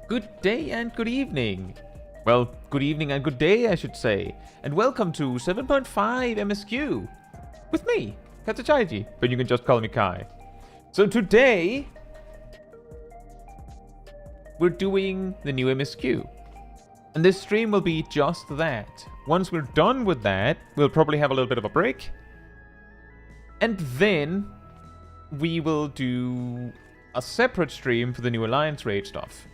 Good day and good evening. Well, good evening and good day, I should say. And welcome to 7.5 MSQ. With me, Chaiji, but you can just call me Kai. So today, we're doing the new MSQ. And this stream will be just that. Once we're done with that, we'll probably have a little bit of a break. And then we will do a separate stream for the new Alliance raid stuff.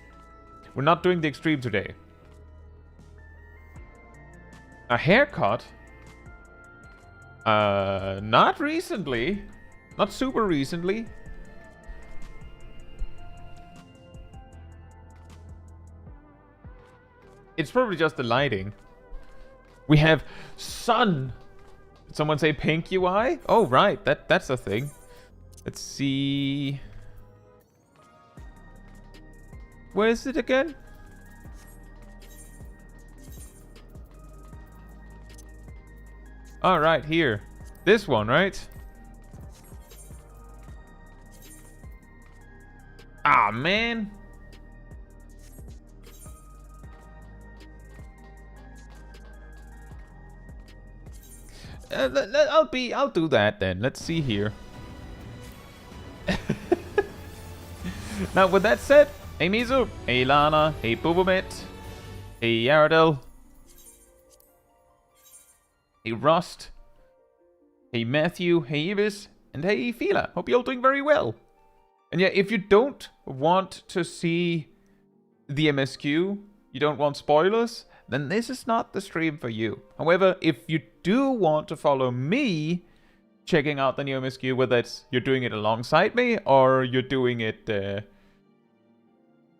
We're not doing the extreme today. A haircut? Not recently. Not super recently. It's probably just the lighting. We have sun. Did someone say pink UI? Oh, right. That's a thing. Let's see. Where is it again? All right, here. This one, right? Ah, man. I'll do that then. Let's see here. Now, with that said, hey Mizu, hey Lana, hey Boobomit, hey Yaradel, hey Rust, hey Matthew, hey Evis, and hey Fila. Hope you're all doing very well. And yeah, if you don't want to see the MSQ, you don't want spoilers, then this is not the stream for you. However, if you do want to follow me checking out the new MSQ, whether it's you're doing it alongside me or you're doing it,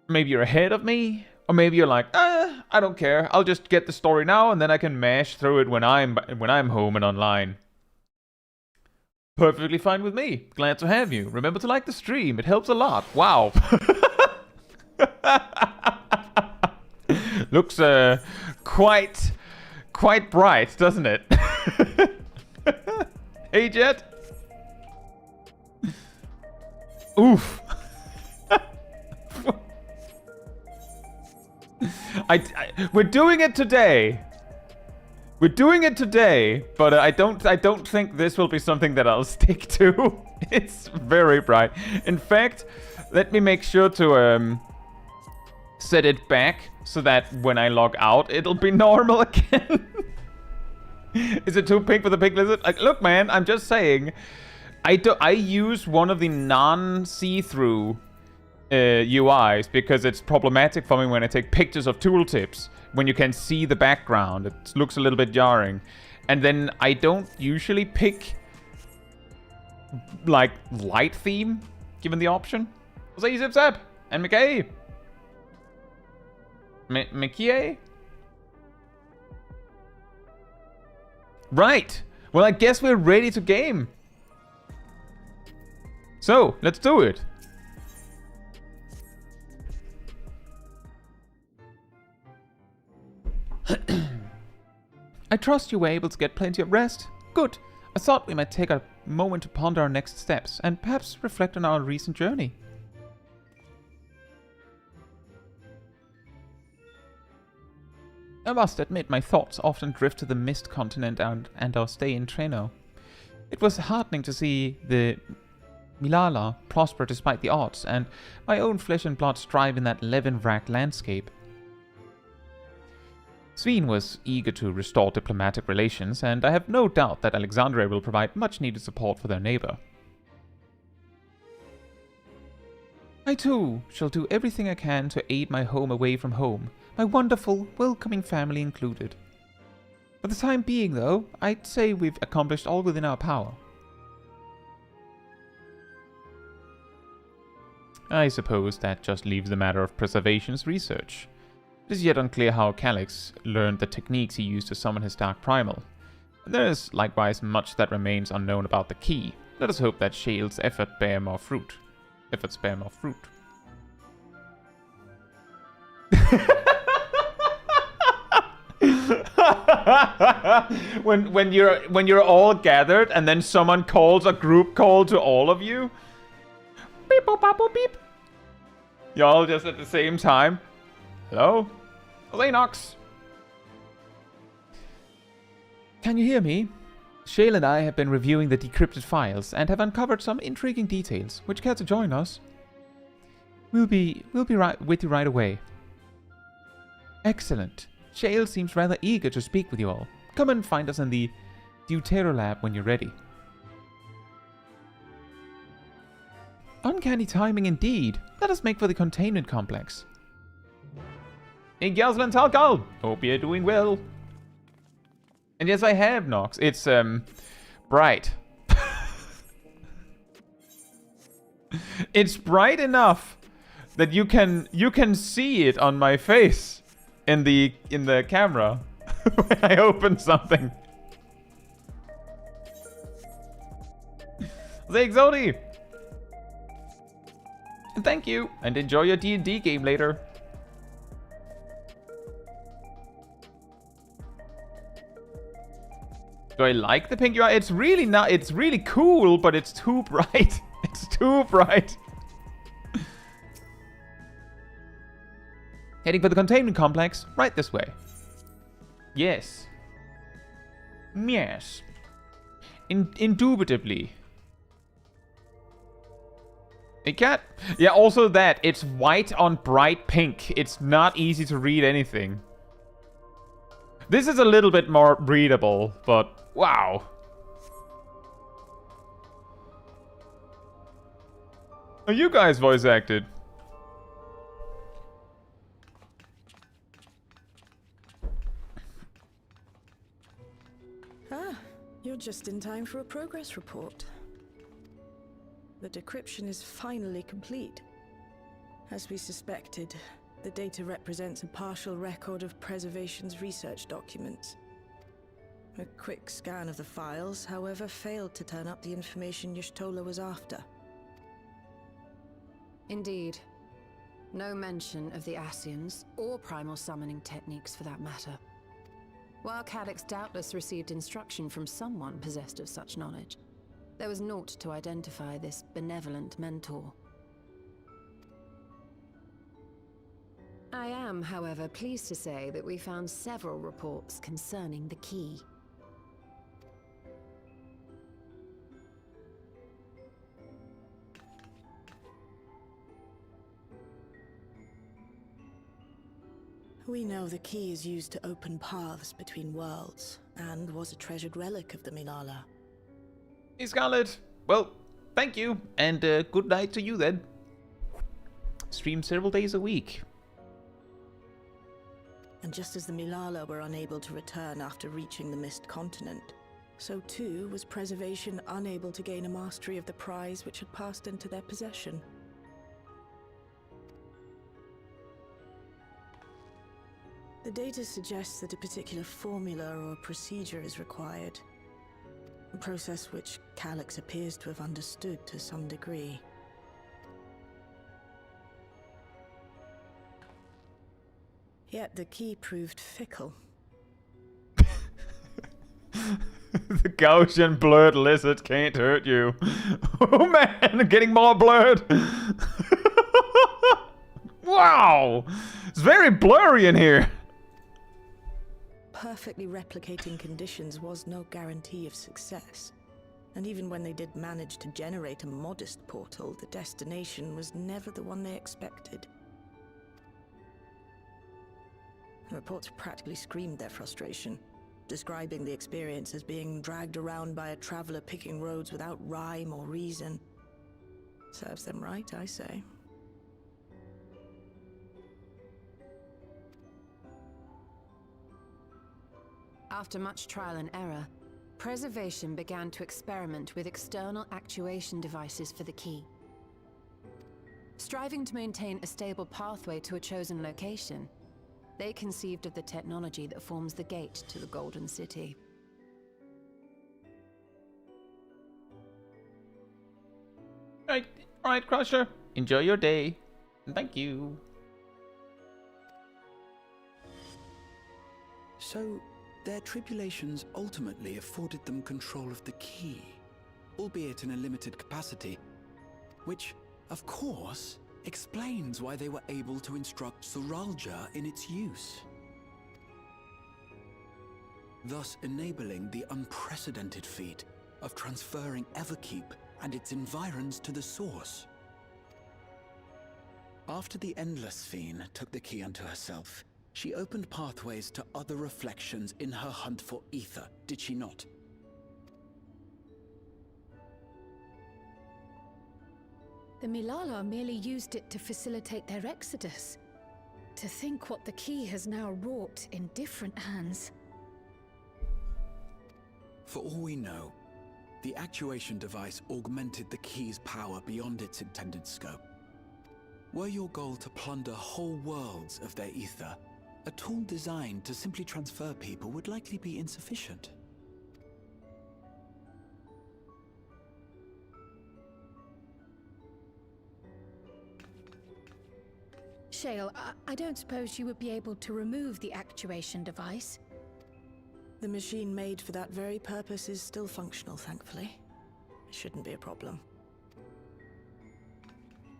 maybe you're ahead of me, or maybe you're like, I don't care. I'll just get the story now and then I can mash through it when I'm home and online. Perfectly fine with me. Glad to have you. Remember to like the stream. It helps a lot. Wow. Looks quite bright, doesn't it? Hey, Jet. Oof. We're doing it today. We're doing it today, but I don't think this will be something that I'll stick to. It's very bright. In fact, let me make sure to set it back so that when I log out, it'll be normal again. Is it too pink for the pink lizard? Like, look, man, I'm just saying. I use one of the non-see-through UIs because it's problematic for me when I take pictures of tooltips. When you can see the background, it looks a little bit jarring. And then I don't usually pick like light theme, given the option. Say Zip Zap and McKay. McKay? Right. Well, I guess we're ready to game. So, let's do it. I trust you were able to get plenty of rest. Good. I thought we might take a moment to ponder our next steps and perhaps reflect on our recent journey. I must admit my thoughts often drift to the Mist Continent and our stay in Treno. It was heartening to see the Milala prosper despite the odds, and my own flesh and blood strive in that Leavenwrack landscape. Sveen was eager to restore diplomatic relations, and I have no doubt that Alexandria will provide much-needed support for their neighbor. I too shall do everything I can to aid my home away from home, my wonderful, welcoming family included. For the time being, though, I'd say we've accomplished all within our power. I suppose that just leaves the matter of preservation's research. It is yet unclear how Calyx learned the techniques he used to summon his Dark Primal. There is likewise much that remains unknown about the key. Let us hope that Shale's efforts bear more fruit. when you're all gathered and then someone calls a group call to all of you. Beep boop boop beep. Y'all just at the same time. Hello? Xenox! Can you hear me? Shale and I have been reviewing the decrypted files and have uncovered some intriguing details. Would you care to join us? We'll be right with you right away. Excellent. Shale seems rather eager to speak with you all. Come and find us in the Deutero lab when you're ready. Uncanny timing indeed. Let us make for the containment complex. Hey, Gelsland Talkal! Hope you're doing well. And yes, I have, Nox. It's, bright. It's bright enough that you can see it on my face in the camera when I open something. Zexodi! Thank you, and enjoy your D&D game later. Do I like the pink UI? It's really not. It's really cool, but it's too bright. It's too bright. Heading for the containment complex, right this way. Yes. Yes. Indubitably. A cat? Yeah, also that. It's white on bright pink. It's not easy to read anything. This is a little bit more readable, but wow. Are you guys voice acted? Ah, you're just in time for a progress report. The decryption is finally complete. As we suspected, the data represents a partial record of Preservation's research documents. A quick scan of the files, however, failed to turn up the information Y'shtola was after. Indeed. No mention of the Ascians, or primal summoning techniques for that matter. While Calyx doubtless received instruction from someone possessed of such knowledge, there was naught to identify this benevolent mentor. I am, however, pleased to say that we found several reports concerning the key. We know the key is used to open paths between worlds, and was a treasured relic of the Milala. Hey, Scarlet. Well, thank you, and good night to you then. Stream several days a week. And just as the Milala were unable to return after reaching the Mist Continent, so too was Preservation unable to gain a mastery of the prize which had passed into their possession. The data suggests that a particular formula or procedure is required. A process which Calyx appears to have understood to some degree. Yet the key proved fickle. The Gaussian blurred lizard can't hurt you. Oh man, getting more blurred. Wow, it's very blurry in here. Perfectly replicating conditions was no guarantee of success. And even when they did manage to generate a modest portal, the destination was never the one they expected. The reports practically screamed their frustration, describing the experience as being dragged around by a traveler picking roads without rhyme or reason. Serves them right, I say. After much trial and error, Preservation began to experiment with external actuation devices for the key. Striving to maintain a stable pathway to a chosen location, they conceived of the technology that forms the gate to the Golden City. Alright, Crusher. Enjoy your day. Thank you. So, their tribulations ultimately afforded them control of the key, albeit in a limited capacity, which, of course, explains why they were able to instruct Suralja in its use, thus enabling the unprecedented feat of transferring Everkeep and its environs to the source. After the Endless Fiend took the key unto herself, she opened pathways to other reflections in her hunt for ether, did she not? The Milala merely used it to facilitate their exodus. To think what the key has now wrought in different hands. For all we know, the actuation device augmented the key's power beyond its intended scope. Were your goal to plunder whole worlds of their ether, a tool designed to simply transfer people would likely be insufficient. Shale, I don't suppose you would be able to remove the actuation device? The machine made for that very purpose is still functional, thankfully. It shouldn't be a problem.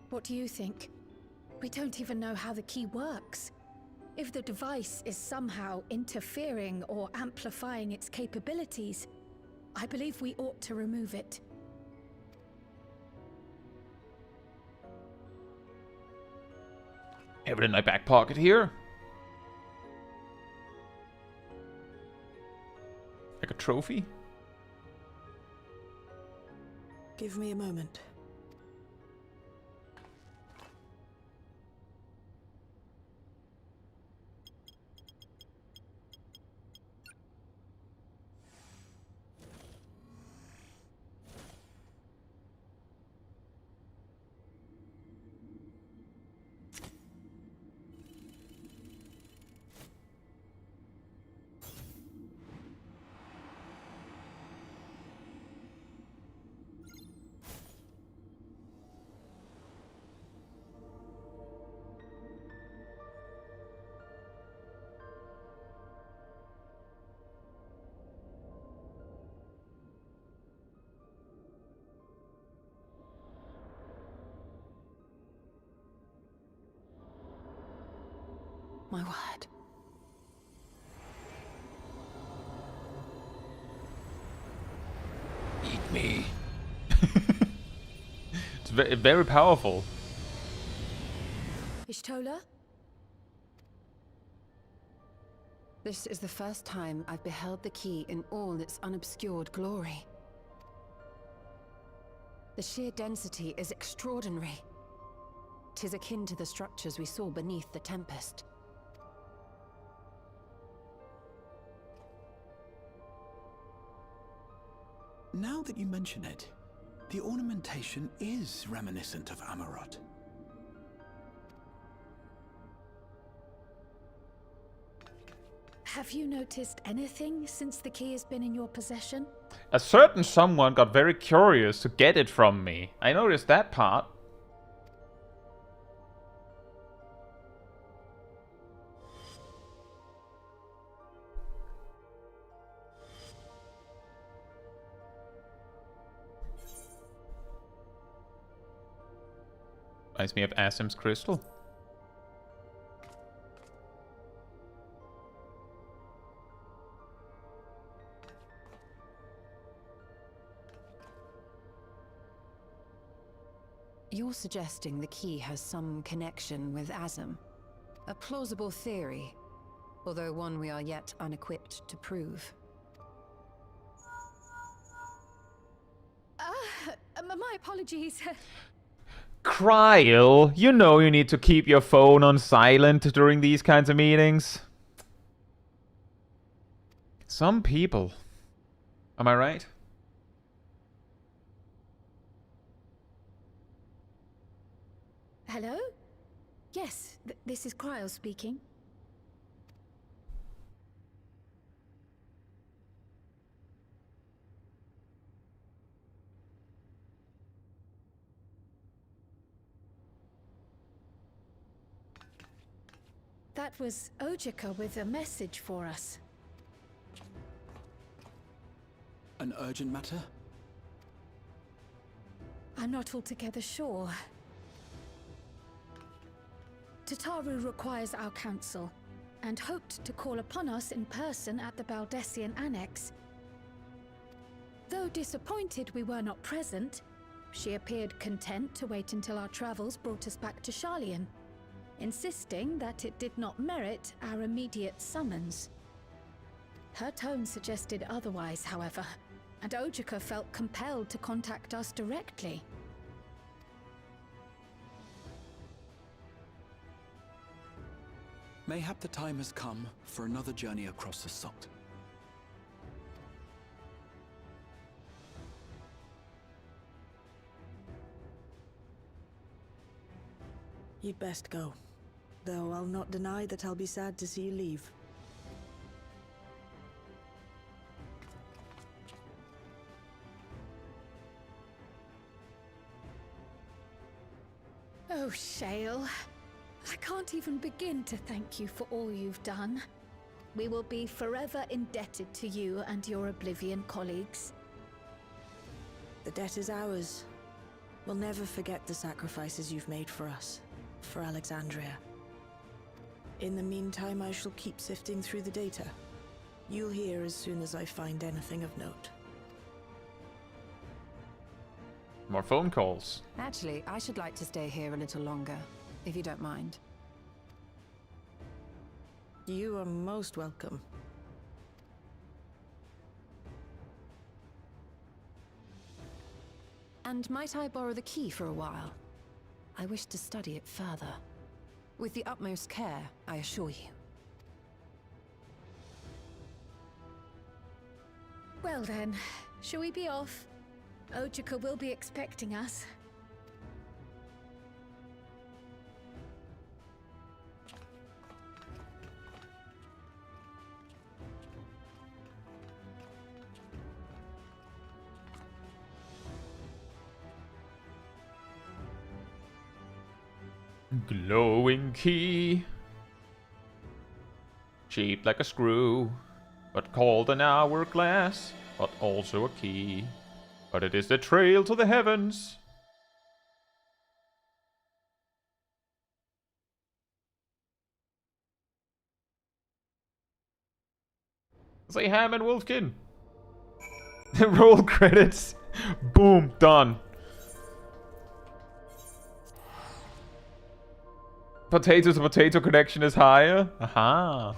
What do you think? We don't even know how the key works. If the device is somehow interfering or amplifying its capabilities, I believe we ought to remove it. Have it in my back pocket here. Like a trophy. Give me a moment. My word. Eat me. It's very powerful. Ishtola? This is the first time I've beheld the key in all its unobscured glory. The sheer density is extraordinary. 'Tis akin to the structures we saw beneath the Tempest. Now that you mention it, the ornamentation is reminiscent of Amarot. Have you noticed anything since the key has been in your possession? A certain someone got very curious to get it from me. I noticed that part. Reminds me of Ascian's crystal. You're suggesting the key has some connection with Asm. A plausible theory, although one we are yet unequipped to prove. My apologies. Cryle, you know you need to keep your phone on silent during these kinds of meetings. Some people. Am I right? Hello? Yes, this is Cryle speaking. That was Ojika with a message for us. An urgent matter? I'm not altogether sure. Tataru requires our counsel, and hoped to call upon us in person at the Baldessian Annex. Though disappointed we were not present, she appeared content to wait until our travels brought us back to Sharlayan, insisting that it did not merit our immediate summons. Her tone suggested otherwise, however, and Ojika felt compelled to contact us directly. Mayhap the time has come for another journey across the salt. You'd best go. Though I'll not deny that I'll be sad to see you leave. Oh, Shale. I can't even begin to thank you for all you've done. We will be forever indebted to you and your Oblivion colleagues. The debt is ours. We'll never forget the sacrifices you've made for us, for Alexandria. In the meantime, I shall keep sifting through the data. You'll hear as soon as I find anything of note. More phone calls. Actually, I should like to stay here a little longer, if you don't mind. You are most welcome. And might I borrow the key for a while? I wish to study it further. With the utmost care, I assure you. Well then, shall we be off? Ojika will be expecting us. Glowing key. Shaped like a screw, but called an hourglass, but also a key. But it is the trail to the heavens. Say Ham and Wolfkin. Roll credits. Boom, done. Potato to potato connection is higher. Aha.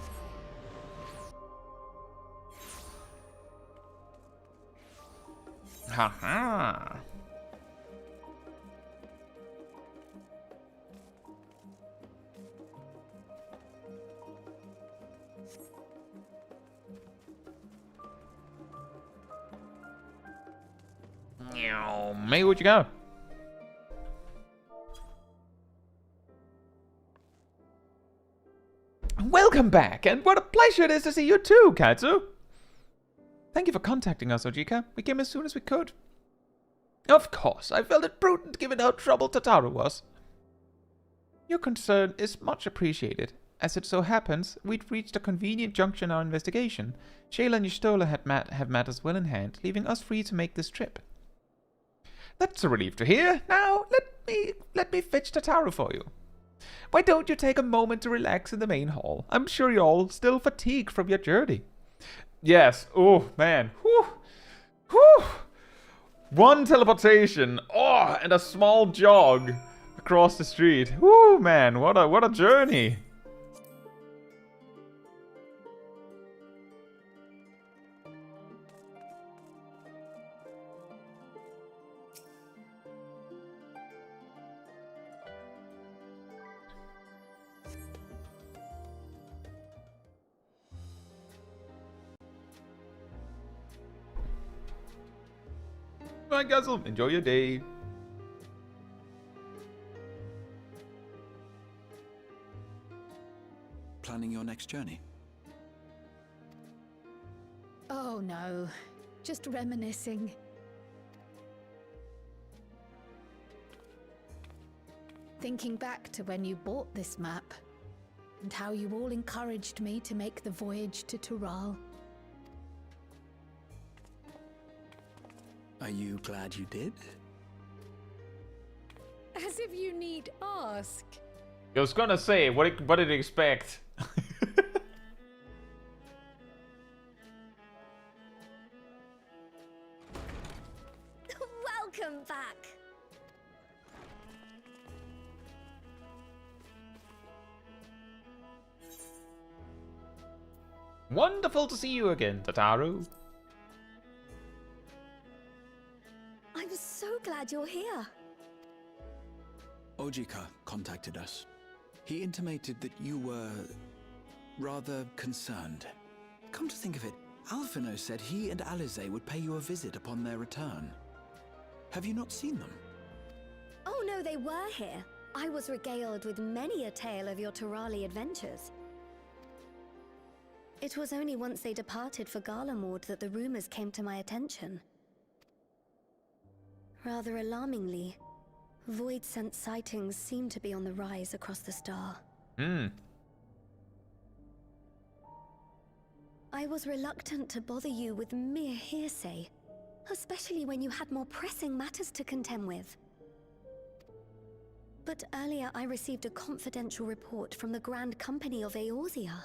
Haha. May, where'd you go? Welcome back, and what a pleasure it is to see you too, Caetsu. Thank you for contacting us, Ojika. We came as soon as we could. Of course, I felt it prudent given how troubled Tataru was. Your concern is much appreciated. As it so happens, we'd reached a convenient juncture in our investigation. Shayla and Y'shtola have matters well in hand, leaving us free to make this trip. That's a relief to hear. Now, let me fetch Tataru for you. Why don't you take a moment to relax in the main hall? I'm sure you're all still fatigued from your journey. Yes. Oh, man. Whew. Whew. One teleportation. Oh, and a small jog across the street. Whew, man. What a journey. Bye, Guzzle. Enjoy your day. Planning your next journey? Oh no, just reminiscing. Thinking back to when you bought this map, and how you all encouraged me to make the voyage to Tural. Are you glad you did? As if you need ask. I was gonna say, what did you expect? Welcome back. Wonderful to see you again, Tataru. I'm so glad you're here. Ojika contacted us. He intimated that you were rather concerned. Come to think of it, Alphino said he and Alize would pay you a visit upon their return. Have you not seen them? Oh no, they were here. I was regaled with many a tale of your Turali adventures. It was only once they departed for Garlemald that the rumors came to my attention. Rather alarmingly, voidsent sightings seem to be on the rise across the star. I was reluctant to bother you with mere hearsay, especially when you had more pressing matters to contend with. But earlier I received a confidential report from the Grand Company of Eorzea.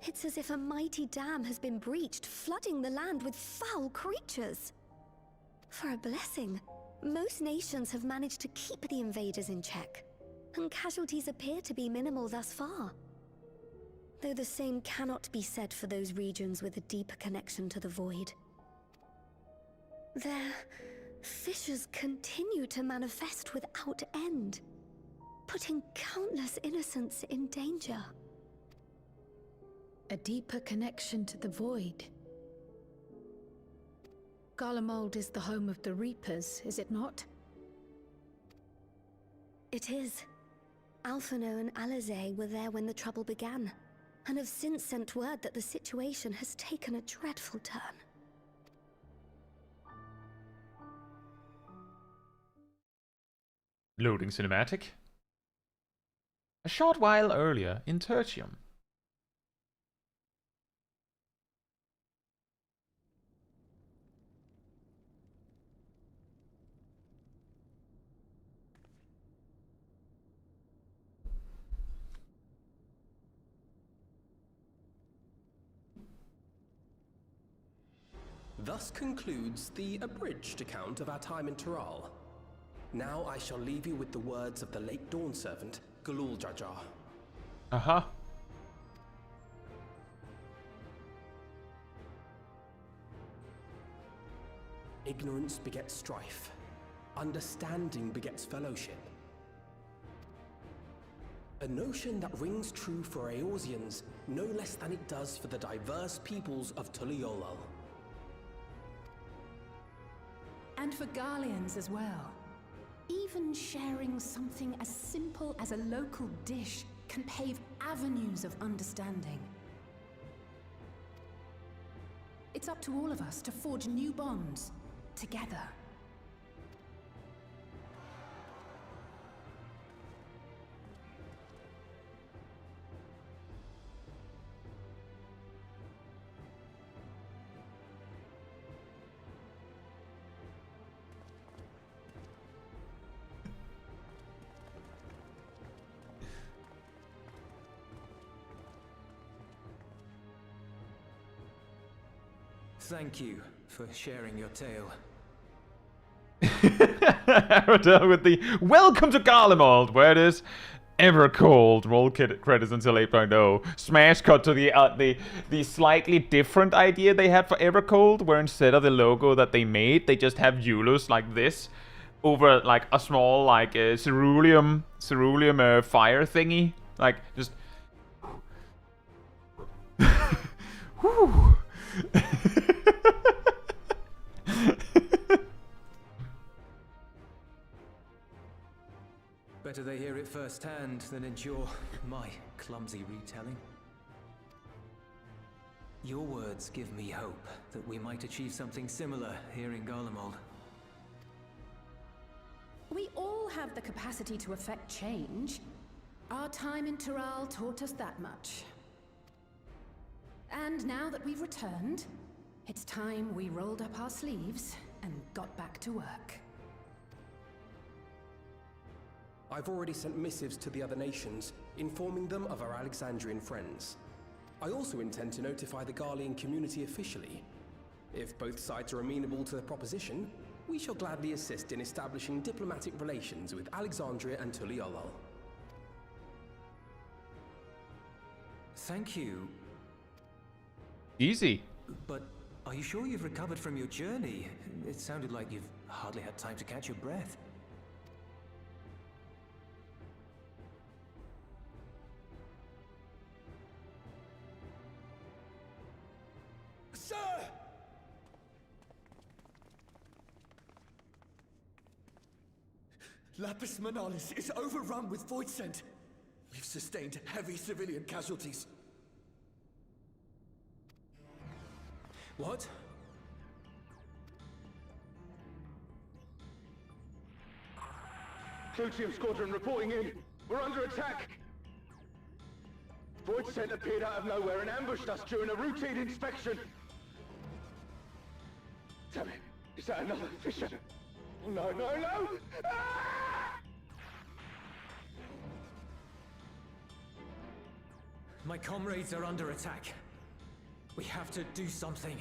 It's as if a mighty dam has been breached, flooding the land with foul creatures. For a blessing, most nations have managed to keep the invaders in check, and casualties appear to be minimal thus far. Though the same cannot be said for those regions with a deeper connection to the void. Their fissures continue to manifest without end, putting countless innocents in danger. A deeper connection to the void. Garlemald is the home of the Reapers, is it not? It is. Alphino and Alize were there when the trouble began, and have since sent word that the situation has taken a dreadful turn. Loading cinematic. A short while earlier in Tertium. Thus concludes the abridged account of our time in Tural. Now I shall leave you with the words of the late Dawn Servant, Galul Jajar. Aha. Ignorance begets strife. Understanding begets fellowship. A notion that rings true for Eorzeans no less than it does for the diverse peoples of Tuliolal. And for Garleans as well. Even sharing something as simple as a local dish can pave avenues of understanding. It's up to all of us to forge new bonds, together. Thank you for sharing your tale. Aradel with the welcome to Garlemald, where it is ever cold. Roll credits until 8.0. Smash cut to the slightly different idea they had for Evercold, where instead of the logo that they made, they just have Eulus like this over like a small like ceruleum fire thingy, like just. Whew. Better they hear it firsthand than endure my clumsy retelling. Your words give me hope that we might achieve something similar here in Garlemald. We all have the capacity to affect change. Our time in Tural taught us that much. And now that we've returned, it's time we rolled up our sleeves and got back to work. I've already sent missives to the other nations, informing them of our Alexandrian friends. I also intend to notify the Garlean community officially. If both sides are amenable to the proposition, we shall gladly assist in establishing diplomatic relations with Alexandria and Tural. Thank you. Easy. But are you sure you've recovered from your journey? It sounded like you've hardly had time to catch your breath. Sir! Lapis Manalis is overrun with voidsent. We've sustained heavy civilian casualties. What? Clyteum squadron reporting in. We're under attack. Voidsent appeared out of nowhere and ambushed us during a routine inspection. Damn it. Is that another fisher? No, no, no! Ah! My comrades are under attack. We have to do something.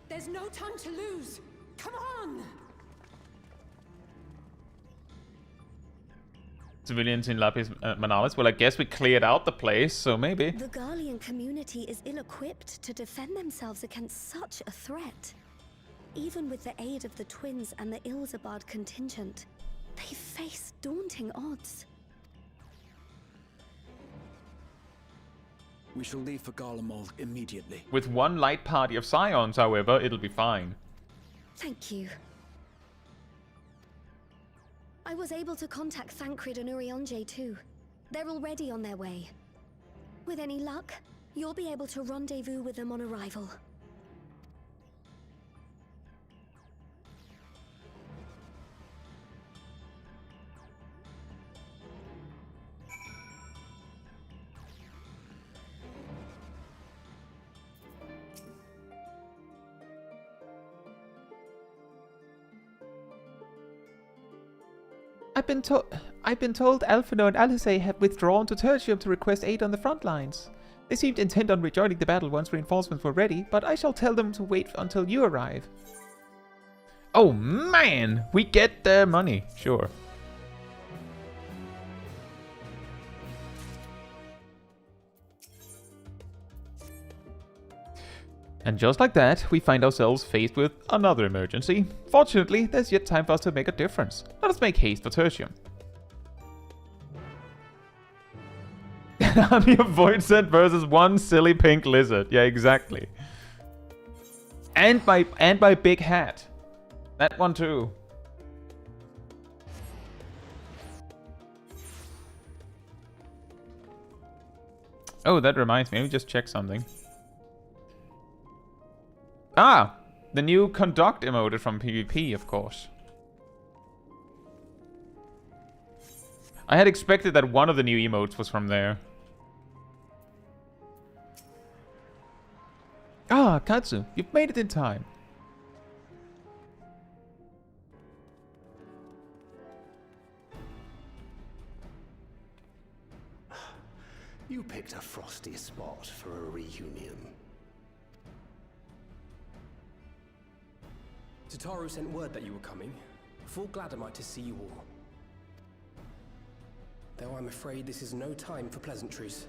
There's no time to lose! Come on! Civilians in Lapis Manalis. Well, I guess we cleared out the place, so maybe. The Garlean community is ill-equipped to defend themselves against such a threat. Even with the aid of the twins and the Ilzabard contingent, they face daunting odds. We shall leave for Garlemald immediately. With one light party of scions, however, it'll be fine. Thank you. I was able to contact Thancred and Urianger too. They're already on their way. With any luck, you'll be able to rendezvous with them on arrival. I've been told Alphino and Alisaie have withdrawn to Tertium to request aid on the front lines. They seemed intent on rejoining the battle once reinforcements were ready, but I shall tell them to wait until you arrive. Oh man! We get their money, sure. And just like that, we find ourselves faced with another emergency. Fortunately, there's yet time for us to make a difference. Let us make haste for Tertium. An army of voidsent versus one silly pink lizard. Yeah, exactly. And my big hat. That one too. Oh, that reminds me. Let me just check something. Ah! The new conduct emote from PvP, of course. I had expected that one of the new emotes was from there. Ah, Caetsu, you've made it in time. You picked a frosty spot for a reunion. Tataru sent word that you were coming. Full glad am I to see you all. Though I'm afraid this is no time for pleasantries.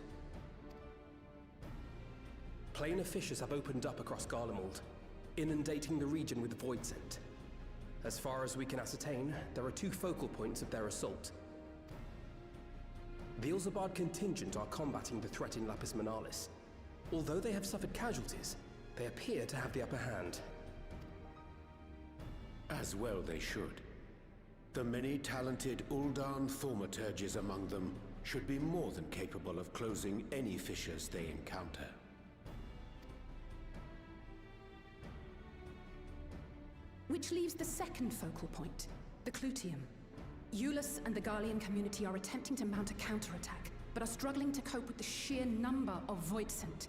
Planar fissures have opened up across Garlemald, inundating the region with voidsent. As far as we can ascertain, there are two focal points of their assault. The Ilzabard contingent are combating the threat in Lapis Manalis. Although they have suffered casualties, they appear to have the upper hand. As well they should. The many talented Uldan thaumaturges among them should be more than capable of closing any fissures they encounter. Which leaves the second focal point, the Clyteum. Eulus and the Garlean community are attempting to mount a counterattack, but are struggling to cope with the sheer number of voidsent.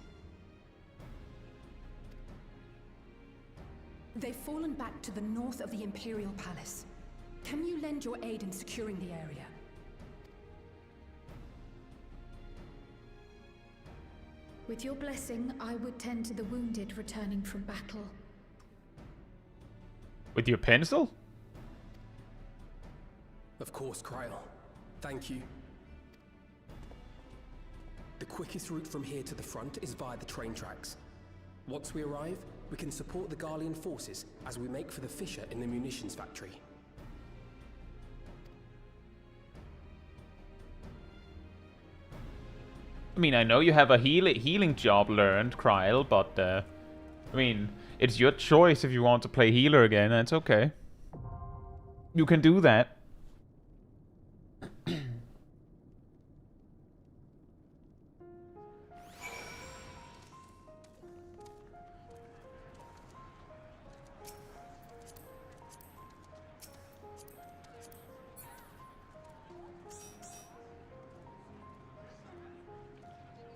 They've fallen back to the north of the Imperial Palace. Can you lend your aid in securing the area? With your blessing, I would tend to the wounded returning from battle. With your pencil? Of course, Cryle. Thank you. The quickest route from here to the front is via the train tracks. Once we arrive, we can support the Garlean forces as we make for the fissure in the munitions factory. I mean, I know you have a healing job learned, Cryle, but I mean, it's your choice if you want to play healer again, and it's okay. You can do that.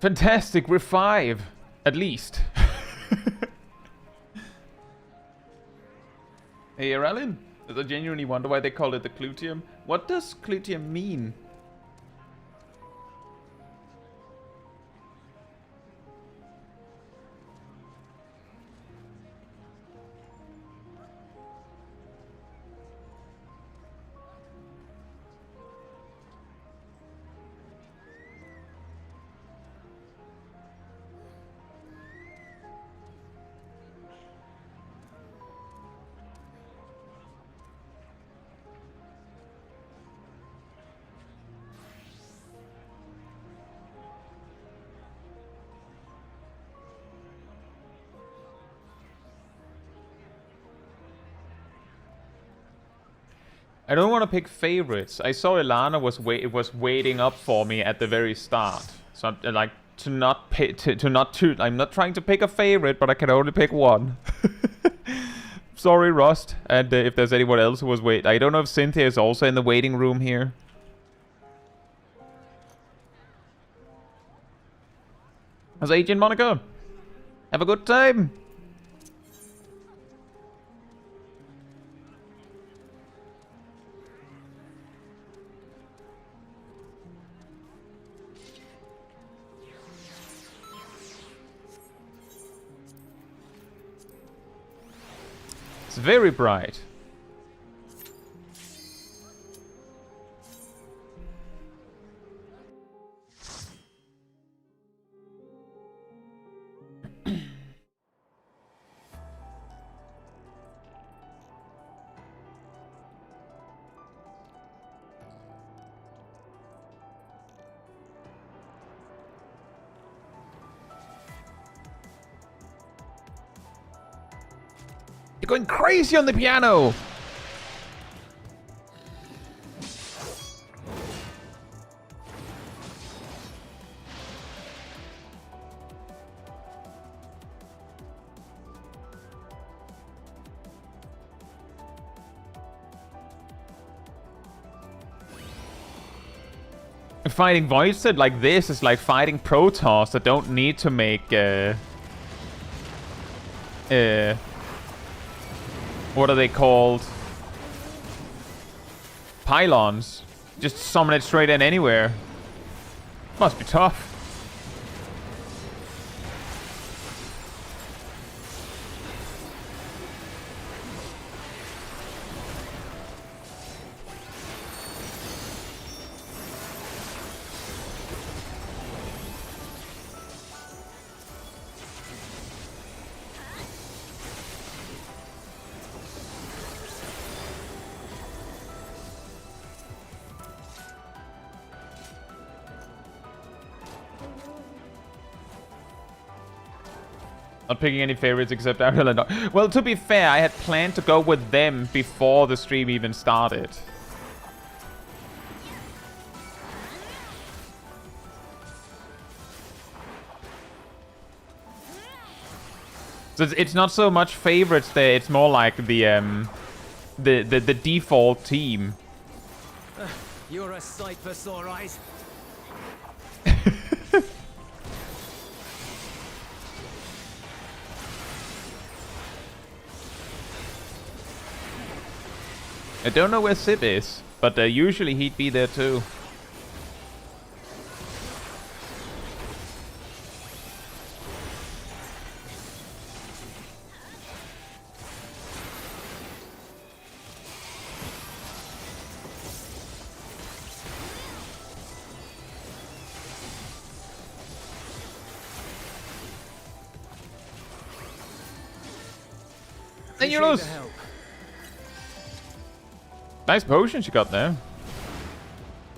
Fantastic, we're 5, at least. Hey, Aralyn, I genuinely wonder why they call it the Clyteum. What does Clyteum mean? I don't want to pick favorites. I saw Ilana was waiting up for me at the very start. So I'm like I'm not trying to pick a favorite, but I can only pick one. Sorry, Rust. And if there's anyone else who was I don't know if Cynthia is also in the waiting room here. How's Agent Monica? Have a good time. It's very bright. You're going crazy on the piano! Fighting voidsent like this is like fighting Protoss that don't need to make what are they called? Pylons. Just summon it straight in anywhere. Must be tough. Not picking any favorites except Ariel and Dog. Well, to be fair, I had planned to go with them before the stream even started. So it's not so much favorites there, it's more like the default team. You're a sight for sore eyes. I don't know where Sib is, but usually he'd be there too. Appreciate the help. Nice potion she got there.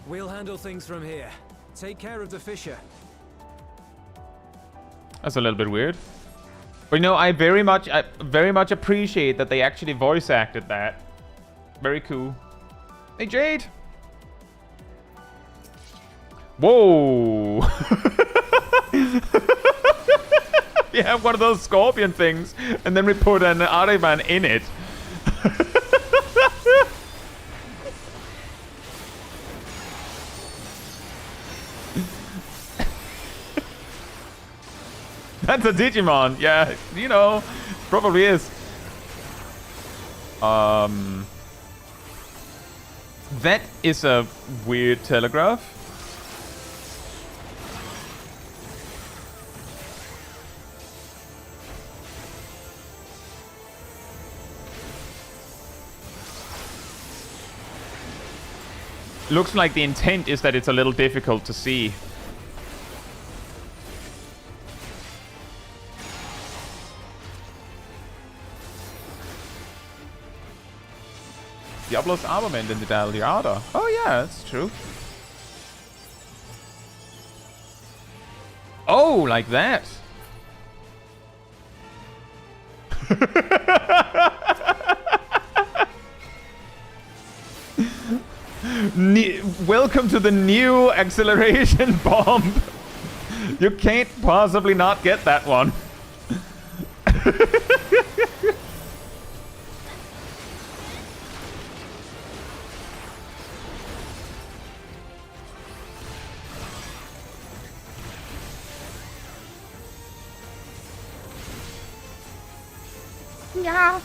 We'll handle things from here. Take care of the fissure. That's a little bit weird. But you know, I very much appreciate that they actually voice acted that. Very cool. Hey, Jade! Whoa! We have one of those scorpion things, and then we put an Ariban in it. That's a Digimon. Yeah, you know, probably is. That is a weird telegraph. Looks like the intent is that it's a little difficult to see. Diablo's armament in the Daliada. Oh yeah, that's true. Oh, like that. Welcome to the new acceleration bomb. You can't possibly not get that one. Yeah.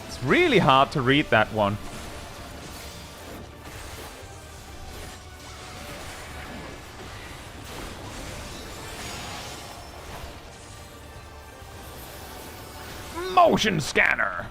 It's really hard to read that one. Motion scanner.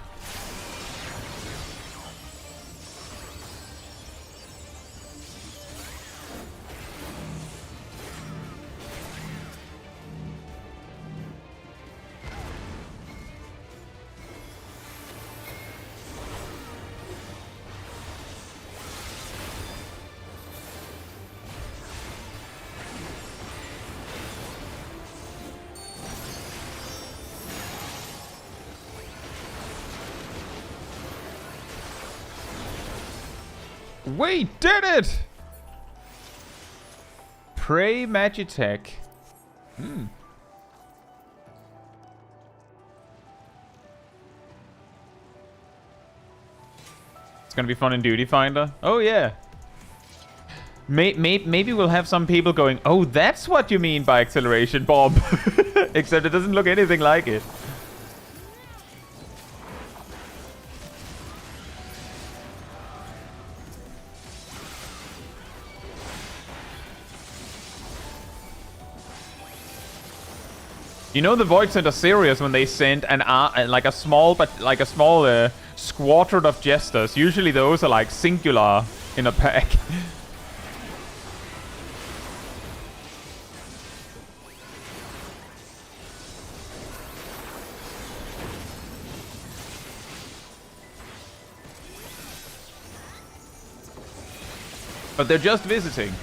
We did it! Prey Magitech. It's gonna be fun in Duty Finder. Oh yeah. Maybe we'll have some people going, oh, that's what you mean by acceleration bomb. Except it doesn't look anything like it. You know the voidsent are serious when they send an like a small squadron of jesters. Usually those are like singular in a pack. But they're just visiting.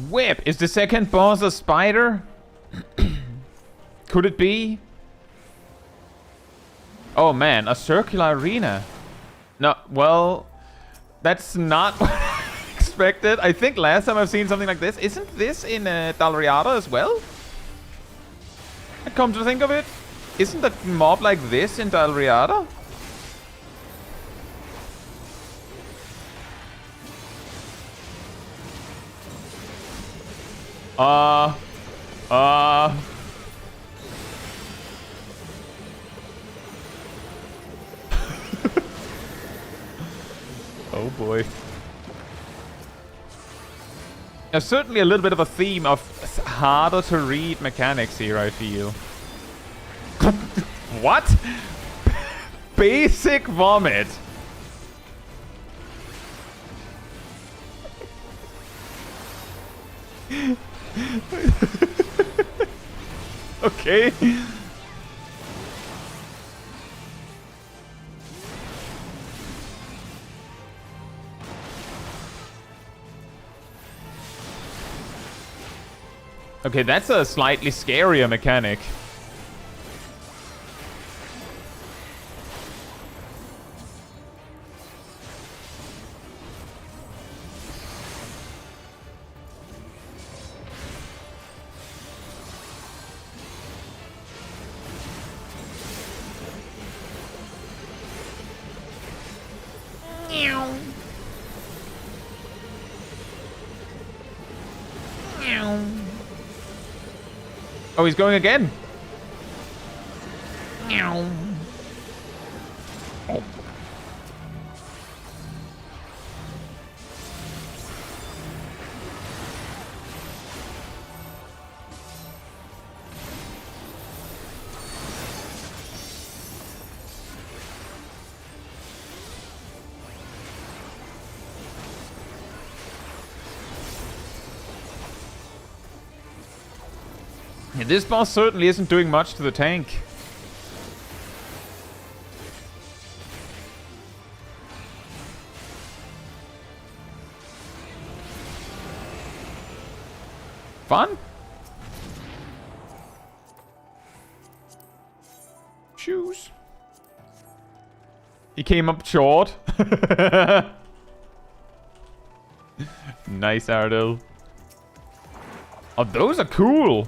Whip! Is the second boss a spider? Could it be? Oh man, a circular arena. No, well, That's not what I expected. I think last time I've seen something like this. Isn't this in Dalriada as well? Come to think of it, isn't a mob like this in Dalriada? Oh boy. There's certainly a little bit of a theme of harder to read mechanics here, I feel. What? Basic vomit. Okay. Okay, that's a slightly scarier mechanic. Oh, he's going again. Oh. Yeah, this boss certainly isn't doing much to the tank. Fun? Shoes. He came up short. Nice, Ardell. Oh, those are cool.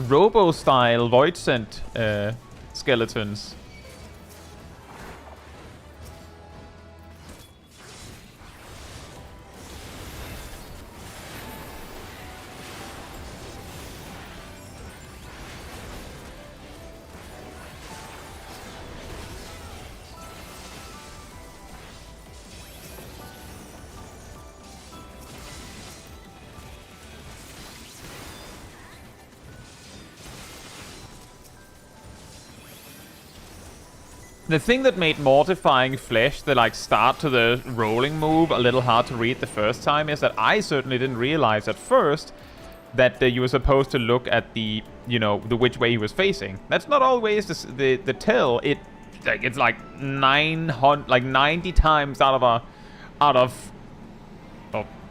Robo-style voidsent skeletons. The thing that made Mortifying Flesh, the like start to the rolling move, a little hard to read the first time is that I certainly didn't realize at first that you were supposed to look at the, you know, the which way he was facing. That's not always the tell. It's like 90 times out of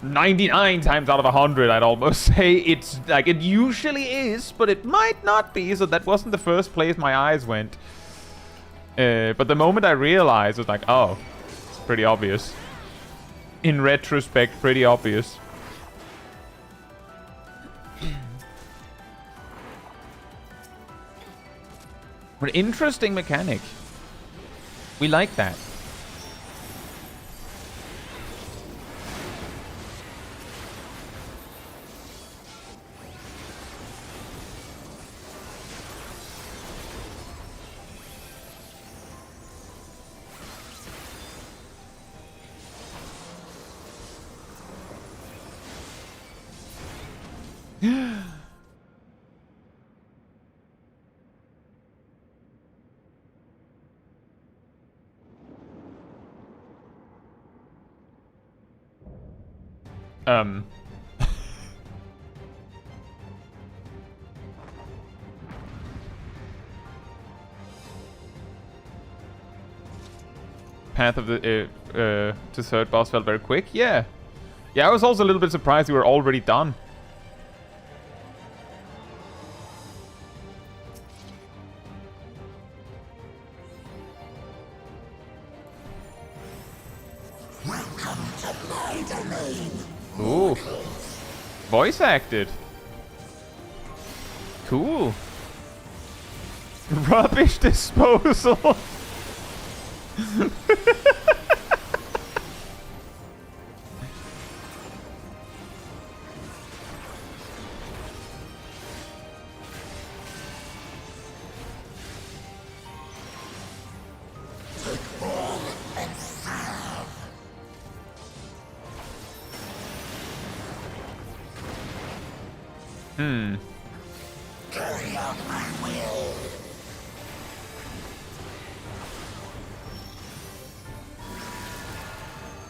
99 times out of 100, I'd almost say. It's like it usually is, but it might not be. So that wasn't the first place my eyes went. But the moment I realized, it was like, oh, it's pretty obvious. In retrospect, pretty obvious. But interesting mechanic. We like that. Path of the to third boss felt very quick. Yeah, I was also a little bit surprised we were already done. Ooh. Voice acted. Cool. Rubbish disposal. Carry out my will.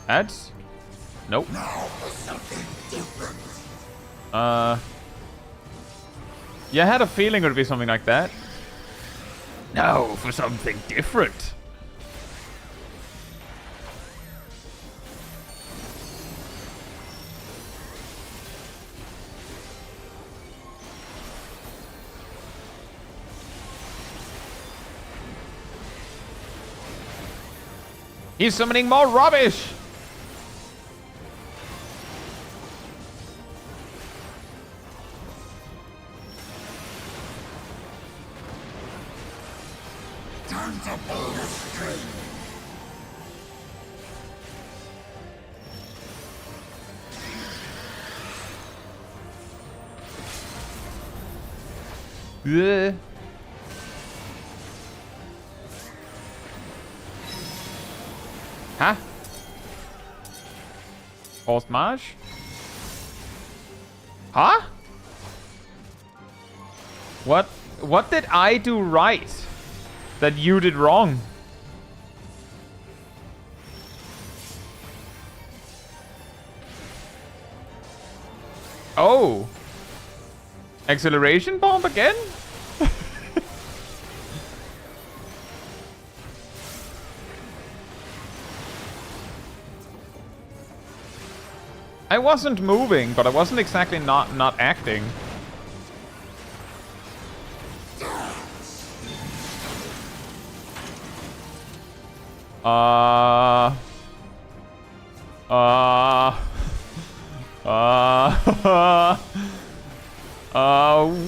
Ads? Nope. Now for something different. Yeah, I had a feeling it would be something like that. Now for something different. He's summoning more rubbish! Time to pull the string. Ugh. Huh? Forced march? Huh? What did I do right that you did wrong? Oh. Acceleration bomb again? I wasn't moving, but I wasn't exactly not acting.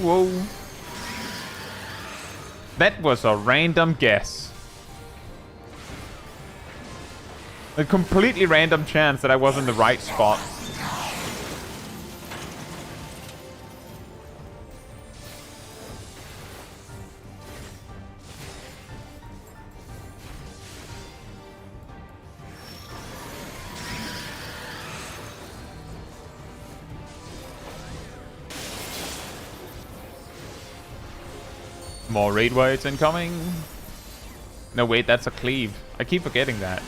Whoa. That was a random guess. A completely random chance that I was in the right spot. More raid wides incoming. No, wait, that's a cleave. I keep forgetting that.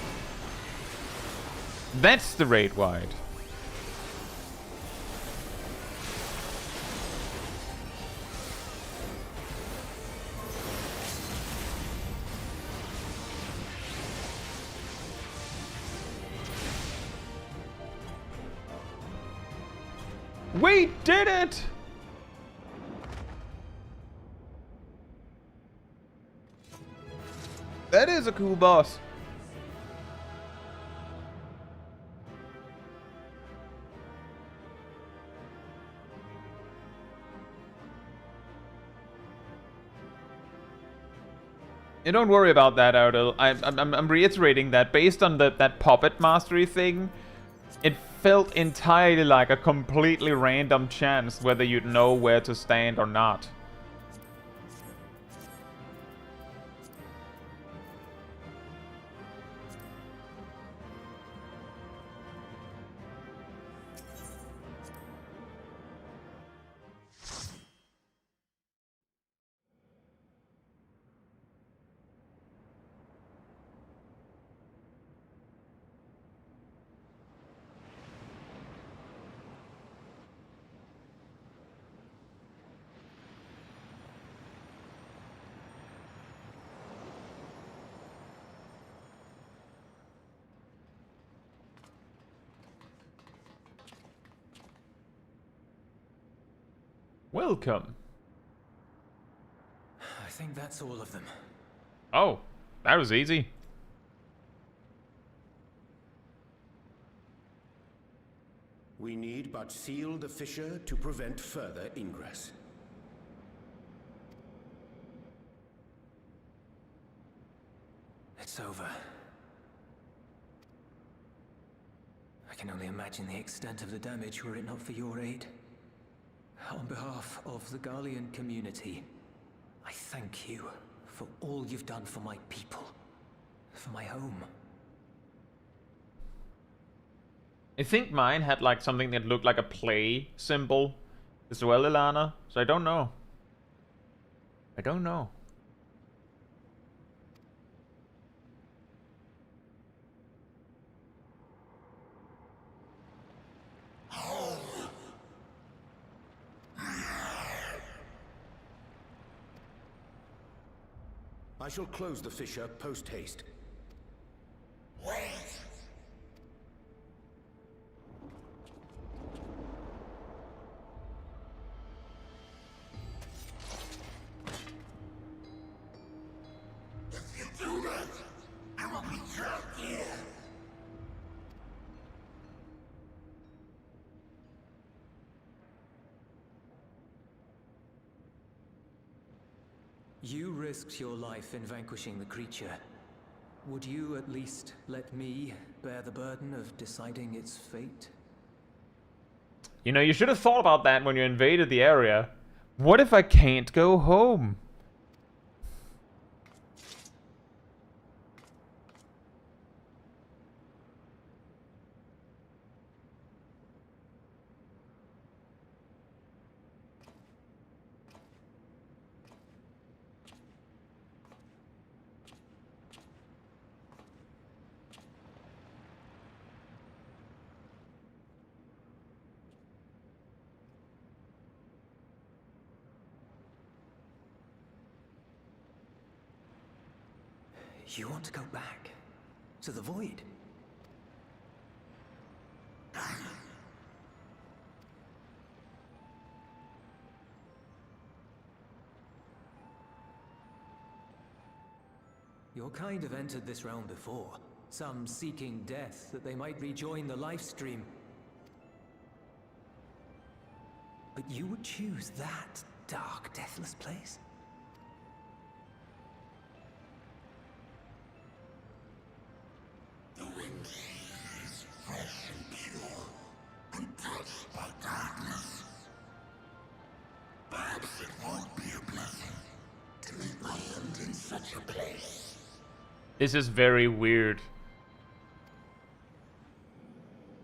That's the raid wide. We did it! That is a cool boss. Yeah, don't worry about that, Ardell. I'm reiterating that based on that puppet mastery thing, it felt entirely like a completely random chance whether you'd know where to stand or not. Welcome. I think that's all of them. Oh, that was easy. We need but seal the fissure to prevent further ingress. It's over. I can only imagine the extent of the damage were it not for your aid. On behalf of the Garlean community, I thank you for all you've done for my people, for my home. I think mine had like something that looked like a play symbol as well, Ilana. So I don't know. I don't know. I shall close the fissure post-haste. Wait! If you do that, I will be trapped here. You risked your life in vanquishing the creature. Would you at least let me bear the burden of deciding its fate? You know, you should have thought about that when you invaded the area. What if I can't go home? You want to go back? To the void? Your kind have entered this realm before. Some seeking death that they might rejoin the life stream. But you would choose that dark, deathless place? The wind is fresh and pure, untouched by darkness. Perhaps it won't be a blessing to meet my end in such a place. This is very weird.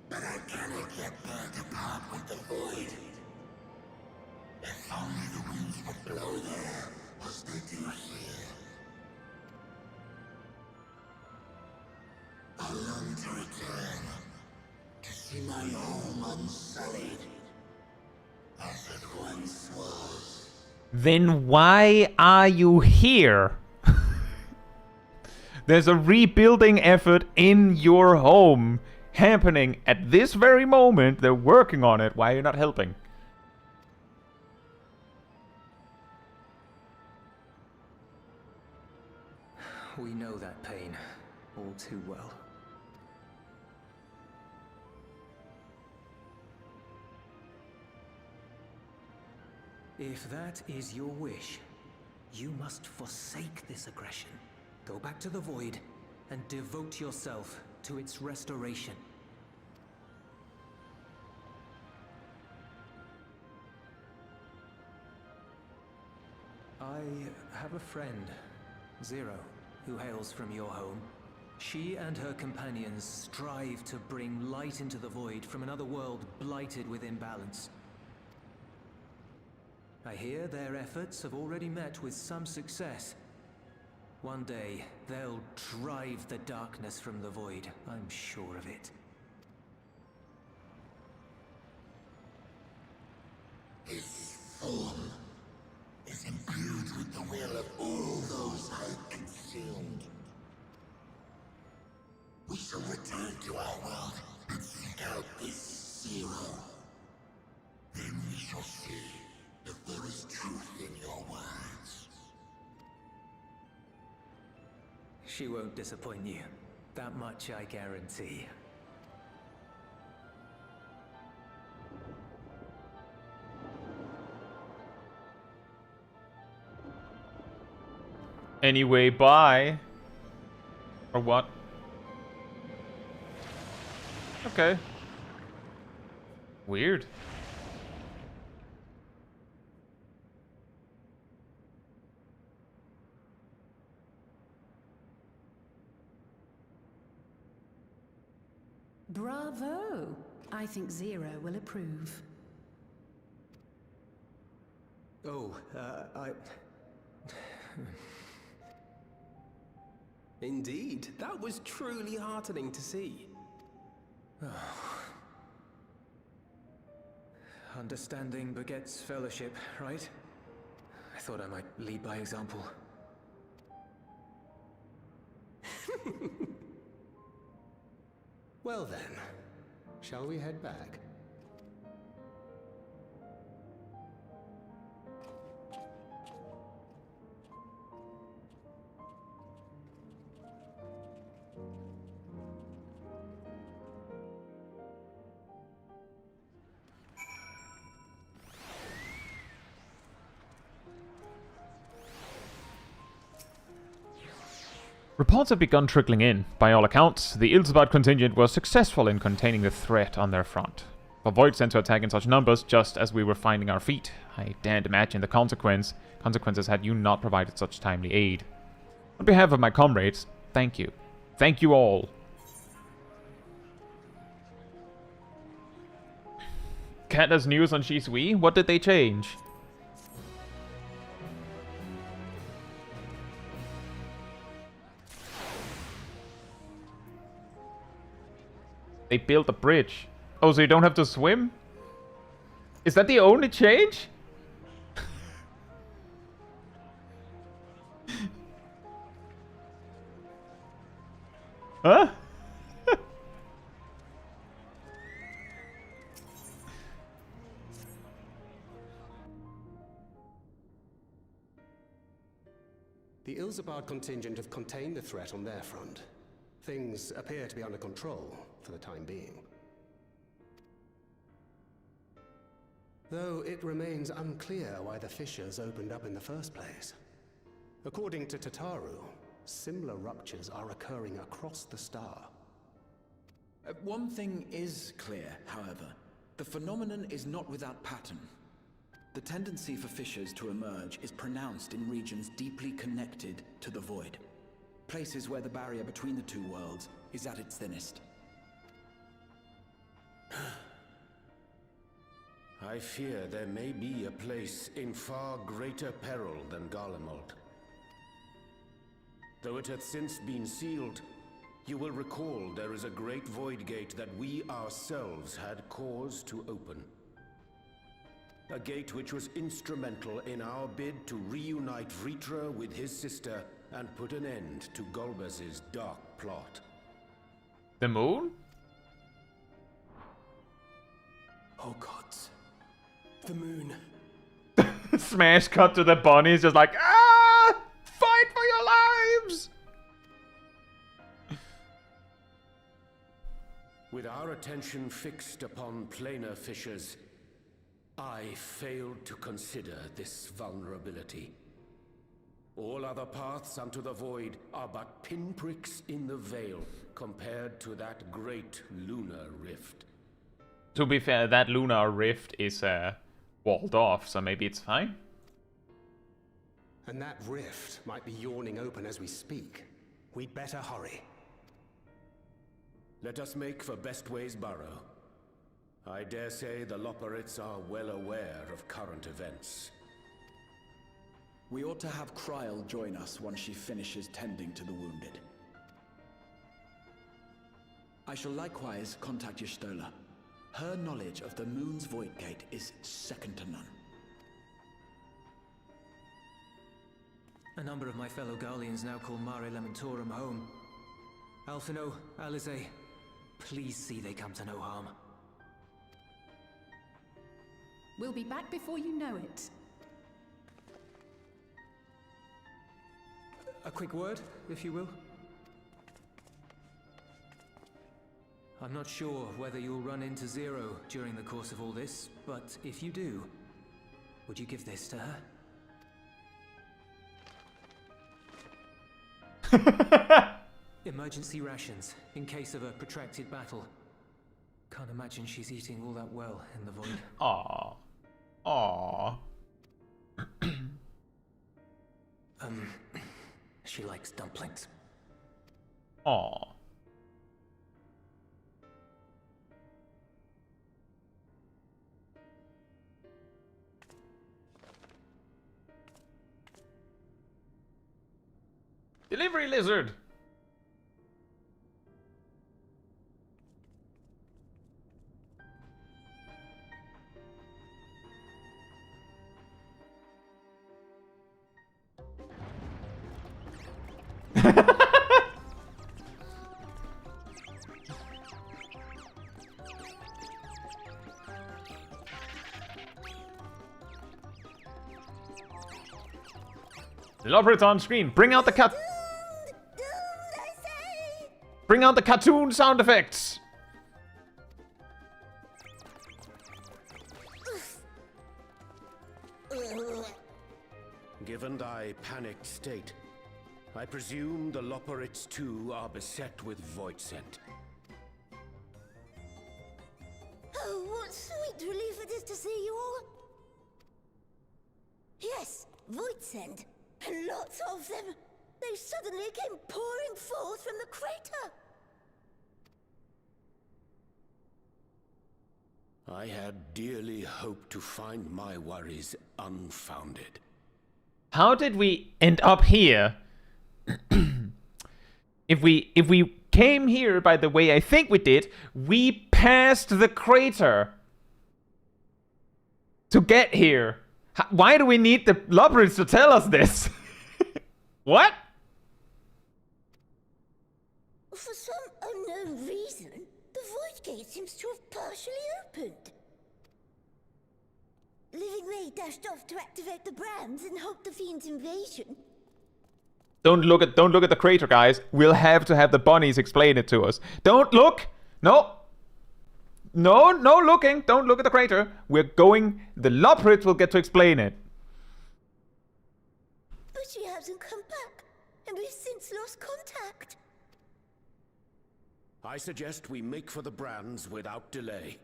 But I cannot get there to part with the void. If only the winds would blow there, as they do here. I long to return, to see my home unsullied, as it once was. Then why are you here? There's a rebuilding effort in your home happening at this very moment. They're working on it. Why are you not helping? We know that pain all too well. If that is your wish, you must forsake this aggression. Go back to the void and devote yourself to its restoration. I have a friend, Zero, who hails from your home. She and her companions strive to bring light into the void from another world blighted with imbalance. I hear their efforts have already met with some success. One day, they'll drive the darkness from the void, I'm sure of it. His form is imbued with the will of all those I consumed. We shall return to our world and seek out this Zero. Then we shall see if there is truth in your words. She won't disappoint you. That much I guarantee. Anyway, bye. Or what? Okay. Weird. Bravo! I think Zero will approve. Oh, Indeed, that was truly heartening to see. Understanding begets fellowship, right? I thought I might lead by example. Well then, shall we head back? Reports have begun trickling in. By all accounts, the Ilsabad contingent was successful in containing the threat on their front. For voidsent to attack in such numbers just as we were finding our feet, I daren't imagine the consequences had you not provided such timely aid. On behalf of my comrades, thank you. Thank you all. Kata's news on Shisui? What did they change? They built a bridge. Oh, so you don't have to swim? Is that the only change? Huh? The Ilsabad contingent have contained the threat on their front. Things appear to be under control for the time being. Though it remains unclear why the fissures opened up in the first place. According to Tataru, similar ruptures are occurring across the star. One thing is clear, however. The phenomenon is not without pattern. The tendency for fissures to emerge is pronounced in regions deeply connected to the void. Places where the barrier between the two worlds is at its thinnest. I fear there may be a place in far greater peril than Garlemald. Though it hath since been sealed, you will recall there is a great void gate that we ourselves had cause to open. A gate which was instrumental in our bid to reunite Vritra with his sister and put an end to Golbez's dark plot. The moon? Oh gods. The moon. Smash cut to the bunnies just like, ah! Fight for your lives! With our attention fixed upon planar fissures, I failed to consider this vulnerability. All other paths unto the void are but pinpricks in the veil compared to that great lunar rift. To be fair, that lunar rift is walled off, so maybe it's fine. And that rift might be yawning open as we speak. We'd better hurry. Let us make for Bestway's burrow. I dare say the Loporrits are well aware of current events. We ought to have Kryl join us once she finishes tending to the wounded. I shall likewise contact Y'shtola. Her knowledge of the moon's void gate is second to none. A number of my fellow Garleans now call Mare Lamentorum home. Alphino, Alize, please see they come to no harm. We'll be back before you know it. A quick word, if you will. I'm not sure whether you'll run into Zero during the course of all this, but if you do, would you give this to her? Emergency rations, in case of a protracted battle. Can't imagine she's eating all that well in the void. Aww. Aww. She likes dumplings. Aww. Delivery lizard! Elaborate on screen. Bring out the cat. Bring out the cartoon sound effects. Given thy panicked state, I presume the Loporrits too are beset with voidsent. Oh, what sweet relief it is to see you all. Yes, voidsent. And lots of them. They suddenly came pouring forth from the crater. I had dearly hoped to find my worries unfounded. How did we end up here? If we came here by the way I think we did, we passed the crater to get here. Why do we need the Loporrits to tell us this? What? For some unknown reason, the void gate seems to have partially opened. Living May dashed off to activate the brands and halt the fiend's invasion. Don't look at the crater, guys. We'll have to have the bunnies explain it to us. Don't look. No. No looking. Don't look at the crater. We're going. The Loporrits will get to explain it. But she hasn't come back, and we've since lost contact. I suggest we make for the brands without delay.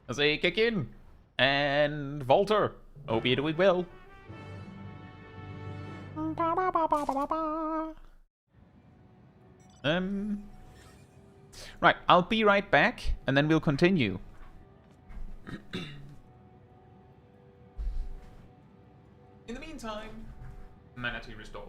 I say kick in. And Volter. Albeit we will. Right, I'll be right back, and then we'll continue. In the meantime, manatee restored.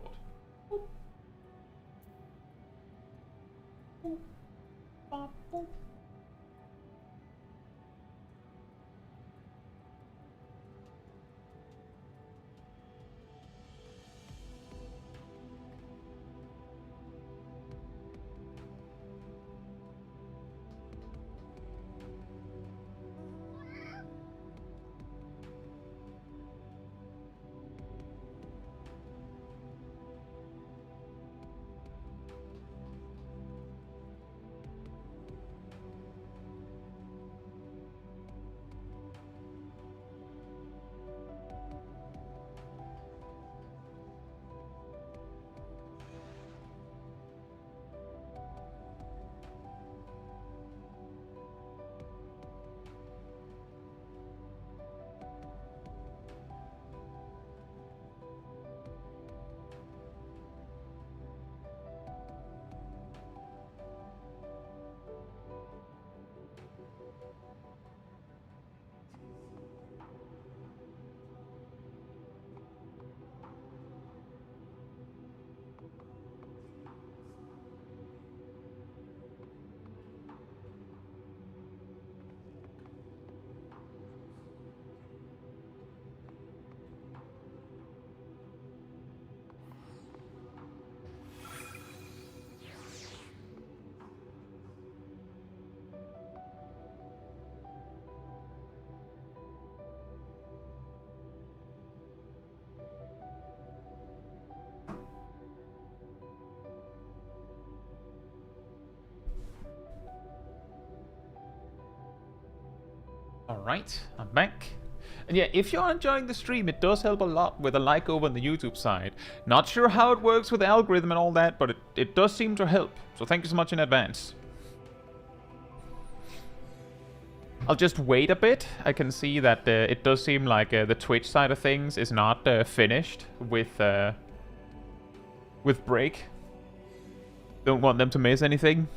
Alright, I'm back. And yeah, if you're enjoying the stream, it does help a lot with a like over on the YouTube side. Not sure how it works with the algorithm and all that, but it does seem to help. So thank you so much in advance. I'll just wait a bit. I can see that it does seem like the Twitch side of things is not finished with break. Don't want them to miss anything.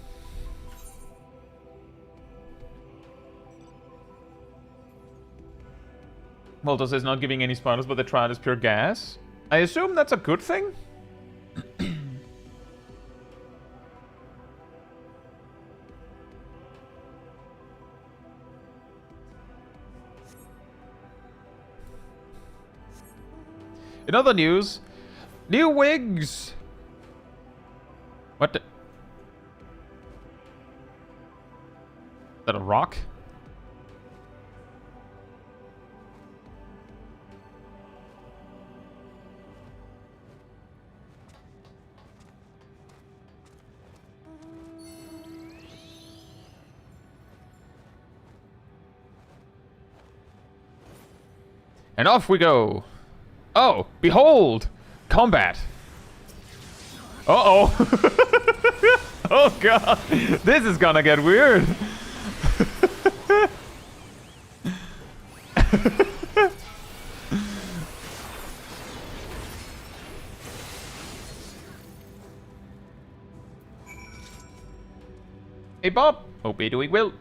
Malphas is not giving any spoilers, but the trial is pure gas. I assume that's a good thing? In other news, new wigs! What the... Is that a rock? And off we go. Oh, behold! Combat! Uh-oh! Oh god! This is gonna get weird! Hey Bob! Hope you're doing well.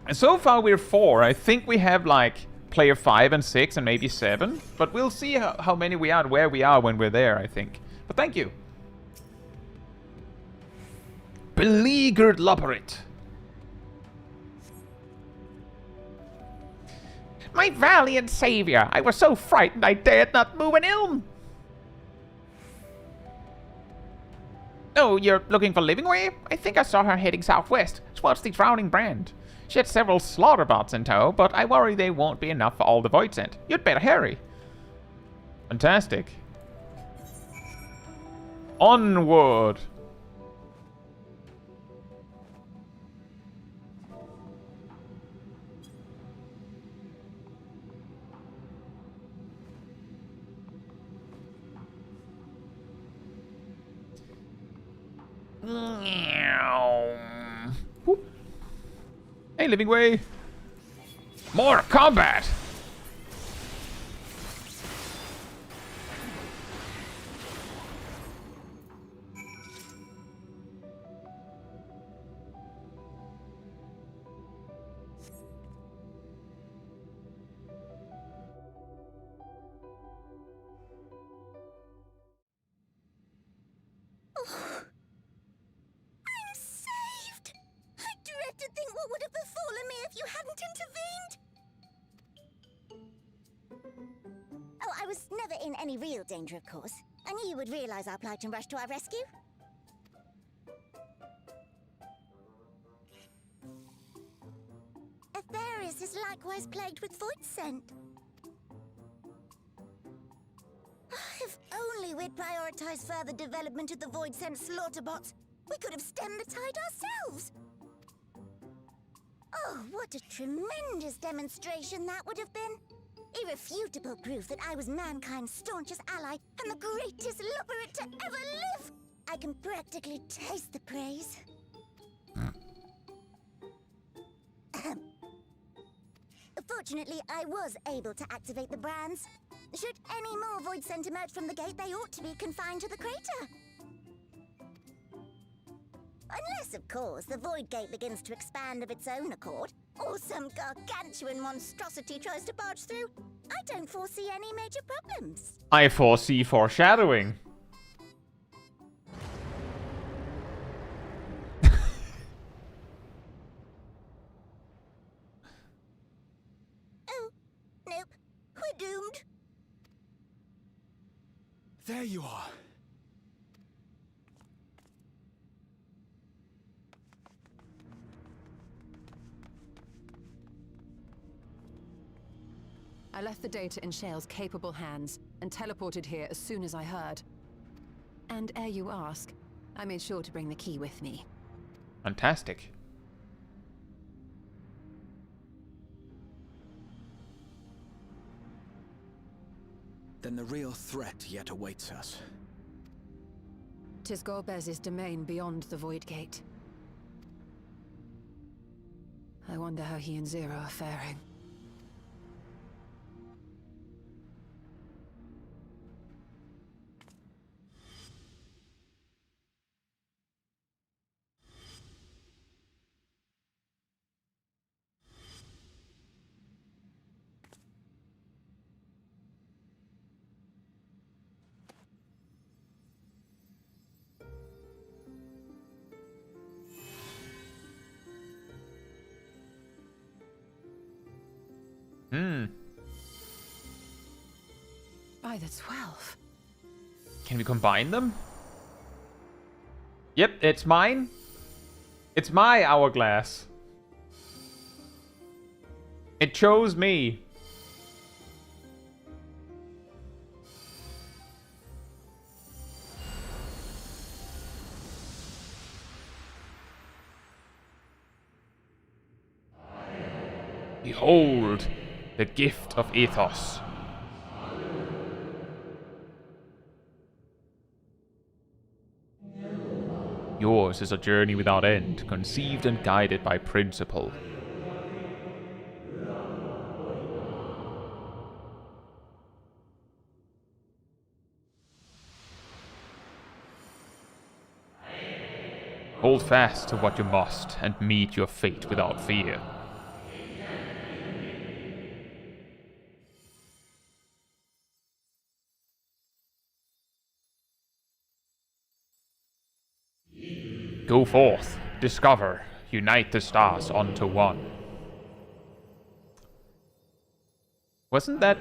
And so far we're 4. I think we have like player 5 and 6 and maybe 7. But we'll see how many we are and where we are when we're there, I think. But thank you. Beleaguered Loperit. My valiant savior, I was so frightened I dared not move an ilm. Oh, you're looking for Livingway? I think I saw her heading southwest, towards the Drowning Brand. She had several slaughter bots in tow, but I worry they won't be enough for all the voidsent. You'd better hurry. Fantastic. Onward. Hey, Livingway. More combat. To think what would have befallen me if you hadn't intervened. Oh, I was never in any real danger, of course. I knew you would realize our plight and rush to our rescue. Etheris is likewise plagued with voidsent. If only we'd prioritized further development of the voidsent slaughter bots, we could have stemmed the tide ourselves. Oh, what a tremendous demonstration that would have been! Irrefutable proof that I was mankind's staunchest ally and the greatest Loperit to ever live! I can practically taste the praise. Fortunately, I was able to activate the brands. Should any more voidsent emerge from the gate, they ought to be confined to the crater. Unless, of course, the void gate begins to expand of its own accord, or some gargantuan monstrosity tries to barge through. I don't foresee any major problems. I foresee foreshadowing. Oh, nope. We're doomed. There you are. I left the data in Shale's capable hands and teleported here as soon as I heard. And ere you ask, I made sure to bring the key with me. Fantastic. then the real threat yet awaits us. 'Tis Golbez's domain beyond the Void Gate. I wonder how he and Zero are faring. By the 12. Can we combine them? Yep, it's mine. It's my hourglass. It chose me. Behold, the gift of ethos. Yours is a journey without end, conceived and guided by principle. Hold fast to what you must, and meet your fate without fear. Go forth, discover, unite the stars onto one. Wasn't that...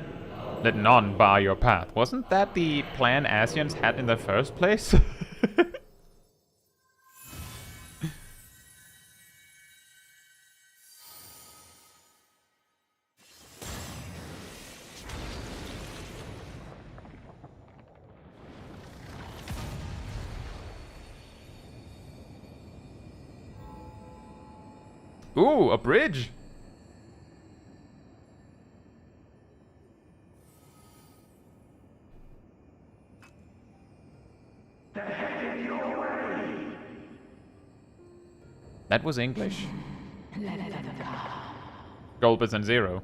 Let none bar your path. Wasn't that the plan Ascians had in the first place? Ooh, a bridge! That was English. Golbez and Zero.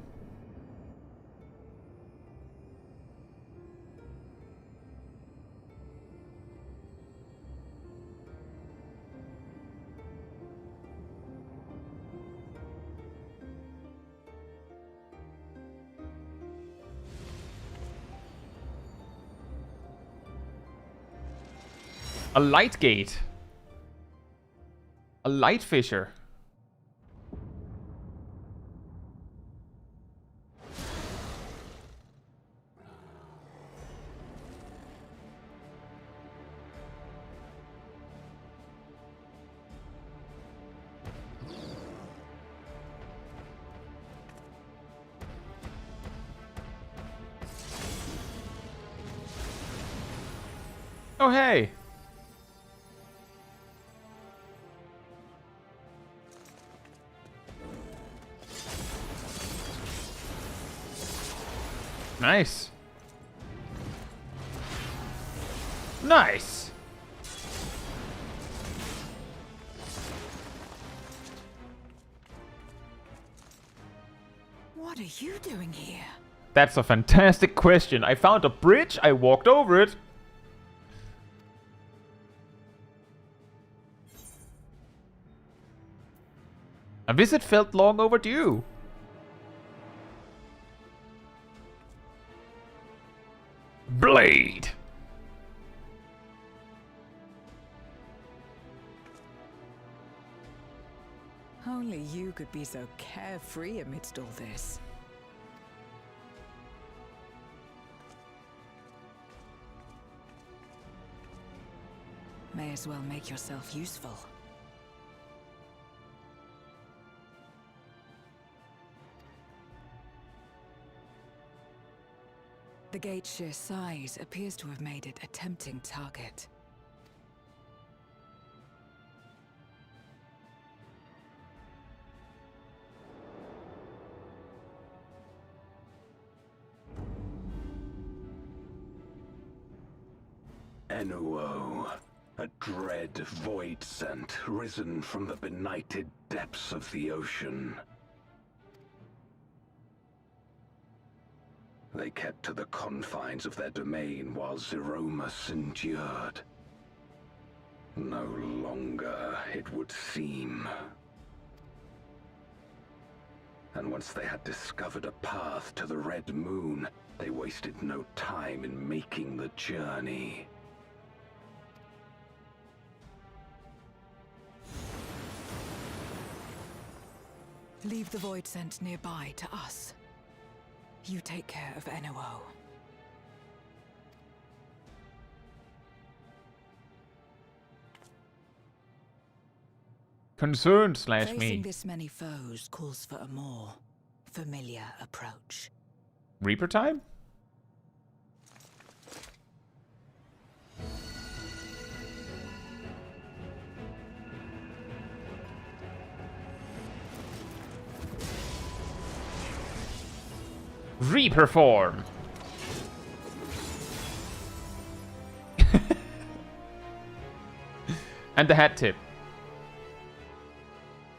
A light gate. A light fisher. Oh, hey. Nice. Nice. What are you doing here? That's a fantastic question. I found a bridge, I walked over it. A visit felt long overdue. Blade. Only you could be so carefree amidst all this. May as well make yourself useful. The gate's sheer size appears to have made it a tempting target. Enuo, a dread voidsent risen from the benighted depths of the ocean. They kept to the confines of their domain while Zeromus endured. No longer, it would seem. And once they had discovered a path to the Red Moon, they wasted no time in making the journey. Leave the voidsent nearby to us. You take care of Enuo. Concerned / me. Facing this many foes calls for a more familiar approach. Reaper time? Reaper form! And the hat tip.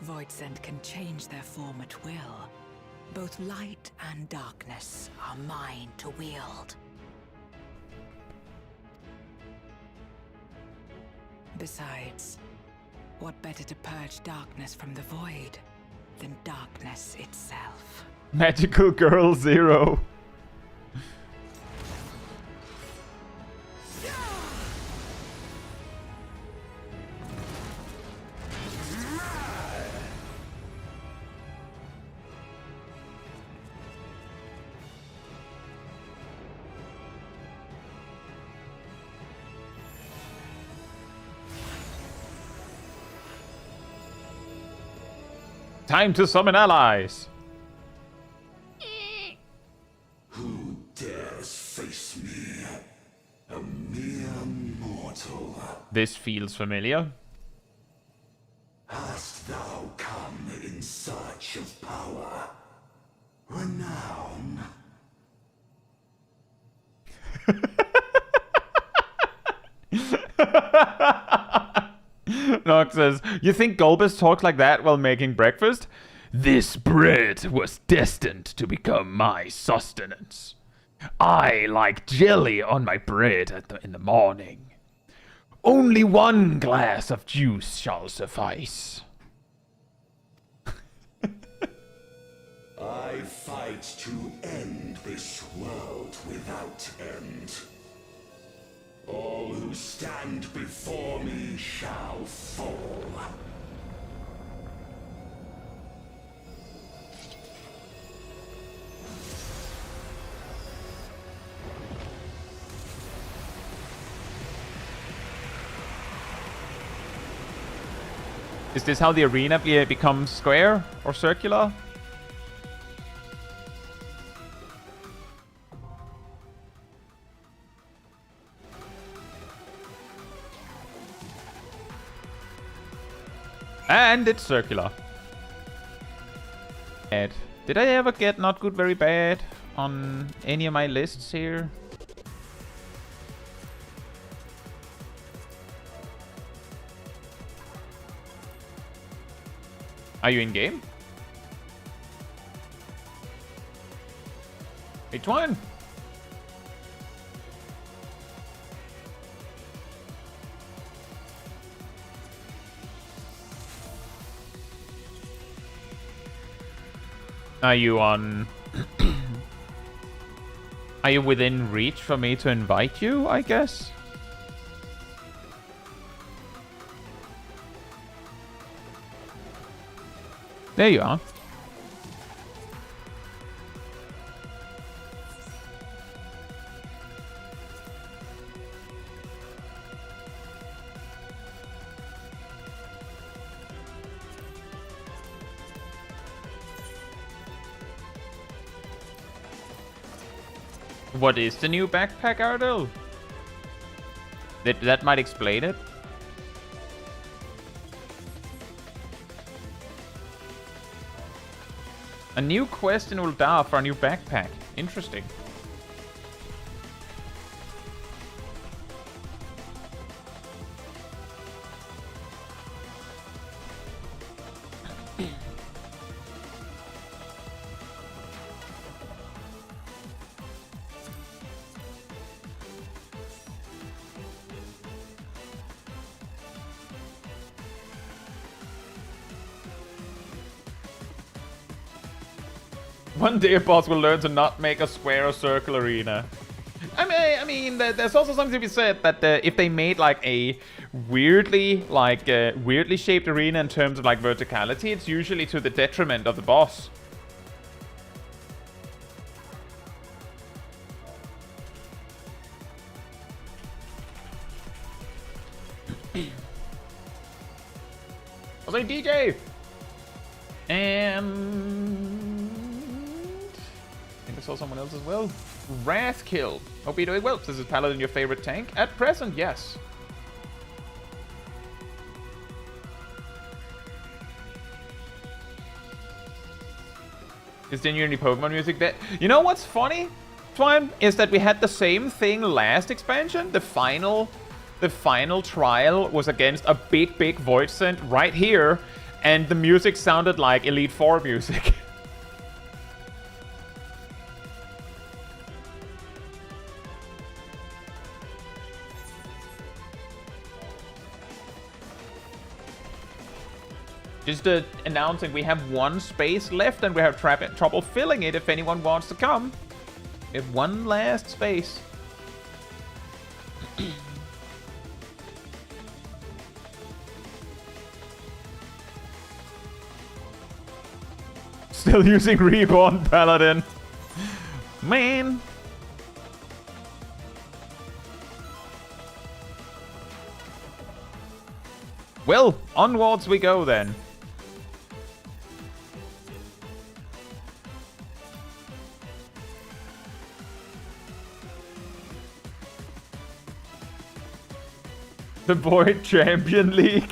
Voidsent can change their form at will. Both light and darkness are mine to wield. Besides, what better to purge darkness from the void than darkness itself? Magical Girl Zero. Time to summon allies. Who dares face me? A mere mortal. This feels familiar. Hast thou come in search of power? Renown? Nox says, you think Golbus talks like that while making breakfast? This bread was destined to become my sustenance. I like jelly on my bread in the morning. Only one glass of juice shall suffice. I fight to end this world without end. All who stand before me shall fall. Is this how the arena becomes square or circular? And it's circular. Did I ever get not good, very bad on any of my lists here? Are you in game? Which one? Are you on... Are you within reach for me to invite you, I guess? There you are. What is the new backpack, Ardell? That might explain it. A new quest in Ul'dah for a new backpack. Interesting. One day a boss will learn to not make a square or circle arena. I mean, there's also something to be said that if they made like a weirdly shaped arena in terms of like verticality, it's usually to the detriment of the boss. I was like, DJ! And I think I saw someone else as well. Wrathkill. Hope you're doing well. This is Paladin your favorite tank? At present, yes. Is genuinely Pokemon music that... You know what's funny, Twine? Is that we had the same thing last expansion. The final trial was against a big voidsent right here. And the music sounded like Elite Four music. Just announcing we have one space left and we have trouble filling it if anyone wants to come. We have one last space. Still using Reborn Paladin. Man. Well, onwards we go then. The Void Champion League.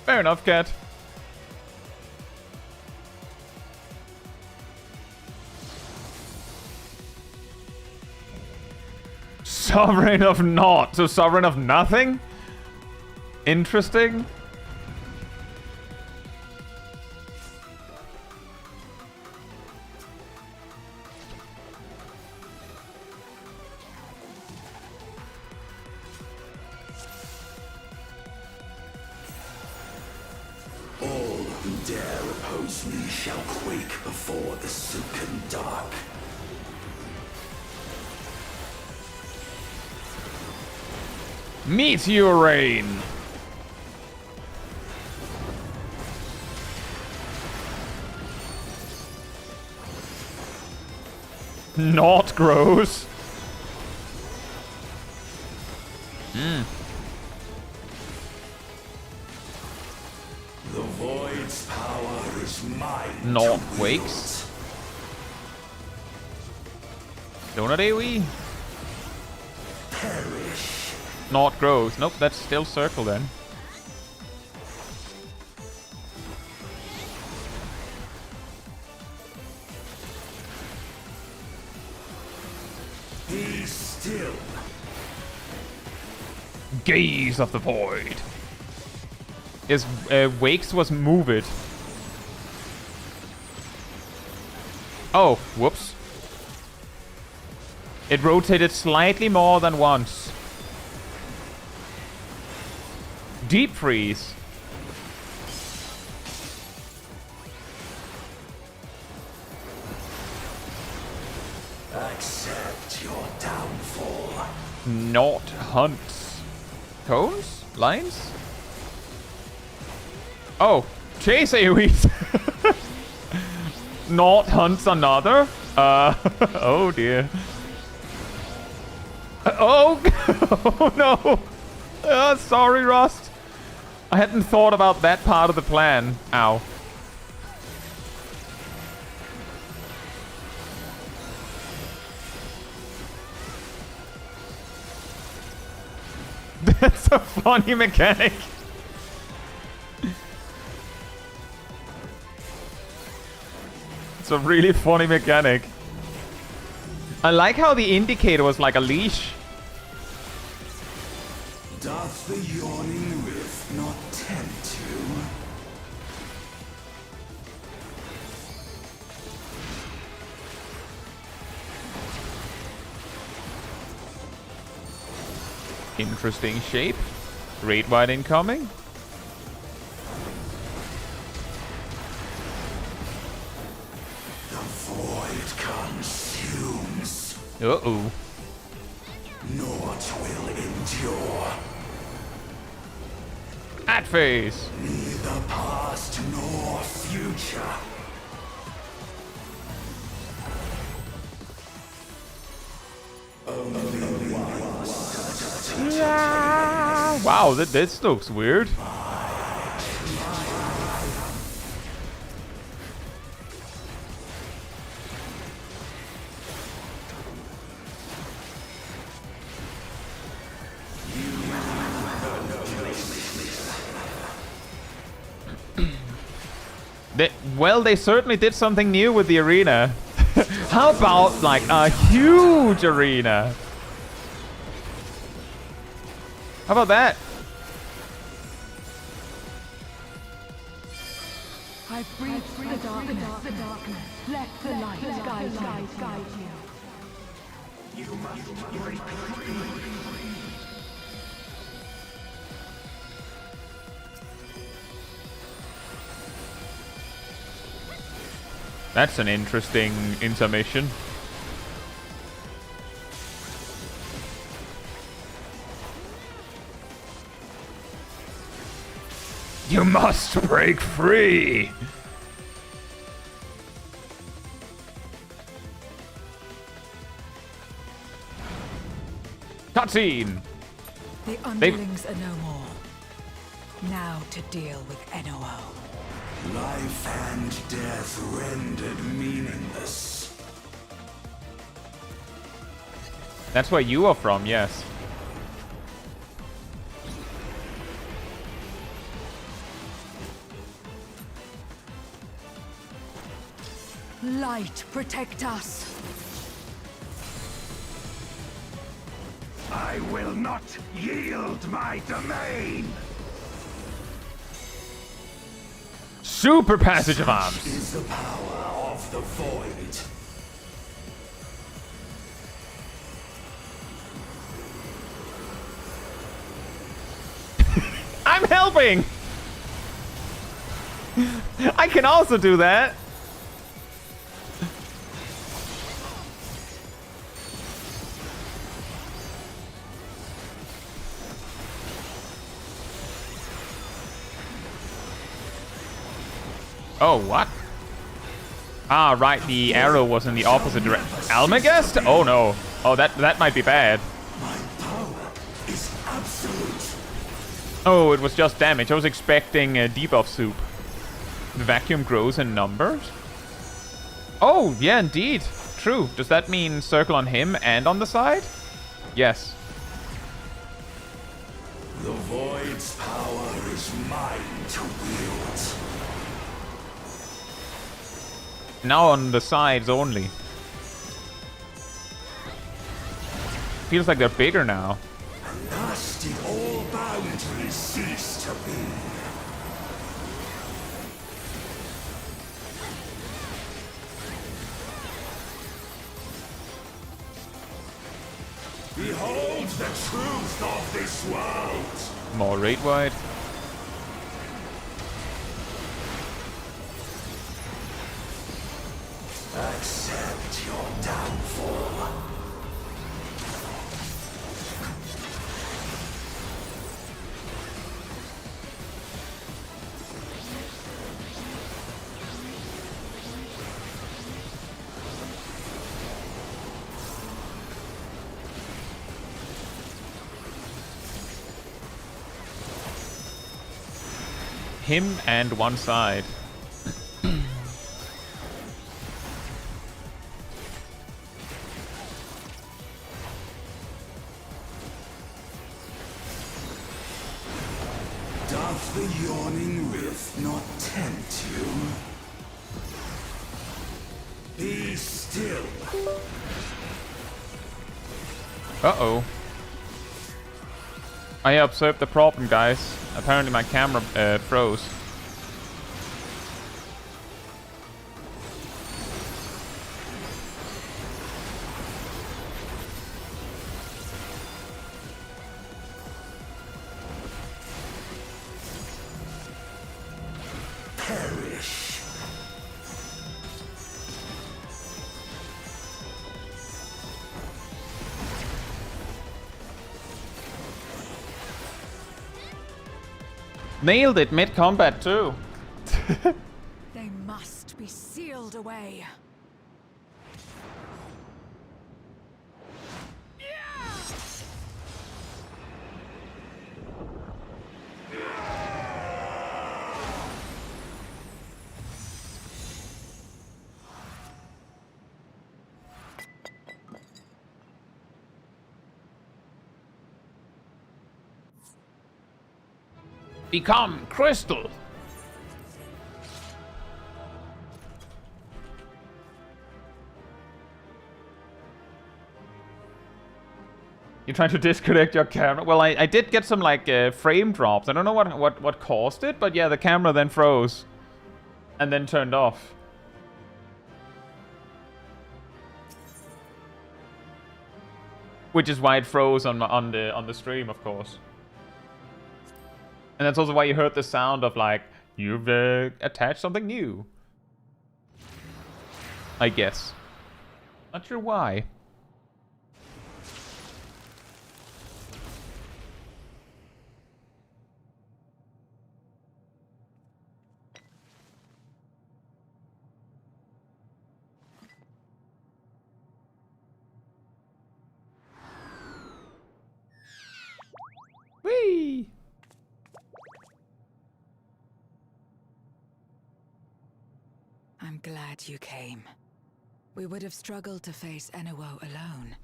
Fair enough, Cat. Sovereign of naught, so Sovereign of nothing? Interesting. All who dare oppose me shall quake before the silken dark. Meteor Rain. Not gross. The void's power is mine. Not Wakes. Donut AoE. Perish. Not gross. Nope, that's still circle then. Be still. Gaze of the Void. Is Wakes was move it. Oh, whoops. It rotated slightly more than once. Deep freeze. Accept your downfall. Not hunts. Cones? Lines? Oh, chase AoEs. Not hunts another? Oh dear. Oh, oh no. Sorry, Rust. I hadn't thought about that part of the plan. Ow. That's a funny mechanic. It's a really funny mechanic. I like how the indicator was like a leash. Doth the yawning rift not tempt you? Interesting shape. Great wide incoming. The void consumes. Uh-oh. Naught will endure. At face. Neither past nor future. Only one. Yeah. Wow, this looks weird. Well, they certainly did something new with the arena. How about, like, a huge arena? How about that? I breathe the darkness. Let the light guide you. You must break free. That's an interesting intermission. You must break free! Cutscene! The underlings are no more. Now to deal with Enuo. Life and death rendered meaningless. That's where you are from, yes. Light, protect us. I will not yield my domain. Super passage of arms. Is the power of the void. I'm helping. I can also do that. Oh, what? Ah, right, the arrow was in the opposite direction. Almagest? Oh no. Oh, that might be bad. My power is absolute. Oh, it was just damage. I was expecting a debuff soup. The vacuum grows in numbers? Oh, yeah, indeed. True. Does that mean circle on him and on the side? Yes. The void's power is mine to wield. Now on the sides only. Feels like they're bigger now. Thus did all boundaries cease to be. Behold the truth of this world. More raid wide. Accept your downfall. Him and one side. Doth the yawning rift not tempt you? Be still. I observed the problem, guys. Apparently my camera froze. Perish. Nailed it mid-combat too. They must be sealed away. Become crystal. You're trying to disconnect your camera? Well, I did get some like frame drops. I don't know what caused it, but yeah, the camera then froze and then turned off. Which is why it froze on the stream, of course. And that's also why you heard the sound of like you've attached something new. I guess. Not sure why. Whee! I'm glad you came. We would have struggled to face Enuo alone.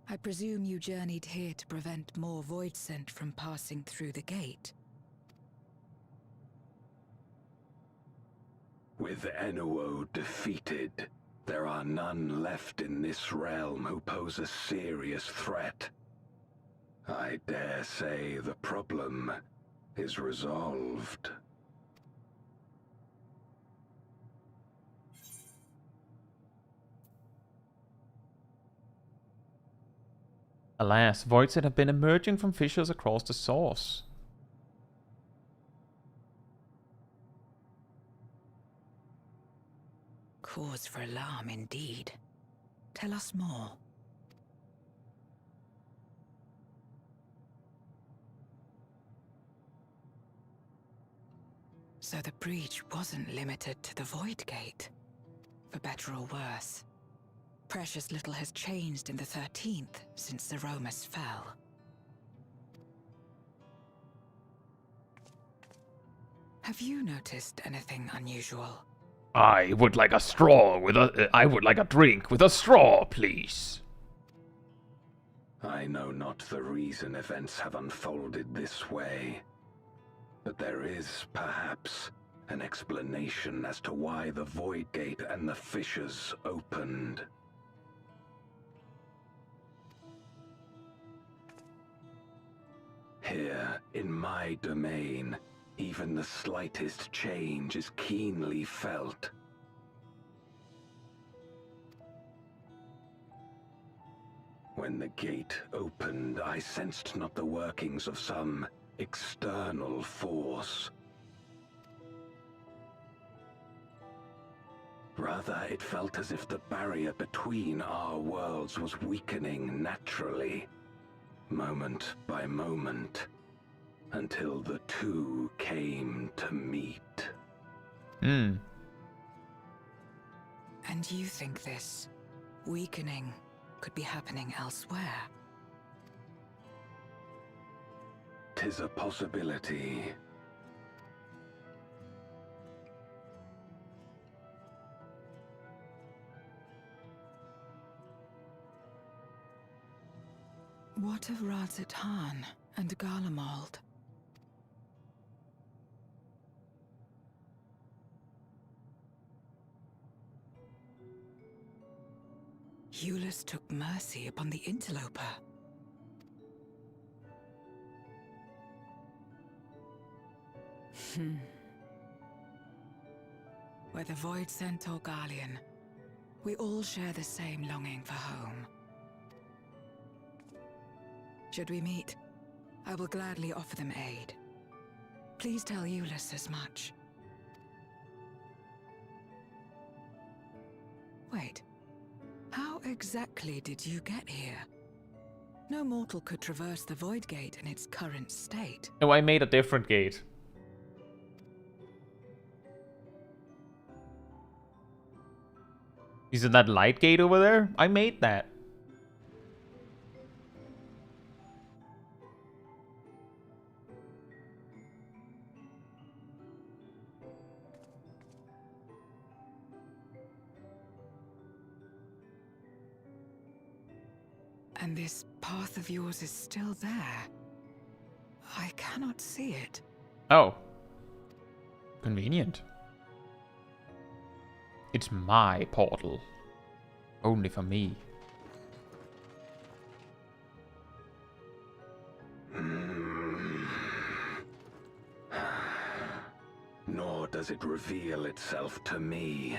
I presume you journeyed here to prevent more voidsent from passing through the gate. With Enuo defeated, there are none left in this realm who pose a serious threat. I dare say the problem is resolved. Alas, voidsent have been emerging from fissures across the source. Cause for alarm indeed. Tell us more. So the breach wasn't limited to the Void Gate. For better or worse, precious little has changed in the 13th since the Romus fell. Have you noticed anything unusual? I would like a straw with a... I would like a drink with a straw, please. I know not the reason events have unfolded this way, but there is, perhaps, an explanation as to why the Void Gate and the fissures opened. Here, in my domain, even the slightest change is keenly felt. When the gate opened, I sensed not the workings of some external force. Rather, it felt as if the barrier between our worlds was weakening naturally, moment by moment, until the two came to meet. Hmm. And you think this weakening could be happening elsewhere? 'Tis a possibility. What of Radzatan and Garlemald? Eulus took mercy upon the interloper. Whether voidsent or Garlean, we all share the same longing for home. Should we meet, I will gladly offer them aid. Please tell Euless as much. Wait, how exactly did you get here? No mortal could traverse the Void Gate in its current state. Oh, I made a different gate. Isn't that light gate over there? I made that. And this path of yours is still there. I cannot see it. Oh. Convenient. It's my portal. Only for me. Nor does it reveal itself to me.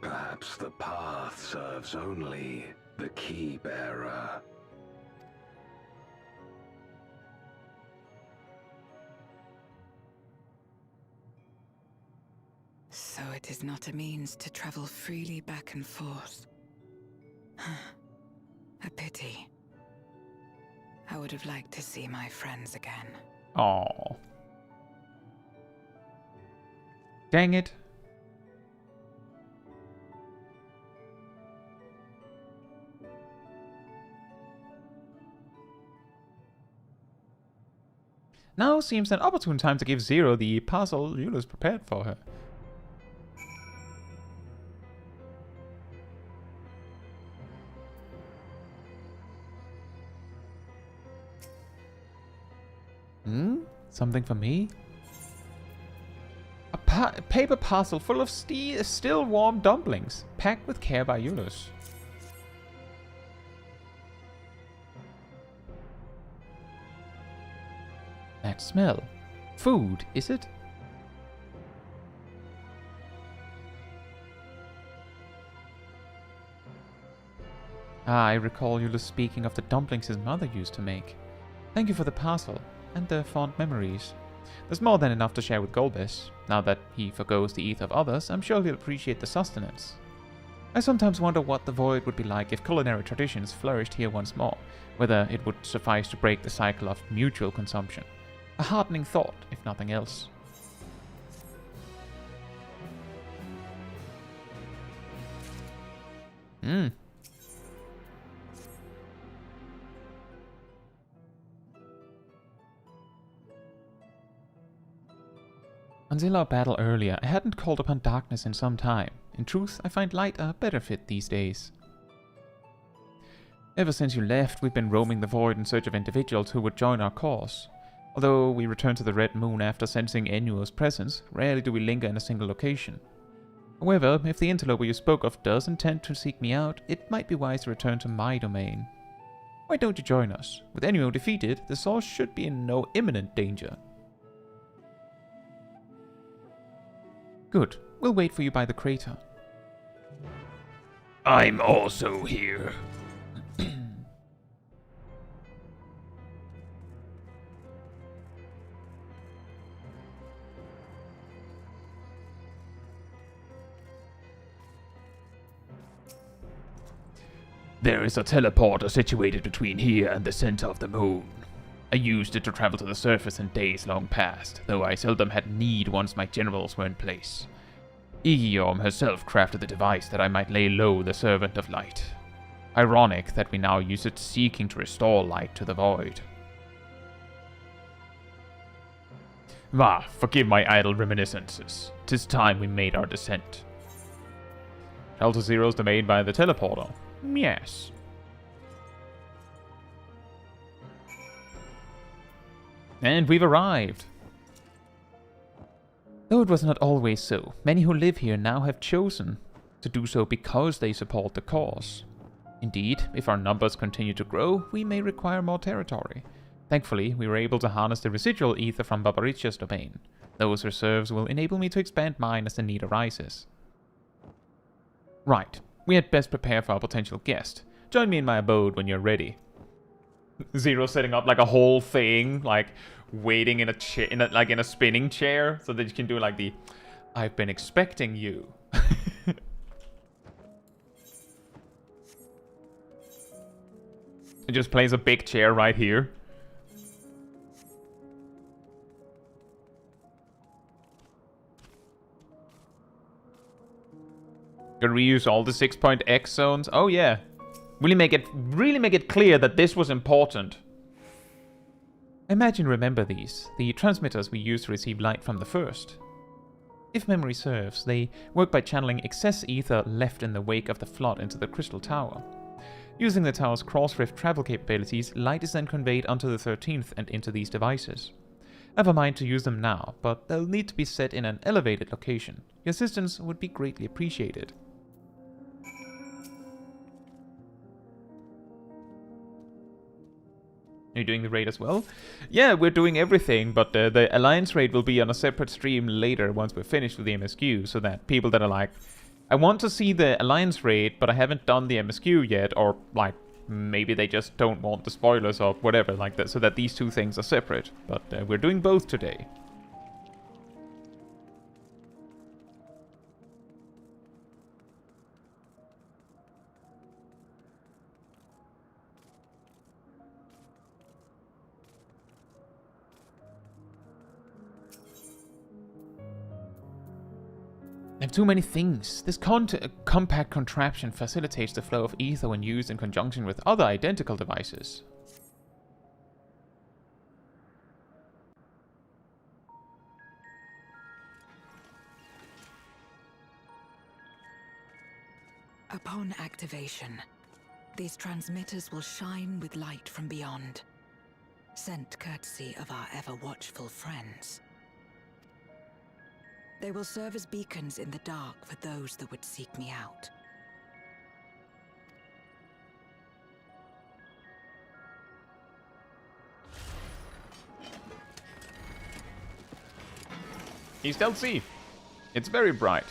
Perhaps the path serves only the key bearer. So it is not a means to travel freely back and forth. A pity. I would have liked to see my friends again. Oh. Dang it. Now seems an opportune time to give Zero the parcel Euless prepared for her. Something for me? A paper parcel full of still warm dumplings, packed with care by Euless. That smell. Food, is it? Ah, I recall Euless speaking of the dumplings his mother used to make. Thank you for the parcel, and the fond memories. There's more than enough to share with Golbez. Now that he forgoes the ether of others, I'm sure he'll appreciate the sustenance. I sometimes wonder what the Void would be like if culinary traditions flourished here once more, whether it would suffice to break the cycle of mutual consumption. A heartening thought, if nothing else. Until our battle earlier, I hadn't called upon darkness in some time. In truth, I find light a better fit these days. Ever since you left, we've been roaming the Void in search of individuals who would join our cause. Although we return to the Red Moon after sensing Enuo's presence, rarely do we linger in a single location. However, if the interloper you spoke of does intend to seek me out, it might be wise to return to my domain. Why don't you join us? With Enuo defeated, the source should be in no imminent danger. Good. We'll wait for you by the crater. I'm also here. There is a teleporter situated between here and the center of the moon. I used it to travel to the surface in days long past, though I seldom had need once my generals were in place. Egiorm herself crafted the device that I might lay low the Servant of Light. Ironic that we now use it seeking to restore light to the Void. Forgive my idle reminiscences. 'Tis time we made our descent. Travel to Zero's domain by the teleporter. Yes. And we've arrived. Though it was not always so, many who live here now have chosen to do so because they support the cause. Indeed, if our numbers continue to grow, we may require more territory. Thankfully, we were able to harness the residual ether from Barbariccia's domain. Those reserves will enable me to expand mine as the need arises. Right, we had best prepare for our potential guest. Join me in my abode when you're ready. Zero setting up like a whole thing, like waiting in a chair, in a spinning chair, so that you can do like the "I've been expecting you." It just plays a big chair right here. You reuse all the 6.x zones. Oh yeah. Really make it clear that this was important. Imagine remember these, the transmitters we used to receive light from the first. If memory serves, they work by channeling excess ether left in the wake of the flood into the crystal tower. Using the tower's cross-rift travel capabilities, light is then conveyed onto the 13th and into these devices. I have a mind to use them now, but they'll need to be set in an elevated location. Your assistance would be greatly appreciated. Are you doing the raid as well? Yeah, we're doing everything, but the Alliance raid will be on a separate stream later once we're finished with the MSQ, so that people that are like, I want to see the Alliance raid, but I haven't done the MSQ yet, or like, maybe they just don't want the spoilers or whatever like that, so that these two things are separate. But we're doing both today. I have too many things. This compact contraption facilitates the flow of ether when used in conjunction with other identical devices. Upon activation, these transmitters will shine with light from beyond, sent courtesy of our ever-watchful friends. They will serve as beacons in the dark for those that would seek me out. You still see. It's very bright.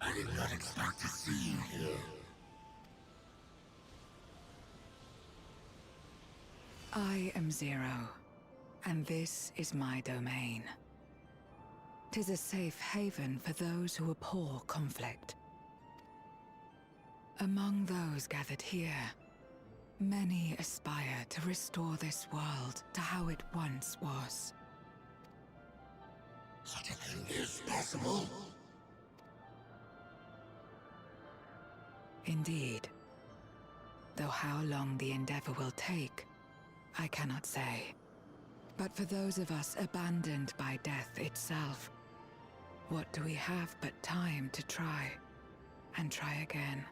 I did not expect to see you here. I am Zero, and this is my domain. 'Tis a safe haven for those who abhor conflict. Among those gathered here, many aspire to restore this world to how it once was. Such a thing is possible? Indeed. Though how long the endeavor will take, I cannot say. But for those of us abandoned by death itself, what do we have but time to try, and try again?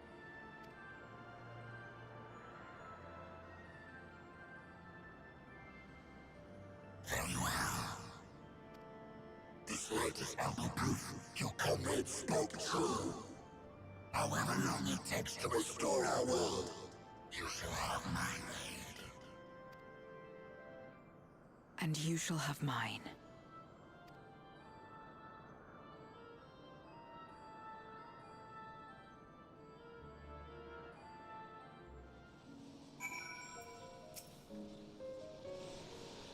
Very well. This light is ample proof your comrades spoke true. However long it takes to restore our world, you shall have my aid. And you shall have mine.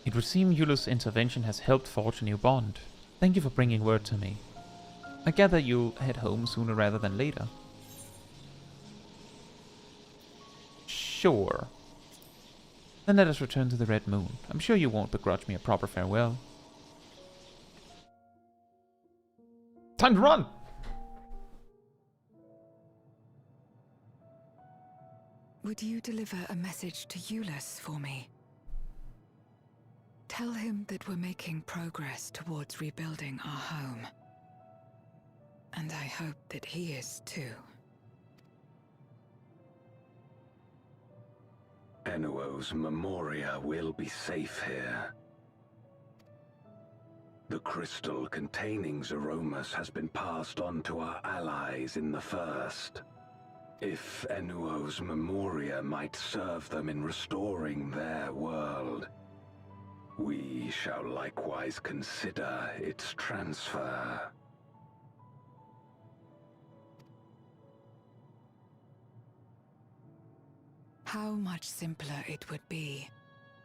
It would seem Yulu's intervention has helped forge a new bond. Thank you for bringing word to me. I gather you'll head home sooner rather than later. Sure. Then let us return to the Red Moon. I'm sure you won't begrudge me a proper farewell. Time to run! Would you deliver a message to Eulus for me? Tell him that we're making progress towards rebuilding our home. And I hope that he is too. Enuo's Memoria will be safe here. The crystal containing Zeromus has been passed on to our allies in the First. If Enuo's Memoria might serve them in restoring their world, we shall likewise consider its transfer. How much simpler it would be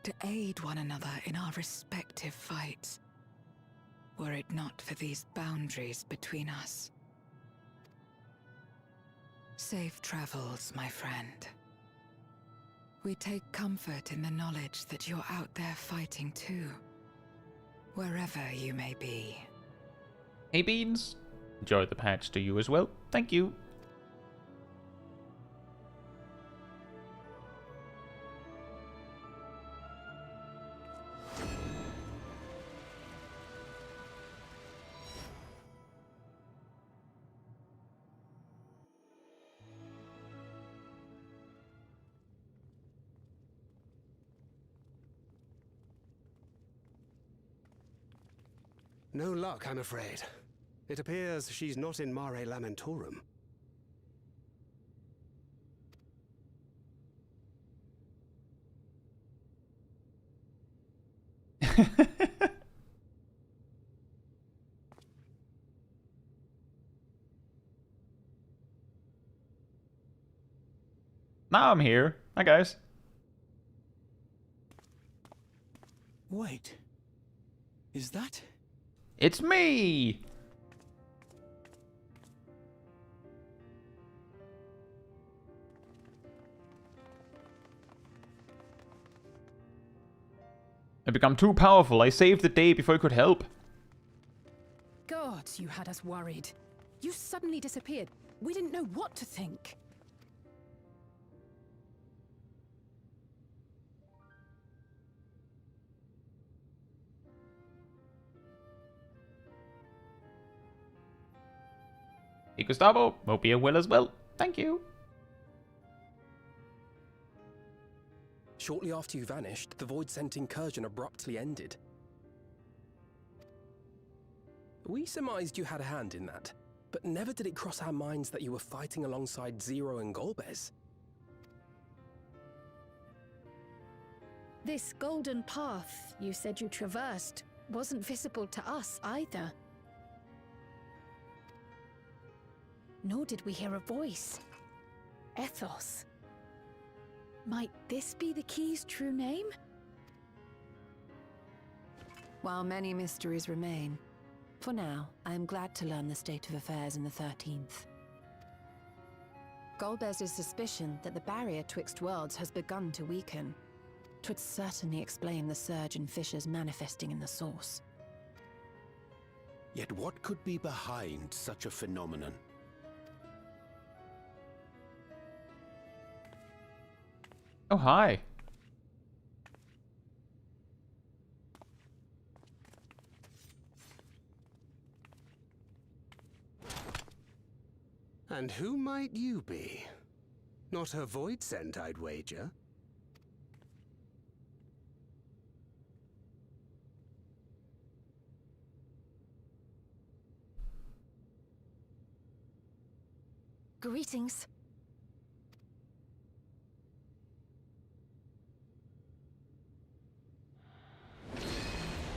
to aid one another in our respective fights, were it not for these boundaries between us. Safe travels, my friend. We take comfort in the knowledge that you're out there fighting too, wherever you may be. Hey Beans! Enjoy the patch to you as well. Thank you. No luck, I'm afraid. It appears she's not in Mare Lamentorum. Now I'm here. Hi guys. Wait. Is that... It's me! I become too powerful. I saved the day before I could help. God, you had us worried. You suddenly disappeared. We didn't know what to think. Hey Gustavo, hope you're well as well. Thank you. Shortly after you vanished, the voidsent incursion abruptly ended. We surmised you had a hand in that, but never did it cross our minds that you were fighting alongside Zero and Golbez. This golden path you said you traversed wasn't visible to us either. Nor did we hear a voice. Ethos. Might this be the key's true name? While many mysteries remain, for now, I am glad to learn the state of affairs in the 13th. Golbez's suspicion that the barrier twixt worlds has begun to weaken. 'Twould certainly explain the surge in fissures manifesting in the source. Yet what could be behind such a phenomenon? Oh, hi. And who might you be? Not a voidsent, I'd wager. Greetings.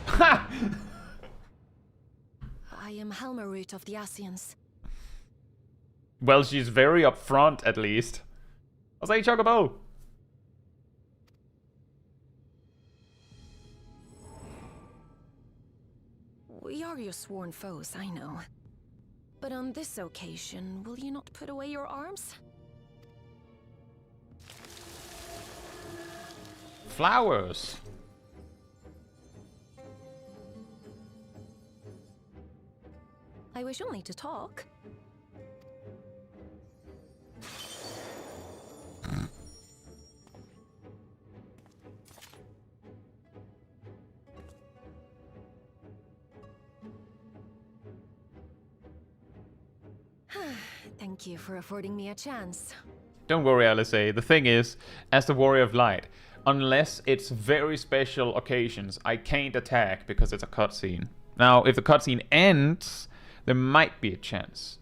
Ha! I am Helmerut of the Ascians. Well, she's very upfront, at least. I'll say Chocobo. We are your sworn foes, I know. But on this occasion, will you not put away your arms? Flowers. I wish only to talk. Thank you for affording me a chance. Don't worry, Alice. The thing is, as the Warrior of Light, unless it's very special occasions, I can't attack because it's a cutscene. Now, if the cutscene ends, there might be a chance.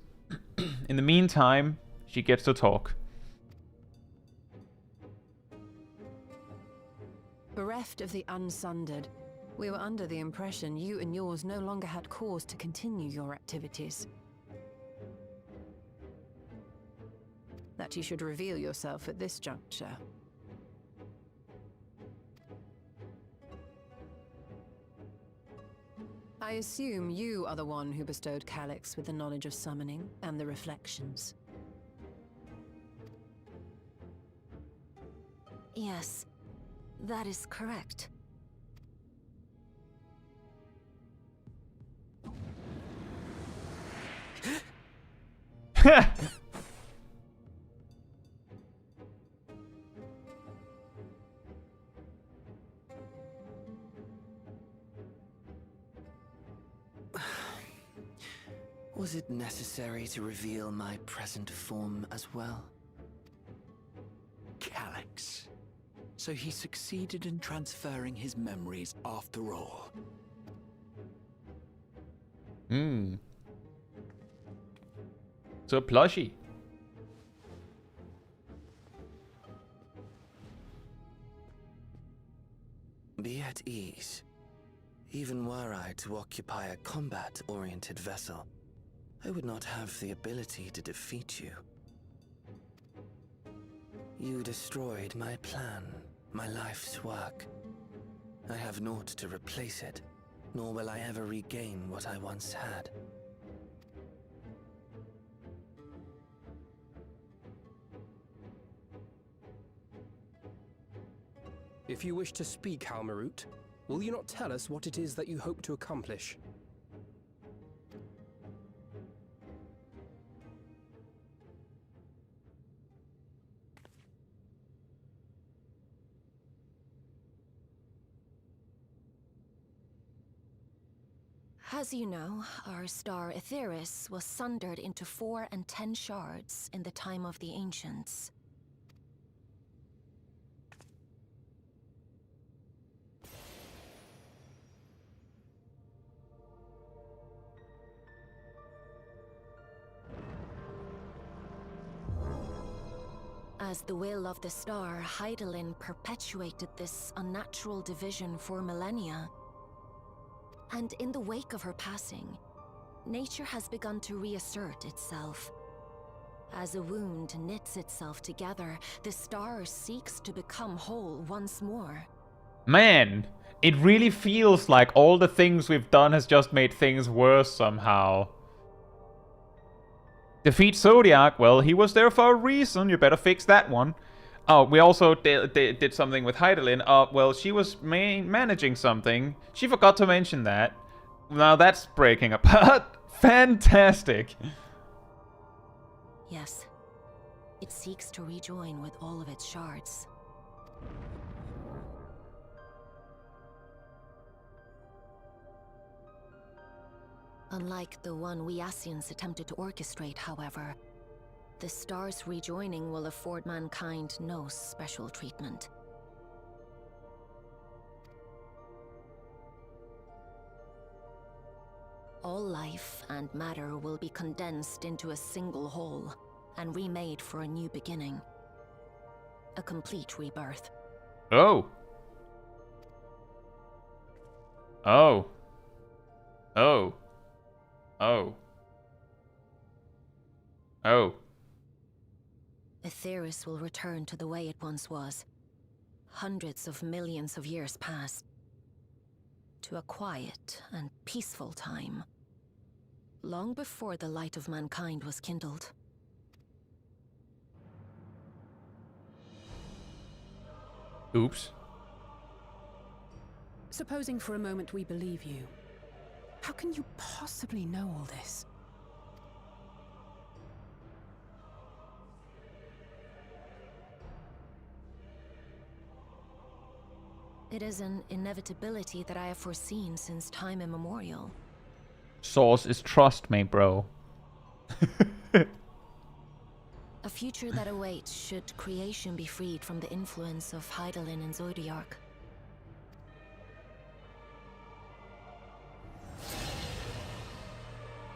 In the meantime, she gets to talk. Bereft of the Unsundered, we were under the impression you and yours no longer had cause to continue your activities. That you should reveal yourself at this juncture. I assume you are the one who bestowed Calyx with the knowledge of summoning and the reflections. Yes, that is correct. Was it necessary to reveal my present form as well? Calyx. So he succeeded in transferring his memories after all. So a plushie. Be at ease. Even were I to occupy a combat-oriented vessel, I would not have the ability to defeat you. You destroyed my plan, my life's work. I have naught to replace it, nor will I ever regain what I once had. If you wish to speak, Halmarut, will you not tell us what it is that you hope to accomplish? As you know, our star Aetheris was sundered into 4 and 10 shards in the time of the Ancients. As the will of the star, Hydaelyn perpetuated this unnatural division for millennia. And in the wake of her passing, nature has begun to reassert itself. As a wound knits itself together, the star seeks to become whole once more. Man, it really feels like all the things we've done has just made things worse somehow. Defeat Zodiac, well, he was there for a reason, you better fix that one. Oh, we also did something with Hydaelyn. Well, she was managing something. She forgot to mention that. Now that's breaking apart. Fantastic. Yes. It seeks to rejoin with all of its shards. Unlike the one we Ascians attempted to orchestrate, however, the star's rejoining will afford mankind no special treatment. All life and matter will be condensed into a single whole and remade for a new beginning. A complete rebirth. Oh. Oh. Oh. Oh. Oh. Aetheris will return to the way it once was. Hundreds of millions of years past. To a quiet and peaceful time. Long before the light of mankind was kindled. Oops. Supposing for a moment we believe you. How can you possibly know all this? It is an inevitability that I have foreseen since time immemorial. Source is trust me, bro. A future that awaits should creation be freed from the influence of Hydaelyn and Zodiark.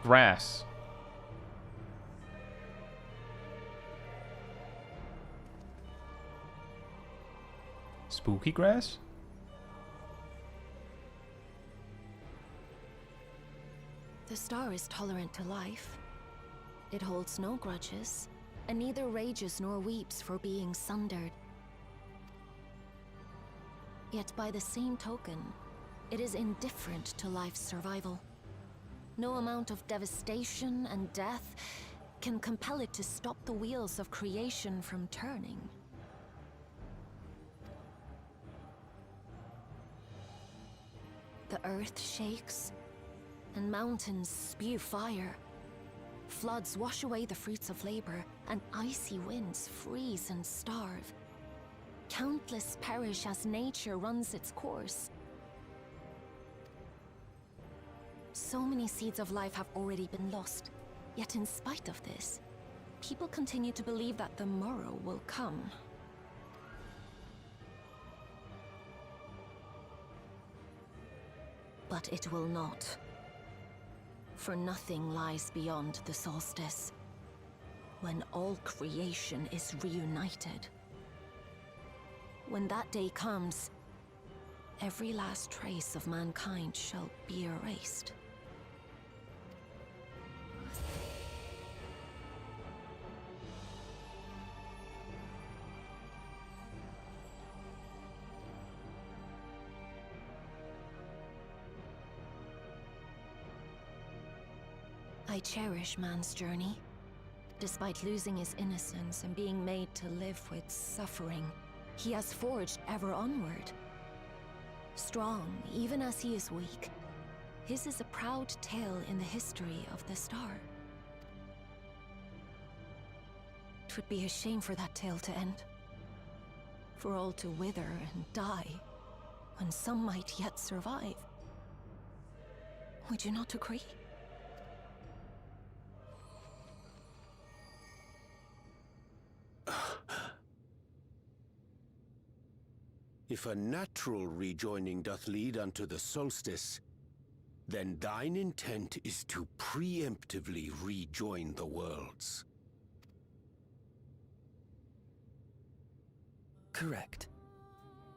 Grass. Spooky grass? The star is tolerant to life. It holds no grudges, and neither rages nor weeps for being sundered. Yet by the same token, it is indifferent to life's survival. No amount of devastation and death can compel it to stop the wheels of creation from turning. The earth shakes, and mountains spew fire. Floods wash away the fruits of labor, and icy winds freeze and starve. Countless perish as nature runs its course. So many seeds of life have already been lost, yet in spite of this, people continue to believe that the morrow will come. But it will not. For nothing lies beyond the solstice, when all creation is reunited. When that day comes, every last trace of mankind shall be erased. I cherish man's journey. Despite losing his innocence and being made to live with suffering, he has forged ever onward. Strong, even as he is weak, his is a proud tale in the history of the star. It would be a shame for that tale to end. For all to wither and die, when some might yet survive. Would you not agree? If a natural rejoining doth lead unto the solstice, then thine intent is to preemptively rejoin the worlds. Correct.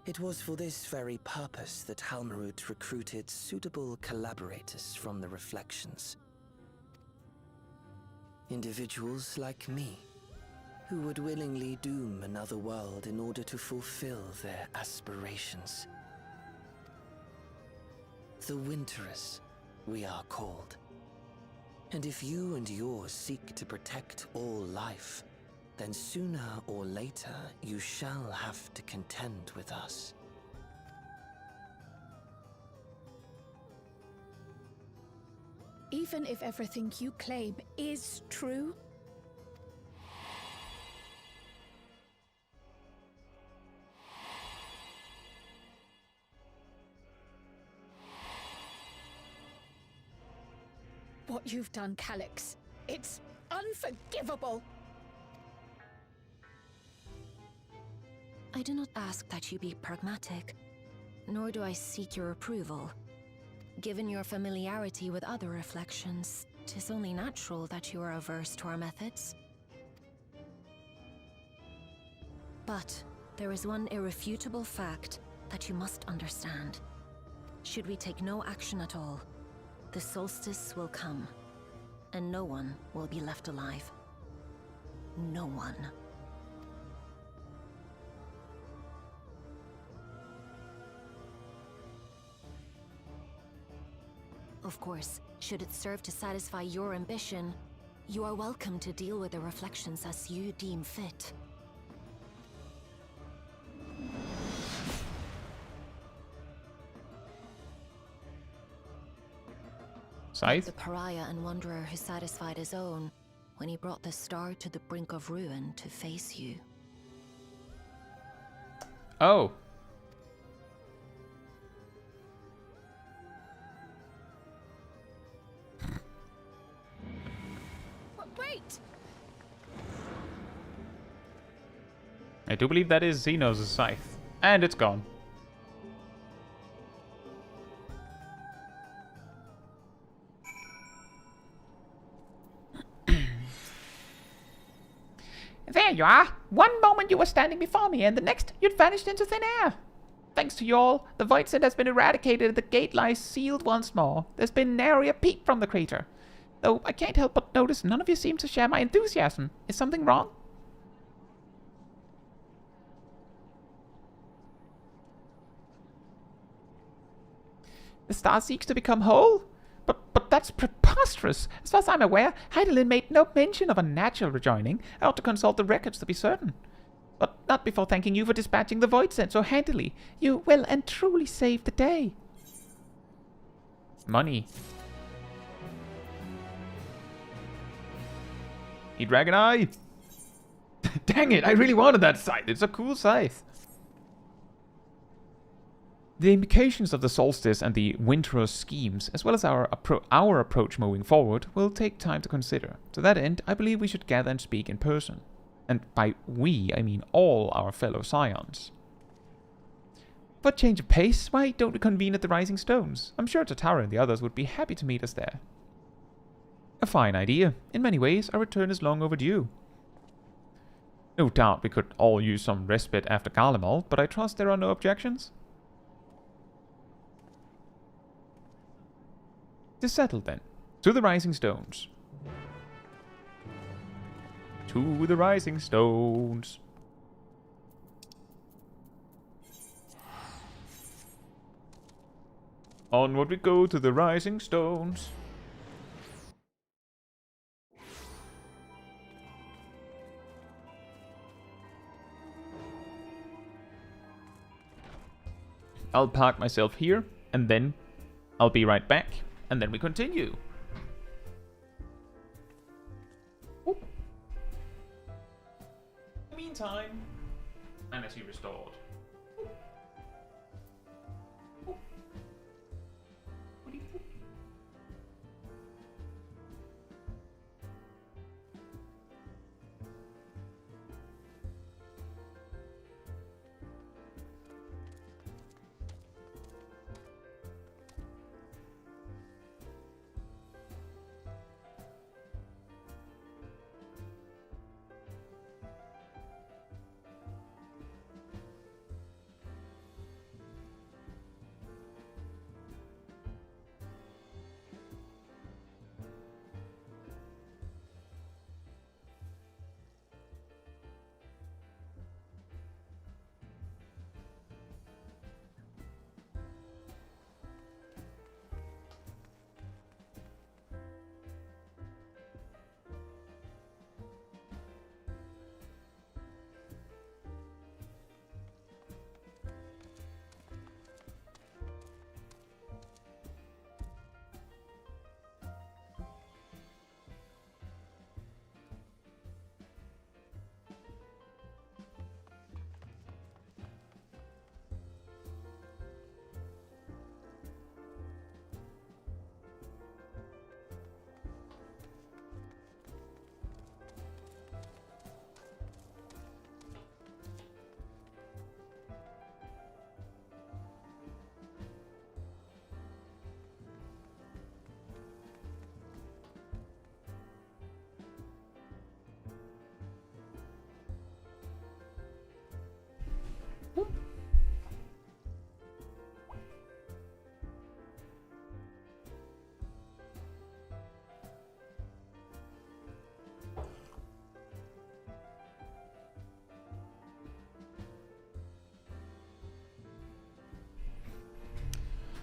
It was for this very purpose that Halmarut recruited suitable collaborators from the Reflections. Individuals like me, who would willingly doom another world in order to fulfill their aspirations. The Winterers, we are called. And if you and yours seek to protect all life, then sooner or later you shall have to contend with us. Even if everything you claim is true, what you've done, Calyx, it's unforgivable! I do not ask that you be pragmatic, nor do I seek your approval. Given your familiarity with other reflections, 'tis only natural that you are averse to our methods. But there is one irrefutable fact that you must understand. Should we take no action at all, the solstice will come, and no one will be left alive. No one. Of course, should it serve to satisfy your ambition, you are welcome to deal with the reflections as you deem fit. Like Scythe? the pariah and wanderer who satisfied his own when he brought the star to the brink of ruin to face you. Oh. Wait! I do believe that is Xenos' scythe. And it's gone. There you are. One moment you were standing before me, and the next you'd vanished into thin air. Thanks to you all, the voidsent has been eradicated and the gate lies sealed once more. There's been nary a peep from the crater. Though I can't help but notice none of you seem to share my enthusiasm. Is something wrong? The star seeks to become whole? But that's preposterous. As far as I'm aware, Heidelin made no mention of a natural rejoining. I ought to consult the records to be certain. But not before thanking you for dispatching the voidsent so handily. You well and truly saved the day. Money. Hey, Dragon Eye! Dang it, I really wanted that scythe. It's a cool scythe. The implications of the solstice and the winter's schemes, as well as our approach moving forward, will take time to consider. To that end, I believe we should gather and speak in person. And by we, I mean all our fellow scions. For a change of pace, why don't we convene at the Rising Stones? I'm sure Tatara and the others would be happy to meet us there. A fine idea. In many ways, our return is long overdue. No doubt we could all use some respite after Garlemald, but I trust there are no objections. To settle then. To the Rising Stones. To the Rising Stones. Onward we go to the Rising Stones. I'll park myself here, and then I'll be right back. And then we continue. Ooh. In the meantime, Amnesty restored. Ooh.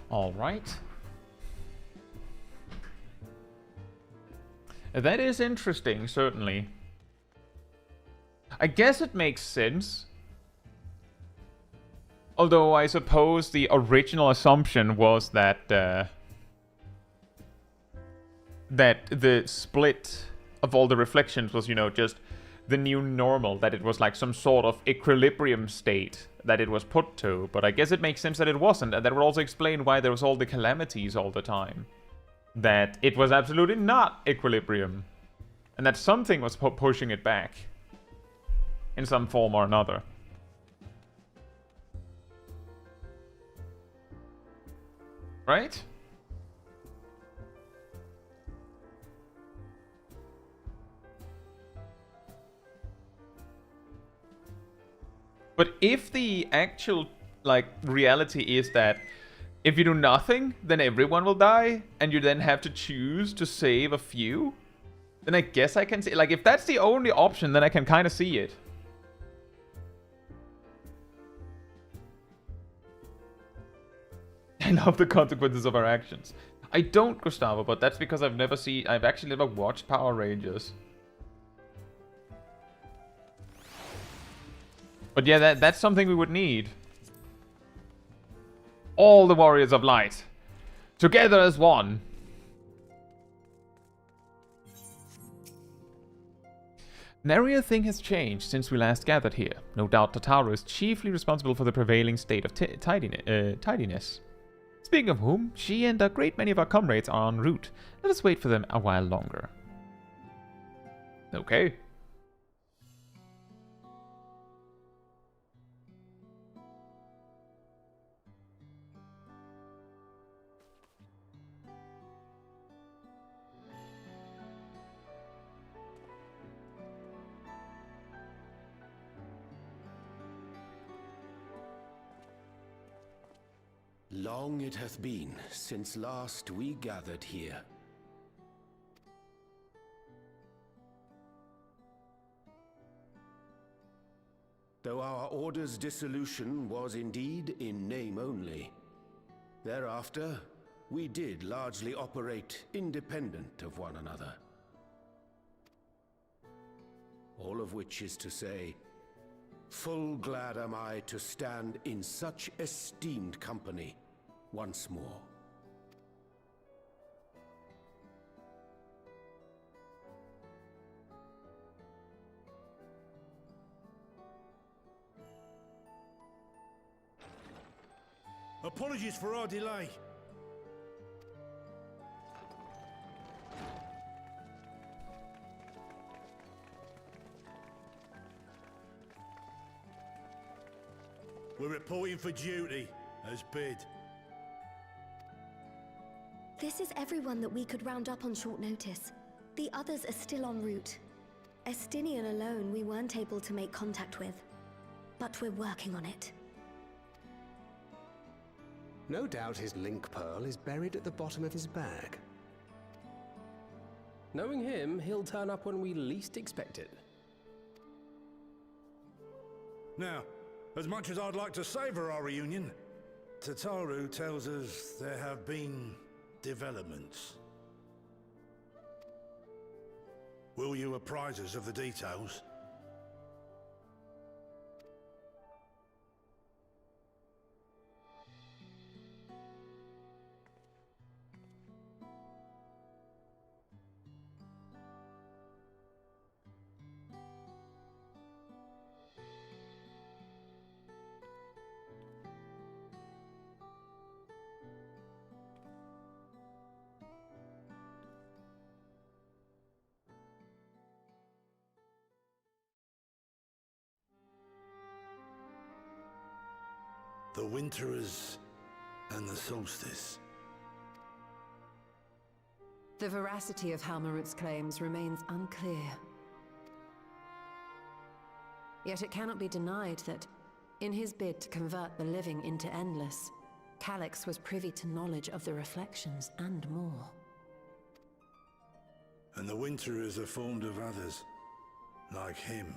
All right. That is interesting, certainly. I guess it makes sense. Although I suppose the original assumption was that that the split of all the reflections was, you know, just the new normal, that it was like some sort of equilibrium state that it was put to. But I guess it makes sense that it wasn't, and that would also explain why there was all the calamities all the time. That it was absolutely not equilibrium, and that something was pushing it back in some form or another. Right? But if the actual, like, reality is that if you do nothing, then everyone will die, and you then have to choose to save a few, then I guess I can see, like, if that's the only option, then I can kind of see it. I love the consequences of our actions. I don't, Gustavo, but that's because I've actually never watched Power Rangers. But yeah, that's something we would need. All the warriors of light, together as one. Nary a thing has changed since we last gathered here. No doubt Tataru is chiefly responsible for the prevailing state of tidiness. Speaking of whom, she and a great many of our comrades are en route. Let us wait for them a while longer. Okay. Long it hath been since last we gathered here. Though our order's dissolution was indeed in name only, thereafter we did largely operate independent of one another. All of which is to say, full glad am I to stand in such esteemed company once more. Apologies for our delay. We're reporting for duty, as bid. This is everyone that we could round up on short notice. The others are still en route. Estinian alone we weren't able to make contact with. But we're working on it. No doubt his link pearl is buried at the bottom of his bag. Knowing him, he'll turn up when we least expect it. Now, as much as I'd like to savor our reunion, Tataru tells us there have been developments. Will you apprise us of the details? The Winterers and the Solstice. The veracity of Halmarut's claims remains unclear. Yet it cannot be denied that, in his bid to convert the living into endless, Calyx was privy to knowledge of the reflections and more. And the Winterers are formed of others, like him.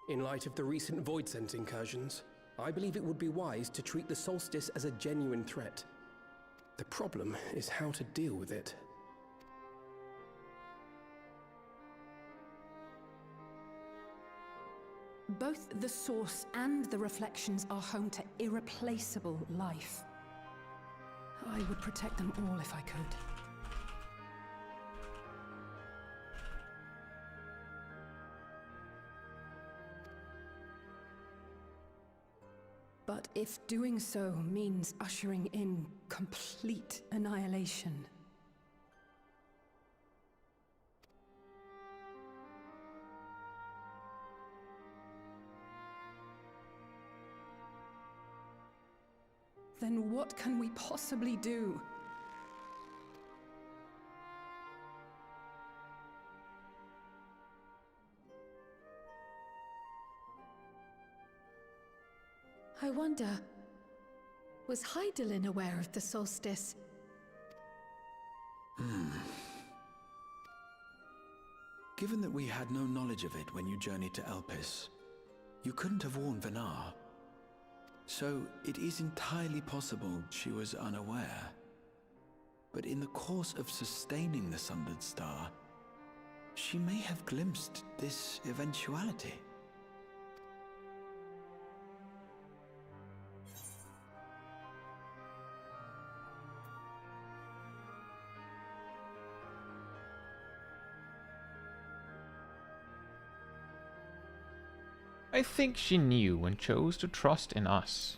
In light of the recent voidsent incursions, I believe it would be wise to treat the Solstice as a genuine threat. The problem is how to deal with it. Both the source and the reflections are home to irreplaceable life. I would protect them all if I could. But if doing so means ushering in complete annihilation, then what can we possibly do? I wonder, was Hydaelyn aware of the solstice? Given that we had no knowledge of it when you journeyed to Elpis, you couldn't have warned Venar. So it is entirely possible she was unaware. But in the course of sustaining the Sundered Star, she may have glimpsed this eventuality. I think she knew and chose to trust in us.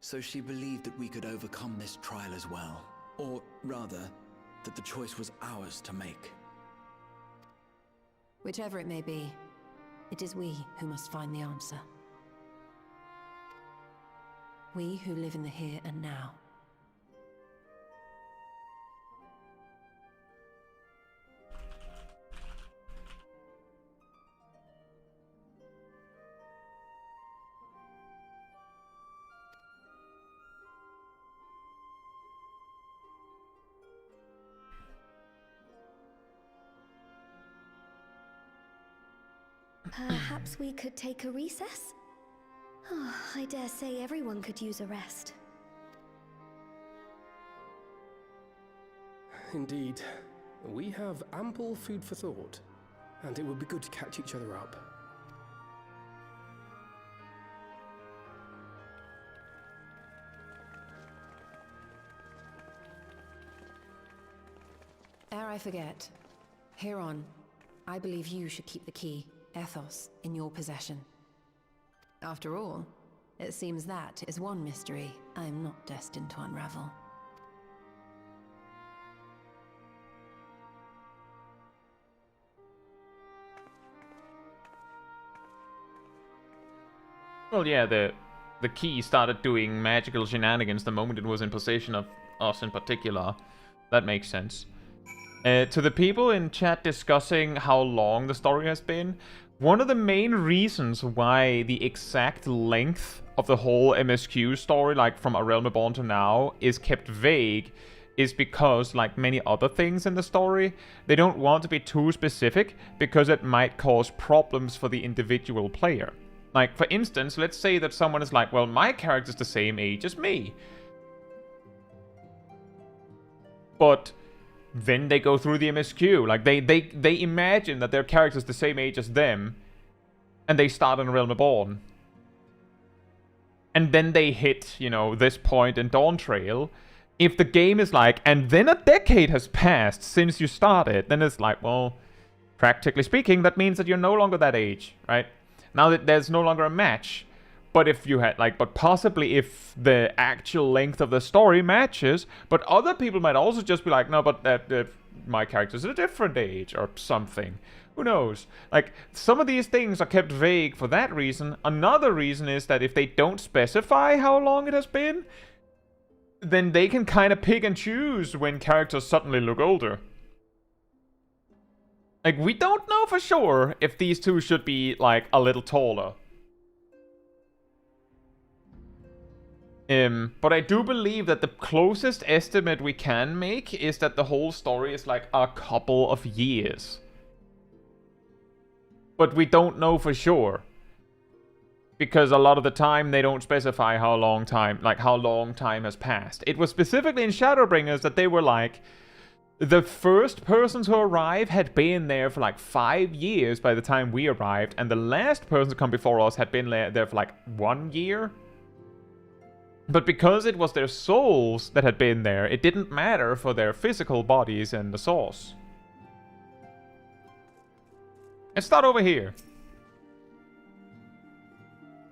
So she believed that we could overcome this trial as well. Or rather, that the choice was ours to make. Whichever it may be, it is we who must find the answer. We who live in the here and now. Perhaps we could take a recess? Oh, I dare say everyone could use a rest. Indeed. We have ample food for thought, and it would be good to catch each other up. Ere I forget, Heron, I believe you should keep the key, Ethos, in your possession. After all, it seems that is one mystery I am not destined to unravel. Well, yeah, the key started doing magical shenanigans the moment it was in possession of us in particular. That makes sense. To the people in chat discussing how long the story has been, one of the main reasons why the exact length of the whole MSQ story, like from A Realm Reborn to now, is kept vague is because, like many other things in the story, they don't want to be too specific because it might cause problems for the individual player. Like, for instance, let's say that someone is like, well, my character's the same age as me. But then they go through the MSQ. Like, they imagine that their character's the same age as them, and they start in Realm Reborn. And then they hit, you know, this point in Dawntrail. If the game is like, and then a decade has passed since you started, then it's like, well, practically speaking, that means that you're no longer that age, right? Now that there's no longer a match. But if you had, like, but possibly if the actual length of the story matches, but other people might also just be like, no, but my character's at a different age or something. Who knows? Like, some of these things are kept vague for that reason. Another reason is that if they don't specify how long it has been, then they can kind of pick and choose when characters suddenly look older. Like, we don't know for sure if these two should be, like, a little taller. But I do believe that the closest estimate we can make is that the whole story is like a couple of years. But we don't know for sure. Because a lot of the time they don't specify how long time has passed. It was specifically in Shadowbringers that they were like, the first person to arrive had been there for like 5 years by the time we arrived, and the last person to come before us had been there for like 1 year. But because it was their souls that had been there, it didn't matter for their physical bodies and the source. Let's start over here.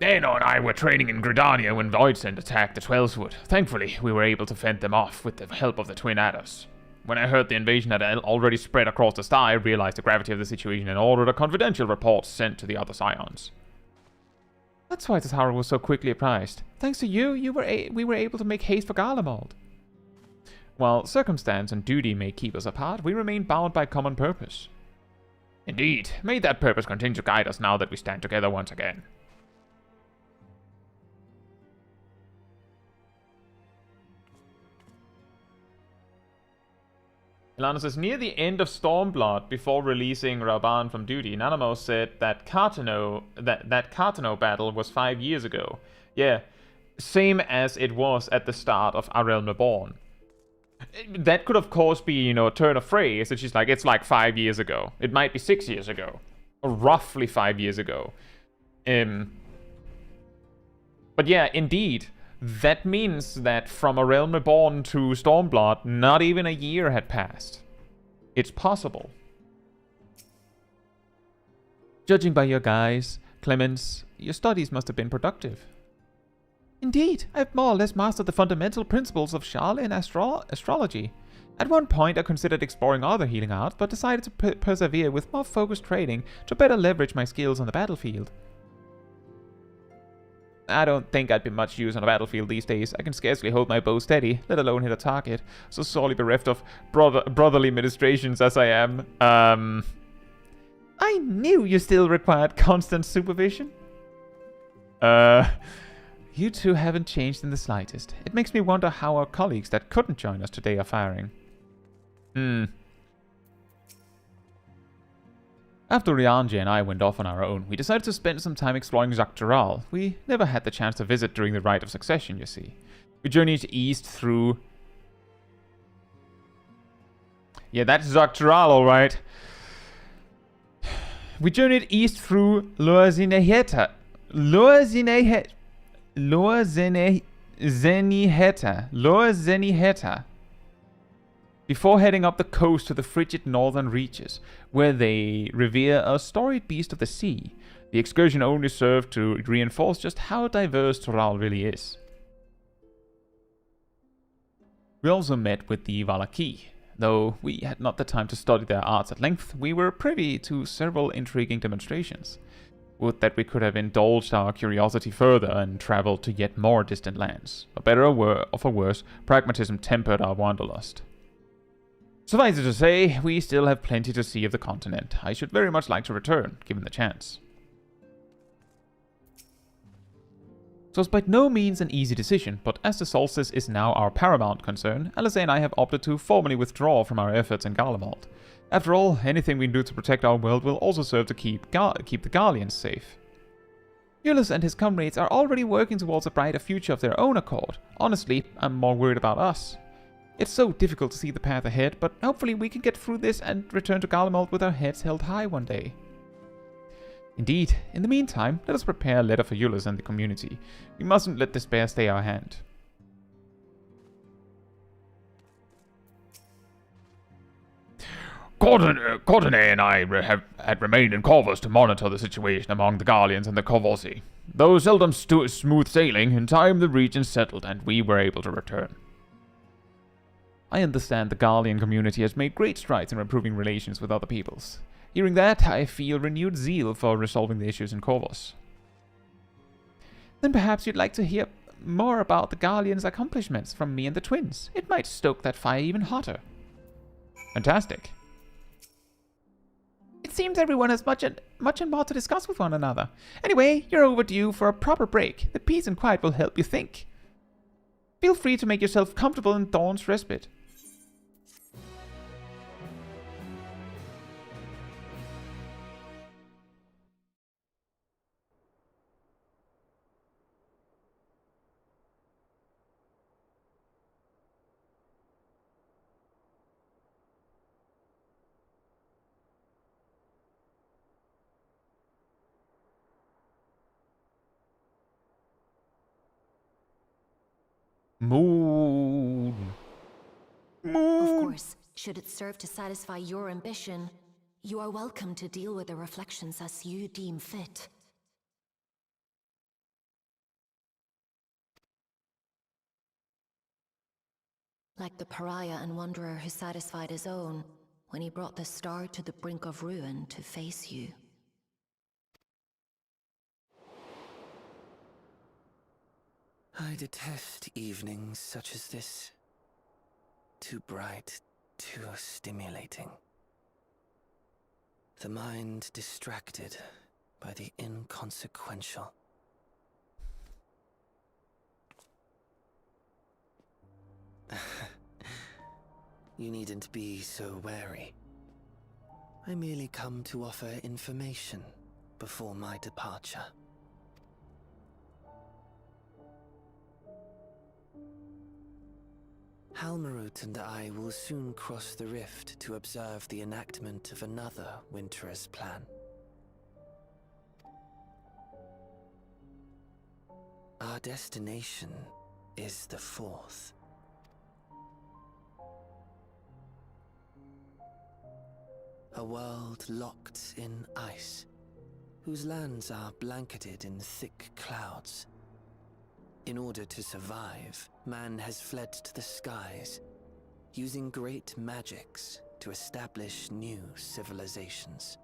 Enuo and I were training in Gridania when voidsent attacked the Twelvewood. Thankfully, we were able to fend them off with the help of the twin adders. When I heard the invasion had already spread across the sky, I realized the gravity of the situation and ordered a confidential report sent to the other Scions. That's why the tower was so quickly apprised. Thanks to you, we were able to make haste for Garlemald. While circumstance and duty may keep us apart, we remain bound by common purpose. Indeed, may that purpose continue to guide us now that we stand together once again. Ilana says, near the end of Stormblood, before releasing Raban from duty, Nanamo said that Cartano battle was 5 years ago. Yeah, same as it was at the start of A Realm Reborn. That could, of course, be, you know, a turn of phrase. That she's like, it's like 5 years ago. It might be 6 years ago. Or roughly 5 years ago. But yeah, indeed. That means that from A Realm Reborn to Stormblood, not even a year had passed. It's possible. Judging by your guise, Clemens, your studies must have been productive. Indeed, I've more or less mastered the fundamental principles of Sharlayan astrology. At one point, I considered exploring other healing arts, but decided to persevere with more focused training to better leverage my skills on the battlefield. I don't think I'd be much use on a battlefield these days. I can scarcely hold my bow steady, let alone hit a target. So sorely bereft of brotherly ministrations as I am. I knew you still required constant supervision. You two haven't changed in the slightest. It makes me wonder how our colleagues that couldn't join us today are faring. After Rianje and I went off on our own, we decided to spend some time exploring Tural. We never had the chance to visit during the Rite of Succession, you see. We journeyed east through... Yeah, that's Tural, alright. We journeyed east through Loazineheta. Before heading up the coast to the frigid northern reaches, where they revere a storied beast of the sea. The excursion only served to reinforce just how diverse Tural really is. We also met with the Valaki. Though we had not the time to study their arts at length, we were privy to several intriguing demonstrations. Would that we could have indulged our curiosity further and travelled to yet more distant lands. For better or for worse, pragmatism tempered our wanderlust. Suffice it to say, we still have plenty to see of the continent. I should very much like to return, given the chance. It was by no means an easy decision, but as the solstice is now our paramount concern, Alisaie and I have opted to formally withdraw from our efforts in Garlemald. After all, anything we do to protect our world will also serve to keep the Garleans safe. Ulysses and his comrades are already working towards a brighter future of their own accord. Honestly, I'm more worried about us. It's so difficult to see the path ahead, but hopefully we can get through this and return to Garlemald with our heads held high one day. Indeed, in the meantime, let us prepare a letter for Ulysses and the community. We mustn't let despair stay our hand. Courtenay and I had remained in Corvus to monitor the situation among the Garleans and the Corvosi. Though seldom smooth sailing, in time the region settled and we were able to return. I understand the Garlean community has made great strides in improving relations with other peoples. Hearing that, I feel renewed zeal for resolving the issues in Corvus. Then perhaps you'd like to hear more about the Garleans' accomplishments from me and the twins. It might stoke that fire even hotter. Fantastic. It seems everyone has much and more to discuss with one another. Anyway, you're overdue for a proper break. The peace and quiet will help you think. Feel free to make yourself comfortable in Dawn's respite. Moon. Moon. Of course, should it serve to satisfy your ambition, you are welcome to deal with the reflections as you deem fit. Like the pariah and wanderer who satisfied his own when he brought the star to the brink of ruin to face you. I detest evenings such as this. Too bright, too stimulating. The mind distracted by the inconsequential. You needn't be so wary. I merely come to offer information before my departure. Halmarut and I will soon cross the rift to observe the enactment of another Winter's plan. Our destination is the fourth. A world locked in ice, whose lands are blanketed in thick clouds. In order to survive, man has fled to the skies, using great magics to establish new civilizations.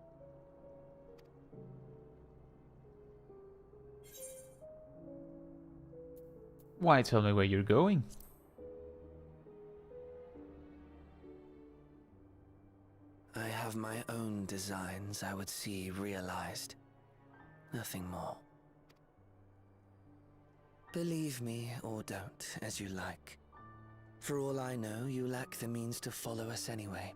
Why tell me where you're going? I have my own designs I would see realized. Nothing more. Believe me or don't, as you like. For all I know, you lack the means to follow us anyway.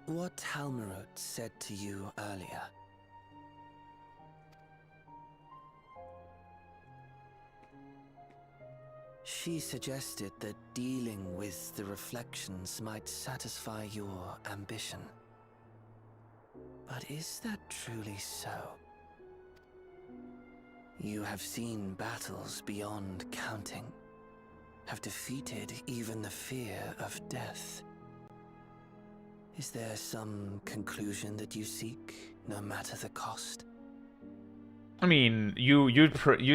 What Halmarut said to you earlier. She suggested that dealing with the reflections might satisfy your ambition. But is that truly so? You have seen battles beyond counting, have defeated even the fear of death. Is there some conclusion that you seek, no matter the cost? I mean, you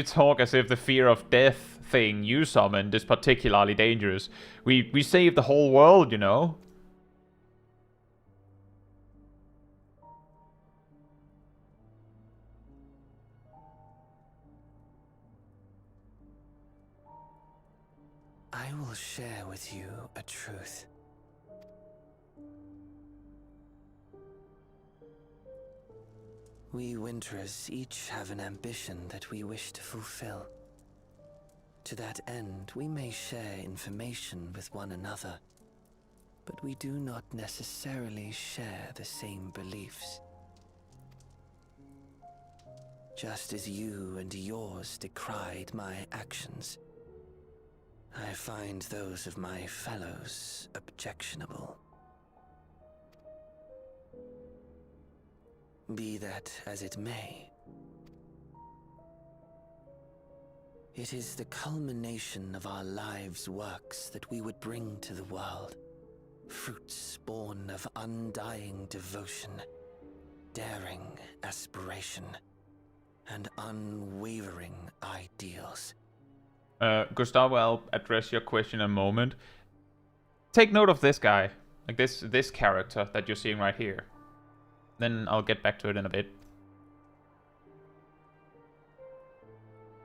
talk as if the fear of death thing you summoned is particularly dangerous. We saved the whole world, you know? I will share with you a truth. We Winterers each have an ambition that we wish to fulfill. To that end, we may share information with one another, but we do not necessarily share the same beliefs. Just as you and yours decried my actions, I find those of my fellows objectionable. Be that as it may, it is the culmination of our lives' works that we would bring to the world. Fruits born of undying devotion, daring aspiration, and unwavering ideals. Gustavo, I'll address your question in a moment. Take note of this guy. Like this character that you're seeing right here. Then I'll get back to it in a bit.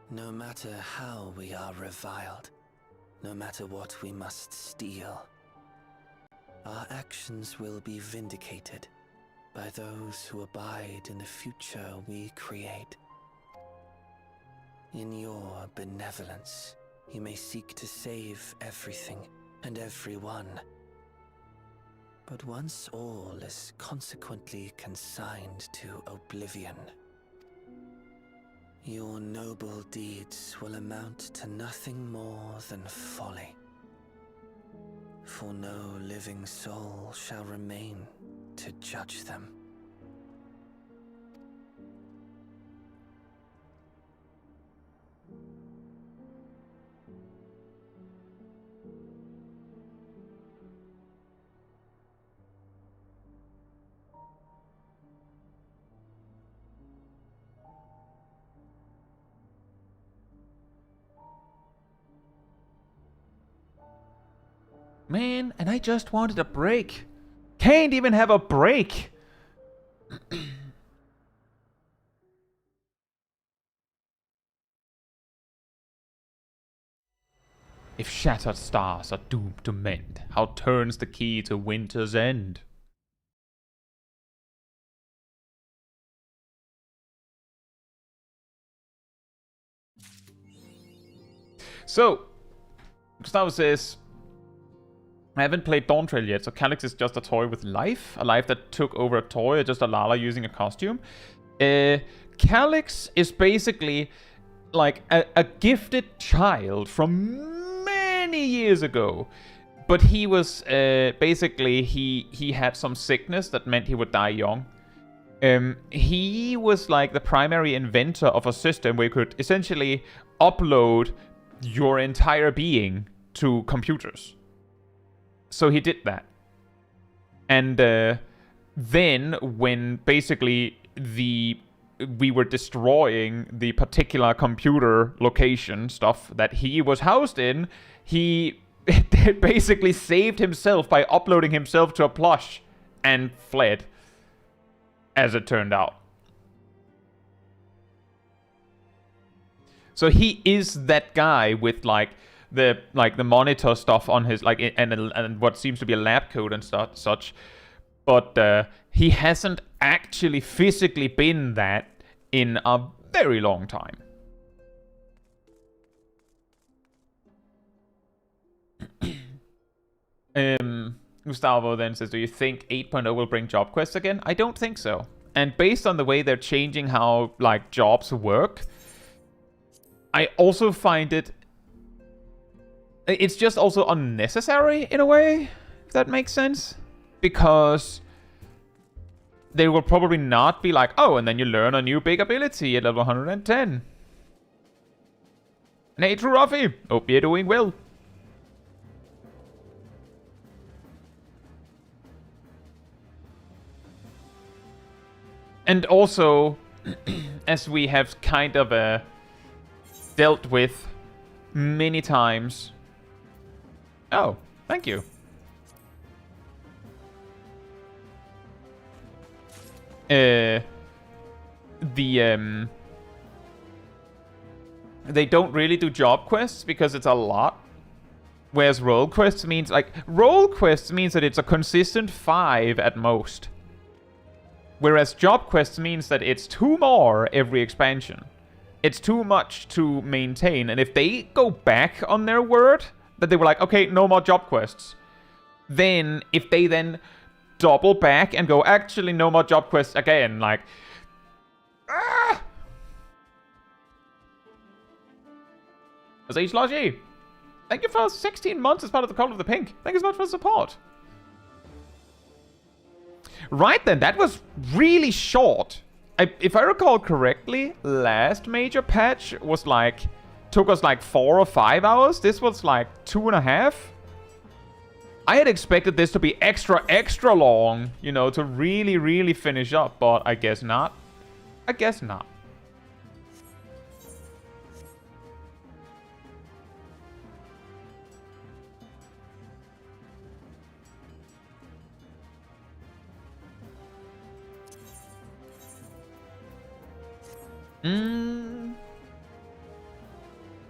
No matter how we are reviled, no matter what we must steal, our actions will be vindicated by those who abide in the future we create. In your benevolence, you may seek to save everything and everyone. But once all is consequently consigned to oblivion, your noble deeds will amount to nothing more than folly. For no living soul shall remain to judge them. Man, and I just wanted a break. Can't even have a break. If shattered stars are doomed to mend, how turns the key to winter's end? So, Gustavo says, I haven't played Dawntrail yet, so Calyx is just a toy with life. A life that took over a toy, or just a Lala using a costume. Calyx is basically like a gifted child from many years ago. But he was, basically, he had some sickness that meant he would die young. He was like the primary inventor of a system where you could essentially upload your entire being to computers. So he did that. And then when basically we were destroying the particular computer location stuff that he was housed in, he basically saved himself by uploading himself to a plush and fled, as it turned out. So he is that guy with the monitor stuff on his and what seems to be a lab coat and such, but he hasn't actually physically been that in a very long time. Gustavo then says, do you think 8.0 will bring job quests again? I don't think so. And based on the way they're changing how jobs work, I also find it's just also unnecessary in a way, if that makes sense. Because they will probably not be like, oh, and then you learn a new big ability at level 110. Hey, True Ruffy, hope you're doing well. And also, as we have kind of dealt with many times. Oh, thank you. They don't really do job quests because it's a lot. Whereas role quests means that it's a consistent 5 at most. Whereas job quests means that it's 2 more every expansion. It's too much to maintain, and if they go back on their word that they were like, okay, no more job quests, then if they then double back and go, actually no more job quests again, like, H Logi, thank you for 16 months as part of the Call of the Pink. Thank you so much for the support. Right then, that was really short. If I recall correctly, last major patch was took us 4 or 5 hours. This was 2.5. I had expected this to be extra long, you know, to really finish up, but I guess not. I guess not.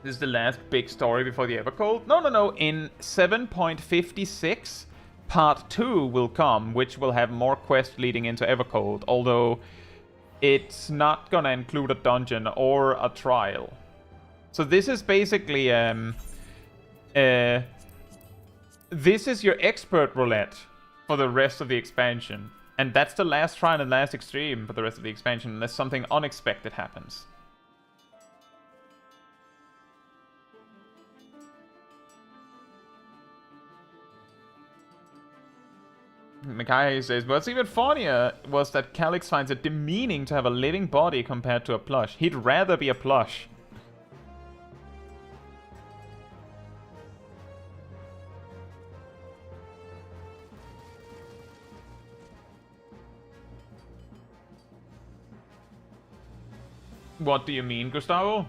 This is the last big story before the Evercold? No. In 7.56, part 2 will come, which will have more quests leading into Evercold, although it's not gonna include a dungeon or a trial. So this is basically, this is your expert roulette for the rest of the expansion. And that's the last trial and last extreme for the rest of the expansion, unless something unexpected happens. Mikai says, what's even funnier was that Calyx finds it demeaning to have a living body compared to a plush. He'd rather be a plush. What do you mean, Gustavo?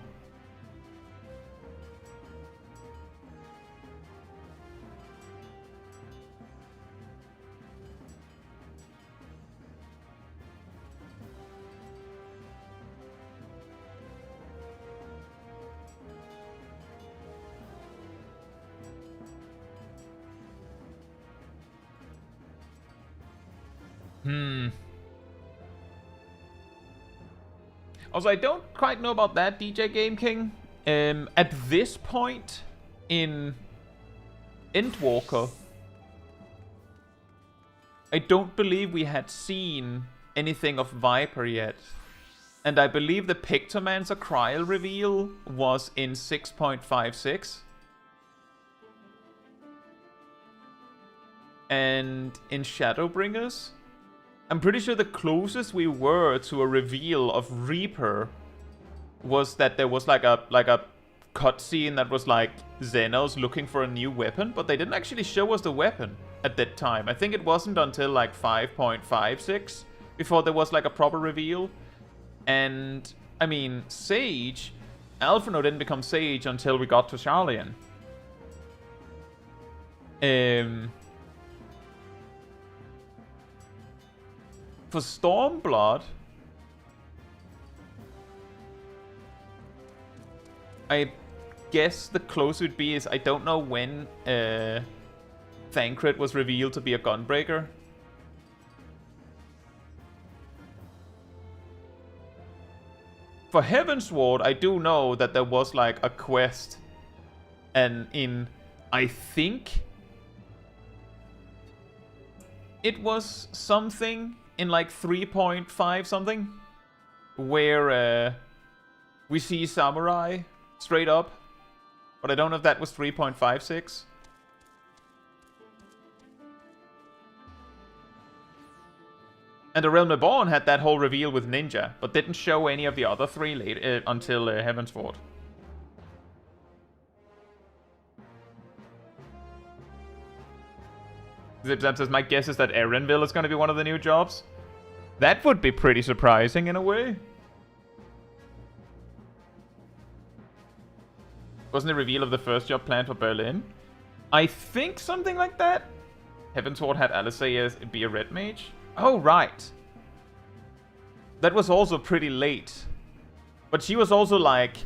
Also, I don't quite know about that, DJ Game King. At this point in Endwalker, I don't believe we had seen anything of Viper yet. And I believe the Pictomancer Cryal reveal was in 6.56. And in Shadowbringers, I'm pretty sure the closest we were to a reveal of Reaper was that there was like a cutscene that was like Xenos looking for a new weapon, but they didn't actually show us the weapon at that time. I think it wasn't until like 5.56 before there was like a proper reveal. And I mean, Sage, Alphino didn't become Sage until we got to Sharlayan. For Stormblood, I guess the close would be is I don't know when Thancred was revealed to be a Gunbreaker. For Heavensward, I do know that there was like a quest, and in I think it was something in like 3.5 something, where we see Samurai straight up, but I don't know if that was 3.56. And the Realm Reborn had that whole reveal with Ninja, but didn't show any of the other three later, until Heavensward. Zipzap says, my guess is that Erenville is going to be one of the new jobs. That would be pretty surprising in a way. Wasn't the reveal of the first job planned for Berlin? I think something like that. Heavensward had Alice be a red mage. Oh, right. That was also pretty late. But she was also like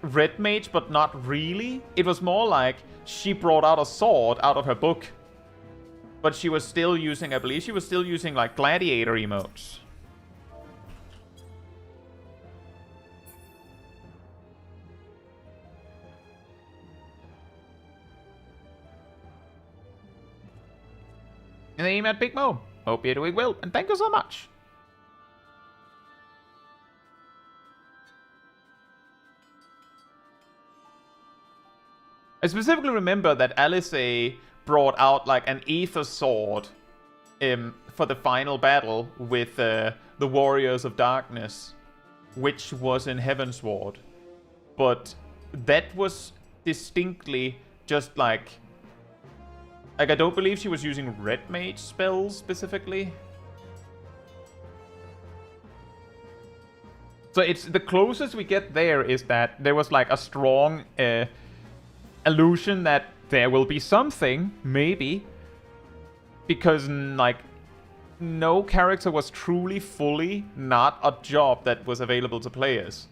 red mage, but not really. It was more like she brought out a sword out of her book. But she was still using, I believe she was still using like gladiator emotes. And then at Big Mo. Hope you're doing well, and thank you so much. I specifically remember that Alice brought out like an ether sword for the final battle with the Warriors of Darkness, which was in Heavensward. But that was distinctly just like I don't believe she was using red mage spells specifically. So it's the closest we get there is that there was like a strong illusion that there will be something, maybe, because like no character was truly fully not a job that was available to players.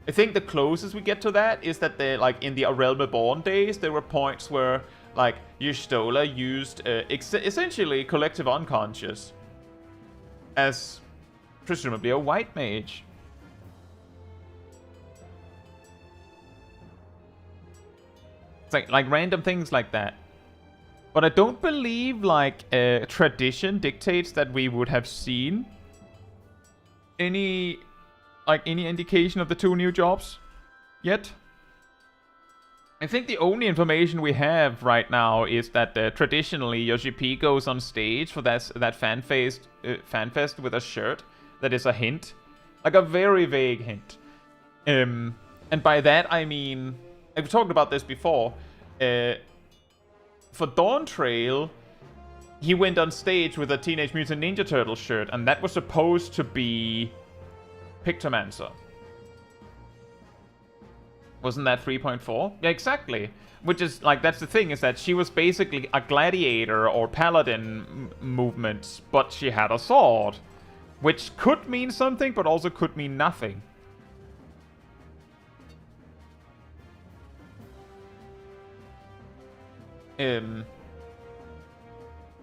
I think the closest we get to that is that they like in the Realm Reborn days there were points where like Y'shtola used essentially Collective Unconscious as presumably a white mage. It's like random things like that. But I don't believe like tradition dictates that we would have seen any indication of the two new jobs yet. I think the only information we have right now is that traditionally Yoshi P goes on stage for that fan fest with a shirt that is a hint, like a very vague hint. And by that I mean, I've talked about this before. For Dawntrail, he went on stage with a Teenage Mutant Ninja Turtle shirt, and that was supposed to be Pictomancer. Wasn't that 3.4? Yeah, exactly. Which is, like, that's the thing, is that she was basically a gladiator or paladin movement, but she had a sword. Which could mean something, but also could mean nothing.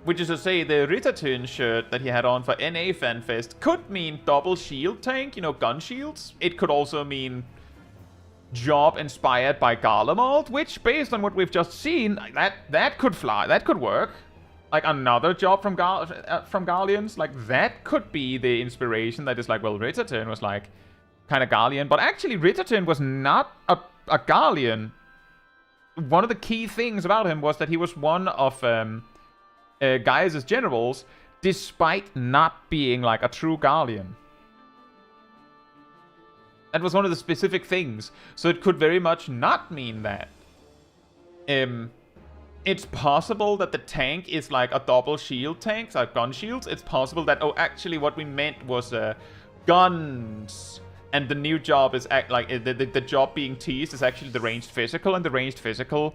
Which is to say, the Rittertun shirt that he had on for NA FanFest could mean double shield tank, you know, gun shields. It could also mean job inspired by Garlemald, which, based on what we've just seen, that could fly, that could work. Like another job from Garleans, like that could be the inspiration that is like, well, Rittertun was like kind of Garlean, but actually Rittertun was not a Garlean. One of the key things about him was that he was one of Gaius' generals, despite not being like a true Garlean. That was one of the specific things. So it could very much not mean that. It's possible that the tank is like a double shield tank, like gun shields. It's possible that, oh, actually what we meant was guns. And the new job is, the job being teased is actually the ranged physical, and the ranged physical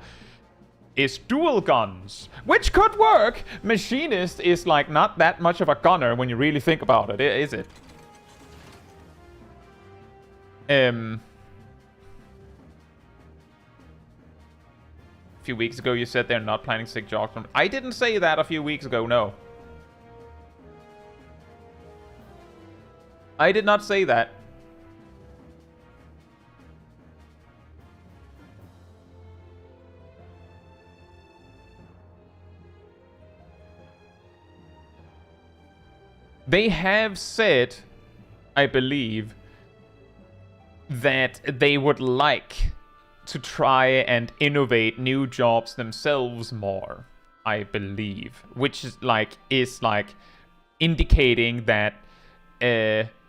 is dual guns. Which could work! Machinist is like not that much of a gunner when you really think about it, is it? A few weeks ago you said they're not planning sick jobs. I didn't say that a few weeks ago, no. I did not say that. They have said, I believe, that they would like to try and innovate new jobs themselves more, I believe. Which is like indicating that,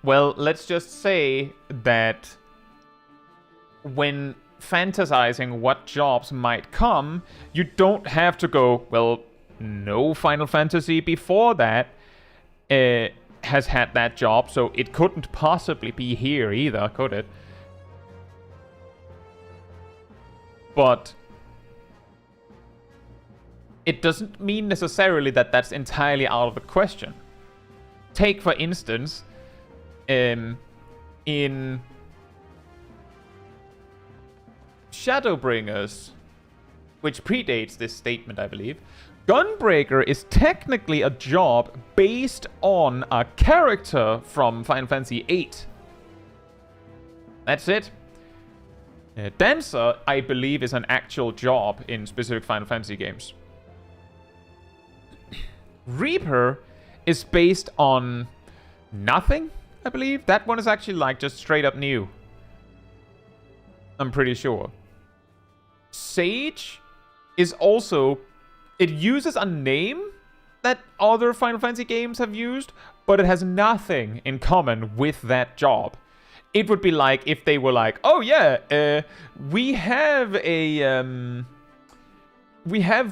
well, let's just say that when fantasizing what jobs might come, you don't have to go, well, no Final Fantasy before that has had that job, so it couldn't possibly be here either, could it? But it doesn't mean necessarily that that's entirely out of the question. Take, for instance, in Shadowbringers, which predates this statement, I believe, Gunbreaker is technically a job based on a character from Final Fantasy VIII. That's it. Dancer, I believe, is an actual job in specific Final Fantasy games. Reaper is based on nothing, I believe. That one is actually like just straight up new. I'm pretty sure. Sage is also... It uses a name that other Final Fantasy games have used, but it has nothing in common with that job. It would be like if they were like, oh yeah, we have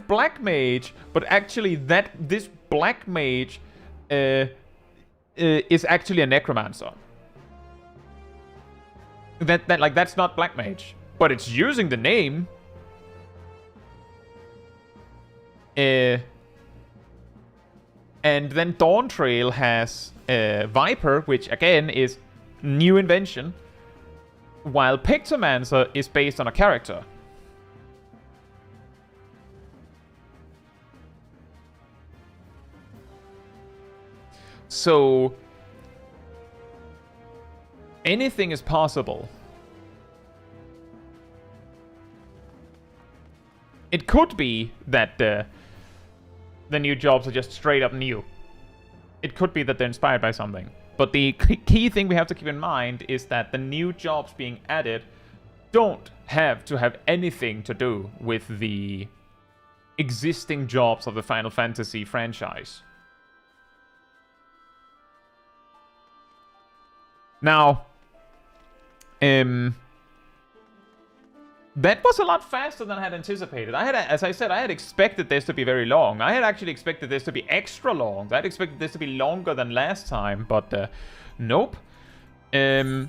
Black Mage, but actually this Black Mage is actually a Necromancer. That's not Black Mage, but it's using the name. And then Dawntrail has Viper, which again is new invention, while Pictomancer is based on a character. So anything is possible. It could be that the new jobs are just straight up new. It could be that they're inspired by something. But the key thing we have to keep in mind is that the new jobs being added don't have to have anything to do with the existing jobs of the Final Fantasy franchise. Now, that was a lot faster than I had anticipated. As I said, I had expected this to be very long. I had actually expected this to be extra long. I had expected this to be longer than last time, but nope. So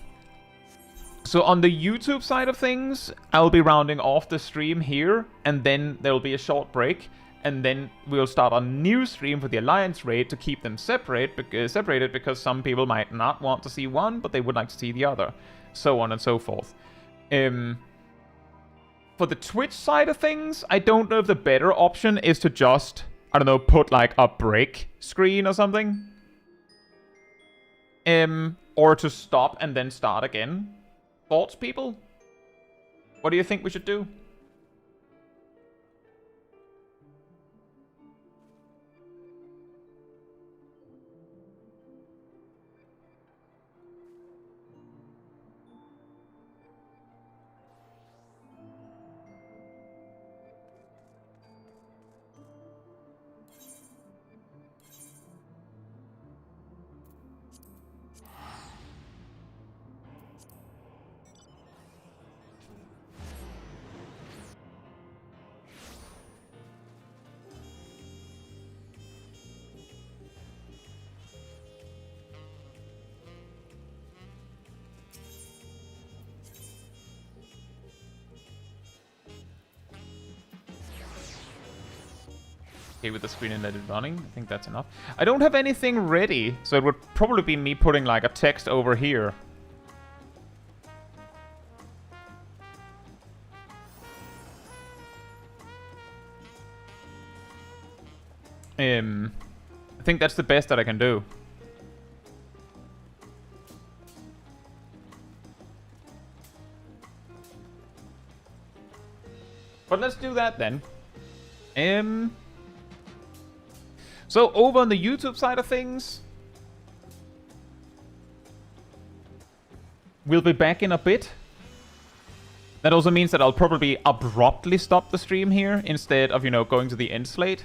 on the YouTube side of things, I'll be rounding off the stream here, and then there'll be a short break, and then we'll start a new stream for the Alliance raid to keep them separated because some people might not want to see one, but they would like to see the other, so on and so forth. For the Twitch side of things, I don't know if the better option is to just, I don't know, put like a break screen or something. Or to stop and then start again. Thoughts, people? What do you think we should do? With the screen and let it running. I think that's enough. I don't have anything ready, so it would probably be me putting like a text over here. I think that's the best that I can do. But let's do that then. So over on the YouTube side of things, we'll be back in a bit. That also means that I'll probably abruptly stop the stream here instead of, you know, going to the end slate.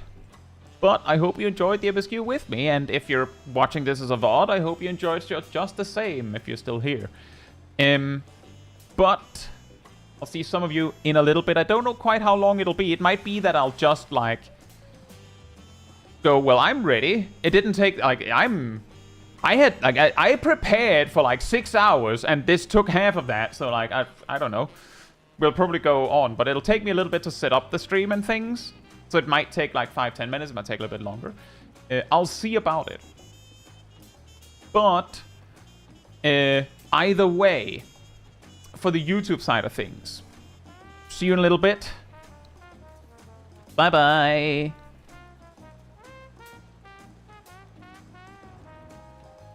But I hope you enjoyed the MSQ with me, and if you're watching this as a VOD, I hope you enjoyed just the same if you're still here. But I'll see some of you in a little bit. I don't know quite how long it'll be. It might be that I'll just like go, well, I'm ready. It didn't take, like, I prepared for like 6 hours, and this took half of that, so like, I don't know. We'll probably go on, but it'll take me a little bit to set up the stream and things, so it might take like 5-10 minutes, it might take a little bit longer. I'll see about it. But, either way, for the YouTube side of things, see you in a little bit. Bye-bye.